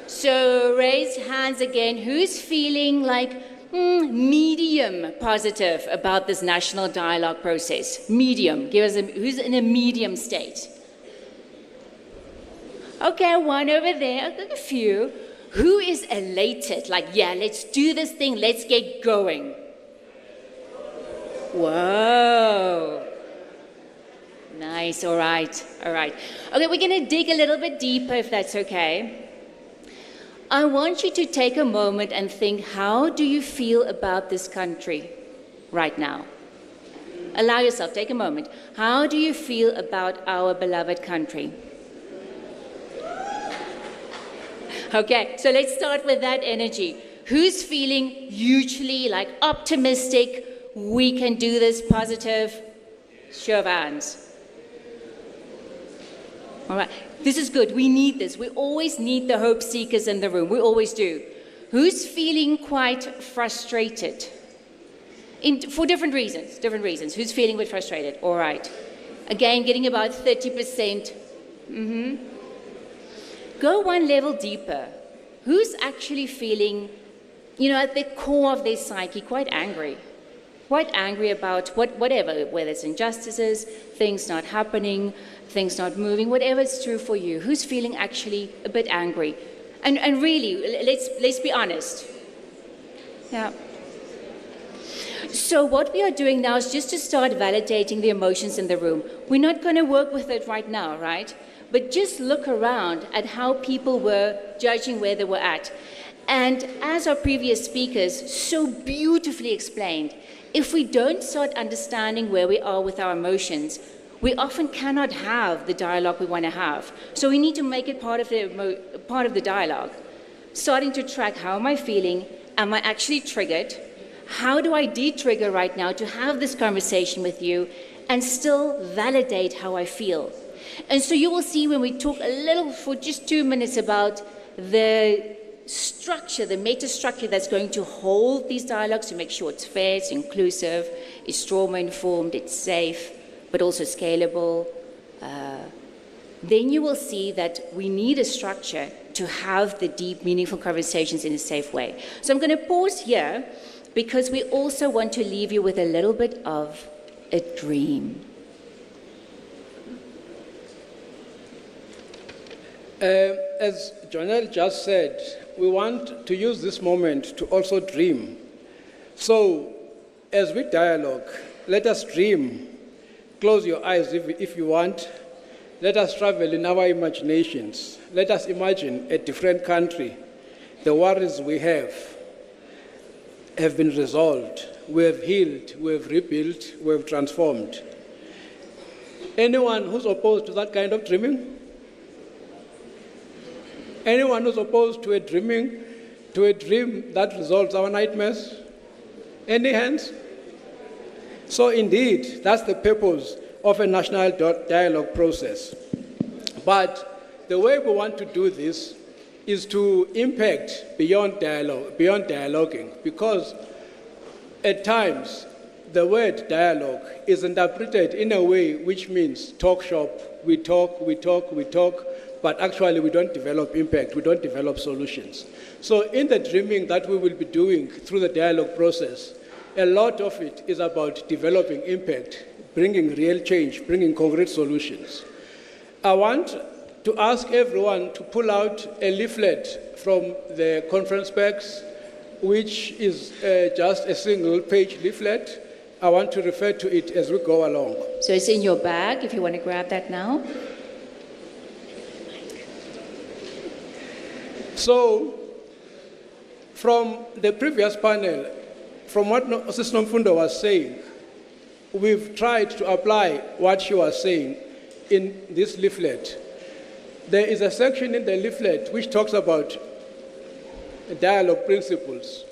So raise hands again. Who's feeling like medium positive about this national dialogue process? Medium. Give us who's in a medium state? Okay, one over there. A few. Who is elated? Like, yeah, let's do this thing. Let's get going. Whoa. Nice, all right. Okay, we're going to dig a little bit deeper, if that's okay. I want you to take a moment and think, how do you feel about this country right now? Allow yourself, take a moment. How do you feel about our beloved country? Okay, so let's start with that energy. Who's feeling hugely like optimistic, we can do this, positive? Show of hands. All right, this is good. We need this. We always need the hope seekers in the room. We always do. Who's feeling quite frustrated? For different reasons. Who's feeling a bit frustrated? All right. Again, getting about 30%. Go one level deeper. Who's actually feeling, at the core of their psyche, quite angry? quite angry about whatever, whether it's injustices, things not happening, things not moving, whatever is true for you. Who's feeling actually a bit angry? And really, let's be honest. Yeah. So what we are doing now is just to start validating the emotions in the room. We're not going to work with it right now, right? But just look around at how people were judging where they were at. And as our previous speakers so beautifully explained, if we don't start understanding where we are with our emotions, we often cannot have the dialogue we want to have. So we need to make it part of the dialogue. Starting to track, how am I feeling? Am I actually triggered? How do I de-trigger right now to have this conversation with you and still validate how I feel? And so you will see when we talk a little for just 2 minutes about the structure, the meta structure that's going to hold these dialogues to make sure it's fair, it's inclusive, it's trauma-informed, it's safe, but also scalable. Then you will see that we need a structure to have the deep, meaningful conversations in a safe way. So I'm going to pause here because we also want to leave you with a little bit of a dream. As Jonelle just said, we want to use this moment to also dream. So, as we dialogue, let us dream. Close your eyes if you want. Let us travel in our imaginations. Let us imagine a different country. The worries we have been resolved. We have healed, we have rebuilt, we have transformed. Anyone who's opposed to that kind of dreaming? Anyone who's opposed to a dream that resolves our nightmares? Any hands? So indeed, that's the purpose of a national dialogue process. But the way we want to do this is to impact beyond dialoguing, because at times the word dialogue is interpreted in a way which means talk shop, we talk, but actually we don't develop impact, we don't develop solutions. So in the dreaming that we will be doing through the dialogue process, a lot of it is about developing impact, bringing real change, bringing concrete solutions. I want to ask everyone to pull out a leaflet from the conference packs, which is just a single page leaflet. I want to refer to it as we go along. So it's in your bag, if you want to grab that now. So, from the previous panel, from what Sis Nomfundo was saying, we've tried to apply what she was saying in this leaflet. There is a section in the leaflet which talks about dialogue principles.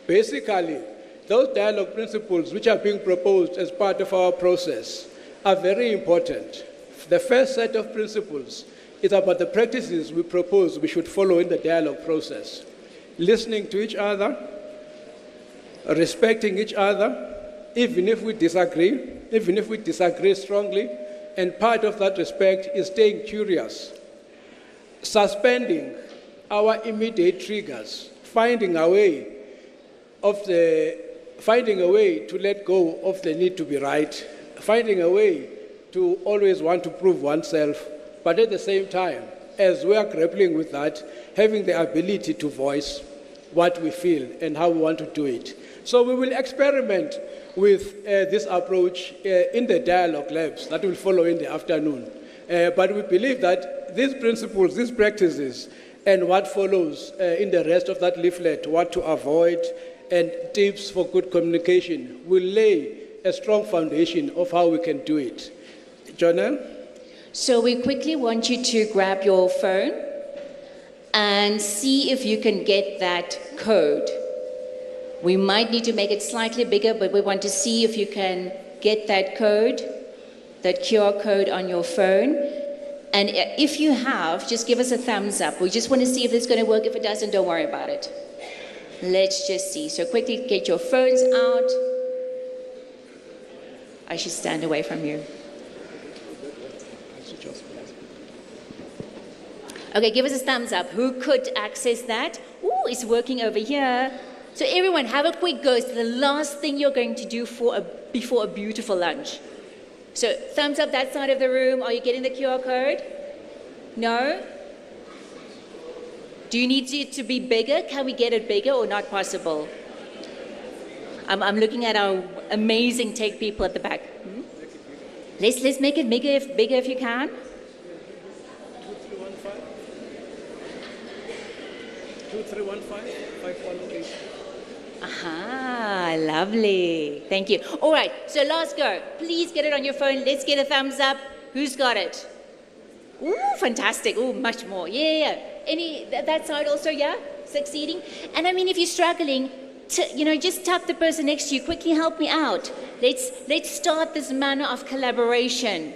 Basically, those dialogue principles which are being proposed as part of our process are very important. The first set of principles is about the practices we propose we should follow in the dialogue process. Listening to each other, respecting each other, even if we disagree strongly, and part of that respect is staying curious. Suspending our immediate triggers, finding a way to let go of the need to be right, finding a way to always want to prove oneself, but at the same time, as we are grappling with that, having the ability to voice what we feel and how we want to do it. So we will experiment with this approach in the dialogue labs that will follow in the afternoon. But we believe that these principles, these practices, and what follows in the rest of that leaflet, what to avoid, and tips for good communication, will lay a strong foundation of how we can do it. Jonelle? So we quickly want you to grab your phone and see if you can get that code. We might need to make it slightly bigger, but we want to see if you can get that code, that QR code on your phone. And if you have, just give us a thumbs up. We just want to see if it's going to work. If it doesn't, don't worry about it. Let's just see. So quickly get your phones out. I should stand away from you. Okay, give us a thumbs up. Who could access that? Ooh, it's working over here. So everyone, have a quick go. It's the last thing you're going to do before a beautiful lunch. So thumbs up that side of the room. Are you getting the QR code? No? Do you need it to be bigger? Can we get it bigger or not possible? I'm looking at our amazing tech people at the back. Let's make it bigger if you can. 2315 518. Aha, lovely. Thank you. All right, so last go. Please get it on your phone. Let's get a thumbs up. Who's got it? Ooh, fantastic. Ooh, much more. Yeah. That side also, yeah? Succeeding? And I mean, if you're struggling, just tap the person next to you. Quickly help me out. Let's start this manner of collaboration.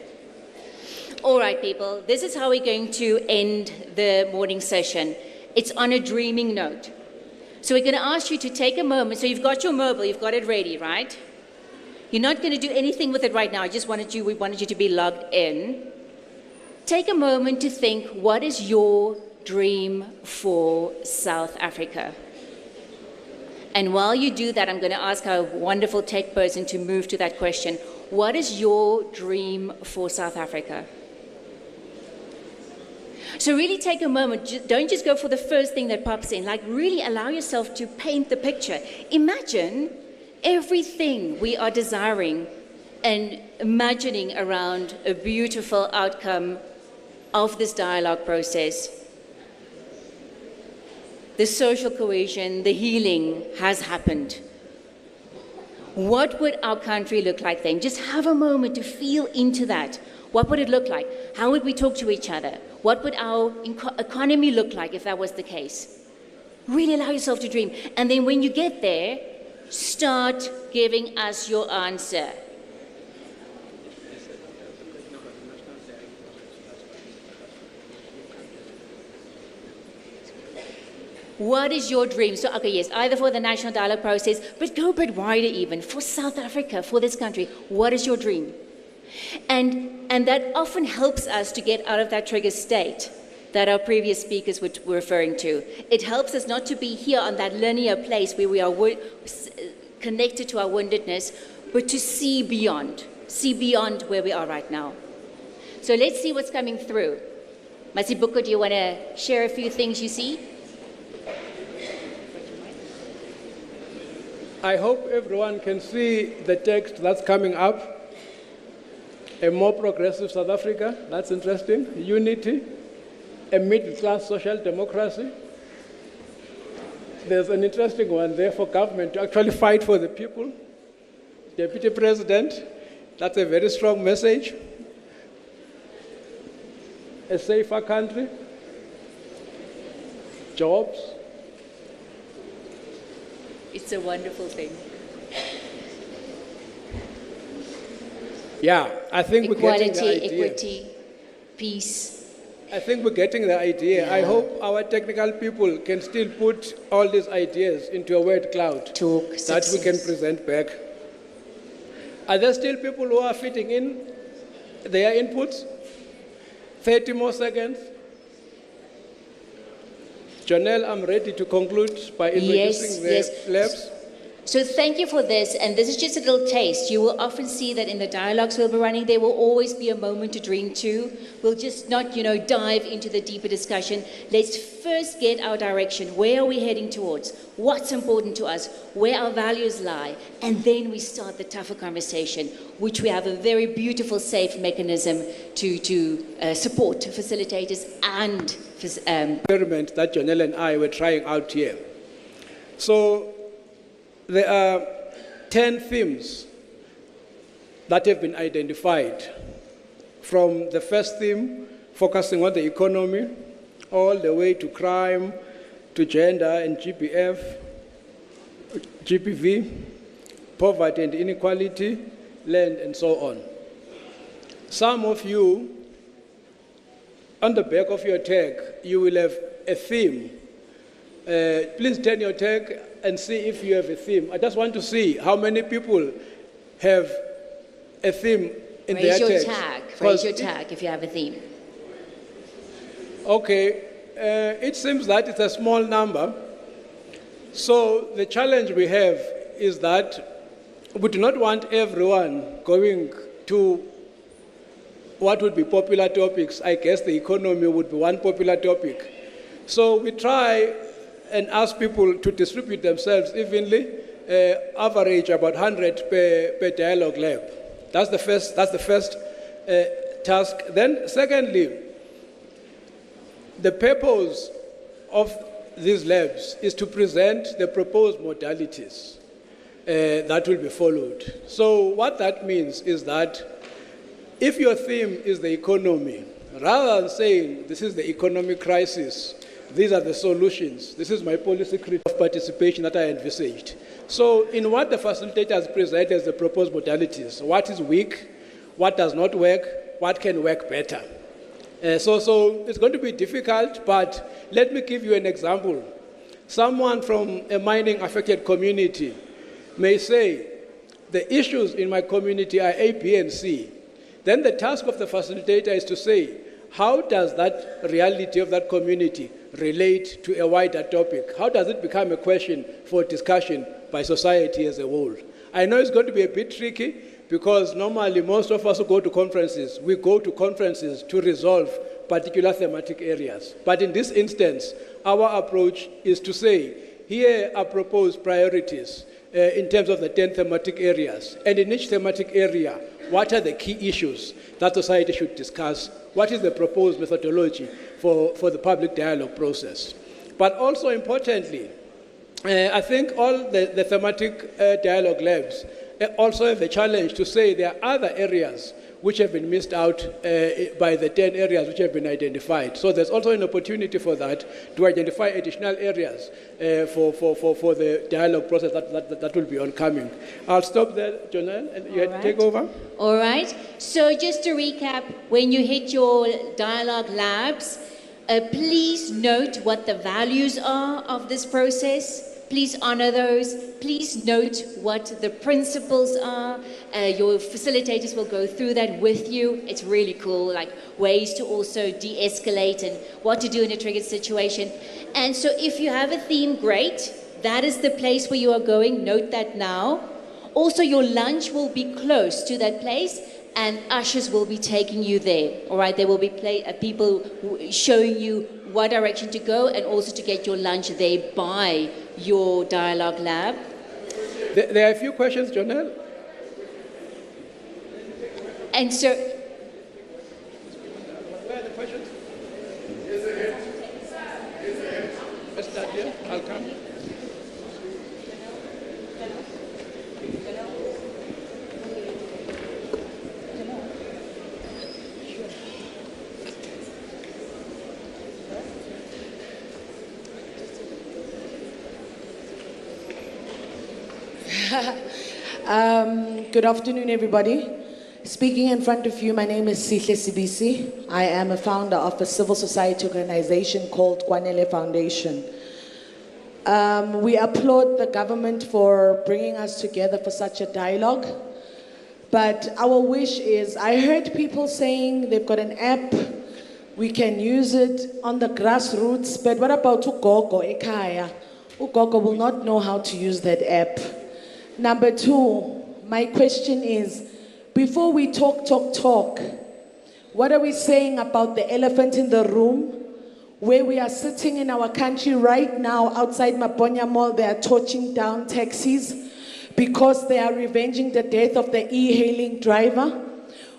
All right, people. This is how we're going to end the morning session. It's on a dreaming note. So we're going to ask you to take a moment. So you've got your mobile, you've got it ready, right? You're not going to do anything with it right now. We wanted you to be logged in. Take a moment to think, what is your dream for South Africa? And while you do that, I'm going to ask our wonderful tech person to move to that question. What is your dream for South Africa? So really take a moment. Don't just go for the first thing that pops in. Like, really allow yourself to paint the picture. Imagine everything we are desiring and imagining around a beautiful outcome of this dialogue process. The social cohesion, the healing has happened. What would our country look like then? Just have a moment to feel into that. What would it look like? How would we talk to each other? What would our economy look like if that was the case? Really allow yourself to dream. And then when you get there, start giving us your answer. What is your dream? So, okay, yes, either for the national dialogue process, but go a bit wider even, for South Africa, for this country. What is your dream? And that often helps us to get out of that trigger state that our previous speakers were referring to. It helps us not to be here on that linear place where we are connected to our woundedness, but to see beyond where we are right now. So let's see what's coming through. Masibuko, do you want to share a few things you see? I hope everyone can see the text that's coming up. A more progressive South Africa, that's interesting. Unity, a middle-class social democracy. There's an interesting one there for government to actually fight for the people. Deputy President, that's a very strong message. A safer country, jobs. It's a wonderful thing. Yeah, I think we're getting the idea. Equity, peace. I think we're getting the idea. Yeah. I hope our technical people can still put all these ideas into a word cloud that we can present back. Are there still people who are fitting in their inputs? 30 more seconds. Janelle, I'm ready to conclude by introducing the labs. So thank you for this, and this is just a little taste. You will often see that in the dialogues we'll be running, there will always be a moment to dream too. We'll just not, dive into the deeper discussion. Let's first get our direction. Where are we heading towards? What's important to us? Where our values lie? And then we start the tougher conversation, which we have a very beautiful, safe mechanism to support facilitators and experiment that Janelle and I were trying out here. So there are 10 themes that have been identified, from the first theme, focusing on the economy, all the way to crime, to gender and GPV, poverty and inequality, land, and so on. Some of you, on the back of your tag, you will have a theme. Please turn your tag and see if you have a theme. I just want to see how many people have a theme in their tag. Raise your tag if you have a theme. Okay, it seems that it's a small number. So the challenge we have is that we do not want everyone going to what would be popular topics. I guess the economy would be one popular topic. So we try and ask people to distribute themselves evenly, average about 100 per dialogue lab. That's the first task. Then secondly, the purpose of these labs is to present the proposed modalities that will be followed. So what that means is that if your theme is the economy, rather than saying this is the economic crisis, these are the solutions, this is my policy of participation that I envisaged. So in what the facilitators present as the proposed modalities, what is weak, what does not work, what can work better. So it's going to be difficult, but let me give you an example. Someone from a mining affected community may say, the issues in my community are A, B, and C. Then the task of the facilitator is to say, how does that reality of that community relate to a wider topic? How does it become a question for discussion by society as a whole? I know it's going to be a bit tricky because normally most of us who go to conferences, we go to conferences to resolve particular thematic areas. But in this instance, our approach is to say, here are proposed priorities in terms of the 10 thematic areas. And in each thematic area, what are the key issues that society should discuss? What is the proposed methodology for the public dialogue process? But also importantly, I think all the thematic dialogue labs also have a challenge to say there are other areas which have been missed out by the 10 areas which have been identified. So there's also an opportunity for that, to identify additional areas for the dialogue process that will be oncoming. I'll stop there, Jonelle, and you take over. All right. So just to recap, when you hit your dialogue labs, please note what the values are of this process. Please honor those. Please note what the principles are. Your facilitators will go through that with you. It's really cool, like ways to also de-escalate and what to do in a triggered situation. And so if you have a theme, great. That is the place where you are going. Note that now. Also, your lunch will be close to that place, and ushers will be taking you there. All right, there will be people showing you what direction to go and also to get your lunch there by your dialogue lab. There are a few questions, Jonelle. And so, where are the questions? Let's start here. I'll come. Good afternoon, everybody. Speaking in front of you, my name is Sihle Sibisi. I am a founder of a civil society organization called Kwanele Foundation. We applaud the government for bringing us together for such a dialogue. But our wish is, I heard people saying they've got an app, we can use it on the grassroots, but what about Ugogo Ekaya? Ugogo will not know how to use that app. Number two, my question is, before we talk, what are we saying about the elephant in the room, where we are sitting in our country right now outside Maponya Mall, they are torching down taxis because they are revenging the death of the e-hailing driver?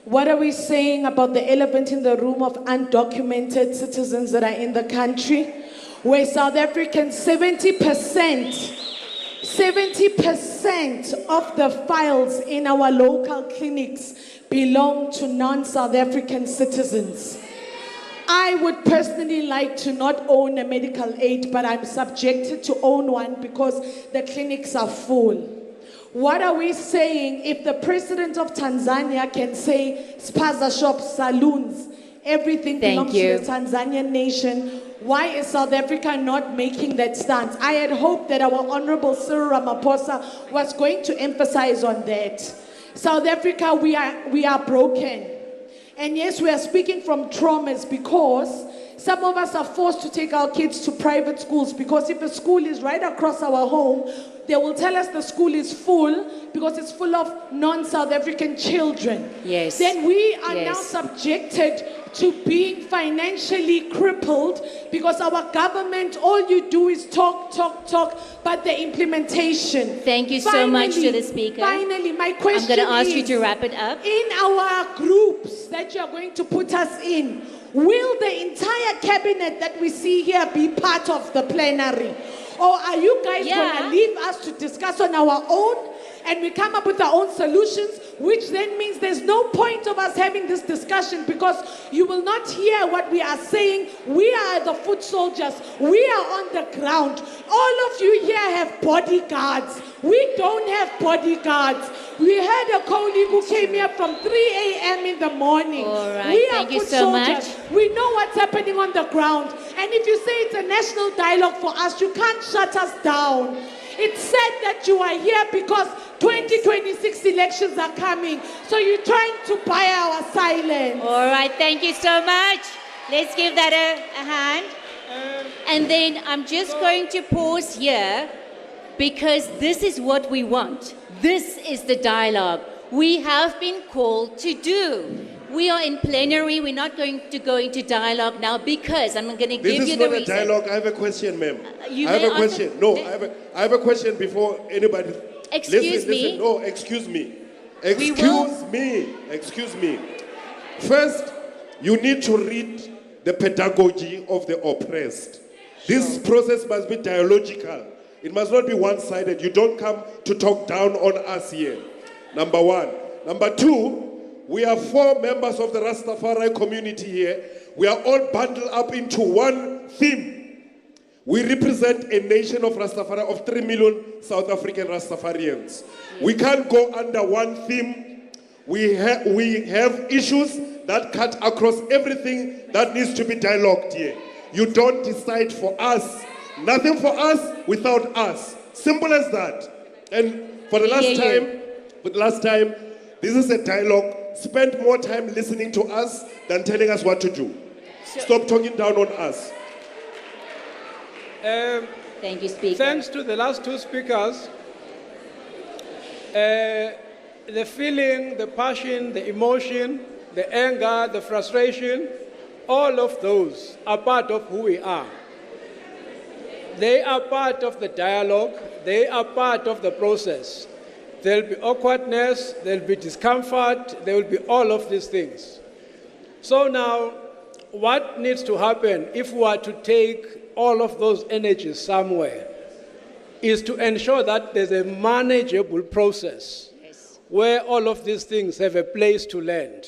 What are we saying about the elephant in the room of undocumented citizens that are in the country, where South Africans, 70% of the files in our local clinics belong to non-South African citizens? I would personally like to not own a medical aid, but I'm subjected to own one because the clinics are full. What are we saying if the president of Tanzania can say spaza shops, saloons, everything belongs to the Tanzanian nation? Why is South Africa not making that stance? I had hoped that our Honorable Cyril Ramaphosa was going to emphasize on that. South Africa, we are broken. And yes, we are speaking from traumas because some of us are forced to take our kids to private schools because if a school is right across our home, they will tell us the school is full because it's full of non-South African children. Yes. Then we are now Yes. subjected to being financially crippled because our government, all you do is talk, but the implementation. Thank you so much to the speaker. Finally, my question I'm going to ask you is, to wrap it up. in our groups that you are going to put us in, will the entire cabinet that we see here be part of the plenary? Or are you guys going to leave us to discuss on our own and we come up with our own solutions, which then means there's no point of us having this discussion because you will not hear what we are saying. We are the foot soldiers. We are on the ground. All of you here have bodyguards. We don't have bodyguards. We had a colleague who came here from 3 a.m. in the morning. All right, we are thank you foot so soldiers. much. We know what's happening on the ground. And if you say it's a national dialogue for us, you can't shut us down. It's sad that you are here because 2026 elections are coming. So you're trying to buy our silence. All right, thank you so much. Let's give that a hand. And then I'm just going to pause here because this is what we want. This is the dialogue we have been called to do. We are in plenary. We're not going to go into dialogue now because I'm going to give you the reason. This is not a dialogue. I have a question, ma'am. You I have may a question. answer- No, I have a question before anybody. Excuse me. Listen. No, excuse me. We will- Excuse me. First, you need to read the pedagogy of the oppressed. This process must be dialogical. It must not be one-sided. You don't come to talk down on us here. Number one. Number two, we are 4 members of the Rastafari community here. We are all bundled up into one theme. We represent a nation of Rastafari of 3 million South African Rastafarians. We can't go under one theme. We have issues that cut across everything that needs to be dialogued here. You don't decide for us. Nothing for us without us. Simple as that. And for the last time, this is a dialogue. Spend more time listening to us than telling us what to do. Stop talking down on us. Thank you, Speaker. Thanks to the last 2 speakers, the feeling, the passion, the emotion, the anger, the frustration, all of those are part of who we are. They are part of the dialogue. They are part of the process. There'll be awkwardness, there'll be discomfort, there will be all of these things. So now, what needs to happen if we are to take all of those energies somewhere is to ensure that there's a manageable process where all of these things have a place to land,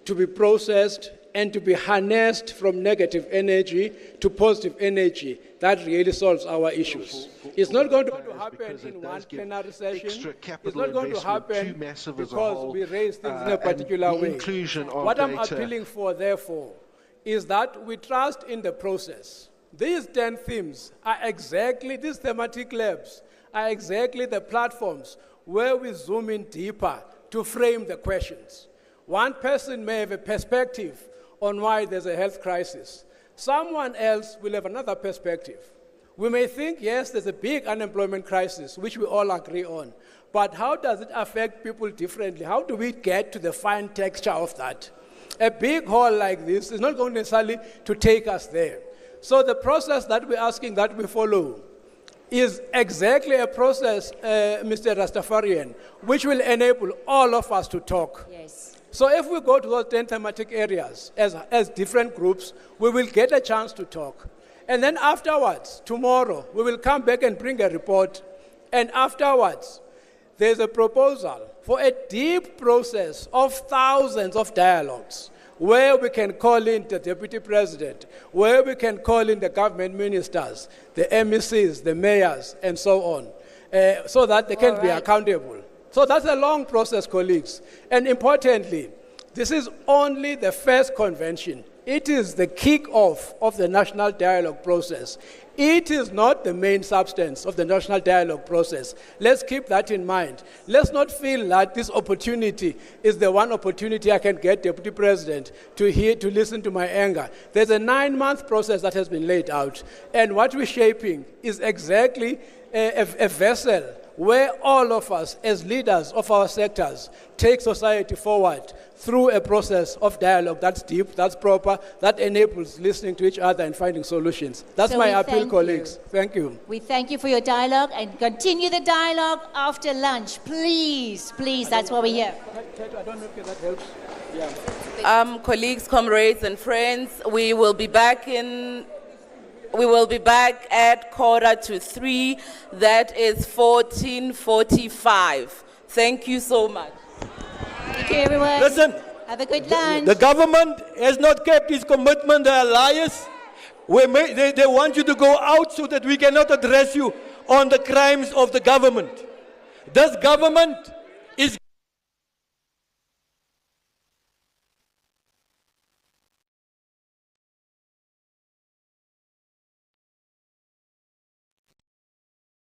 to be processed and to be harnessed from negative energy to positive energy. That really solves our issues. It's not going to happen in one plenary session. It's not going to happen because we raise things in a particular way. What I'm appealing for, therefore, is that we trust in the process. These 10 themes are exactly, these thematic labs are exactly the platforms where we zoom in deeper to frame the questions. One person may have a perspective on why there's a health crisis. Someone else will have another perspective. We may think, yes, there's a big unemployment crisis, which we all agree on, but how does it affect people differently? How do we get to the fine texture of that? A big hall like this is not going necessarily to take us there. So the process that we're asking that we follow is exactly a process, Mr. Rastafarian, which will enable all of us to talk. Yes. So if we go to those 10 thematic areas as different groups, we will get a chance to talk. And then afterwards, tomorrow, we will come back and bring a report. And afterwards, there's a proposal for a deep process of thousands of dialogues where we can call in the Deputy President, where we can call in the government ministers, the MECs, the mayors, and so on, so that they can be accountable. So that's a long process, colleagues. And importantly, This is only the first convention. It is the kick-off of the national dialogue process. It is not the main substance of the national dialogue process. Let's keep that in mind. Let's not feel that this opportunity is the one opportunity I can get Deputy President to listen to my anger. There's a 9-month process that has been laid out. And what we're shaping is exactly a vessel where all of us, as leaders of our sectors, take society forward through a process of dialogue that's deep, that's proper, that enables listening to each other and finding solutions. That's So my we appeal, thank colleagues. Thank you. We thank you for your dialogue and continue the dialogue after lunch. Please, please, that's what we're here. I don't know if that helps. Colleagues, comrades, and friends, we will be back at 2:45. That is 14:45. Thank you so much. Thank you, everyone. Listen, have a good lunch. the government has not kept its commitment. They are liars. They want you to go out so that we cannot address you on the crimes of the government. This government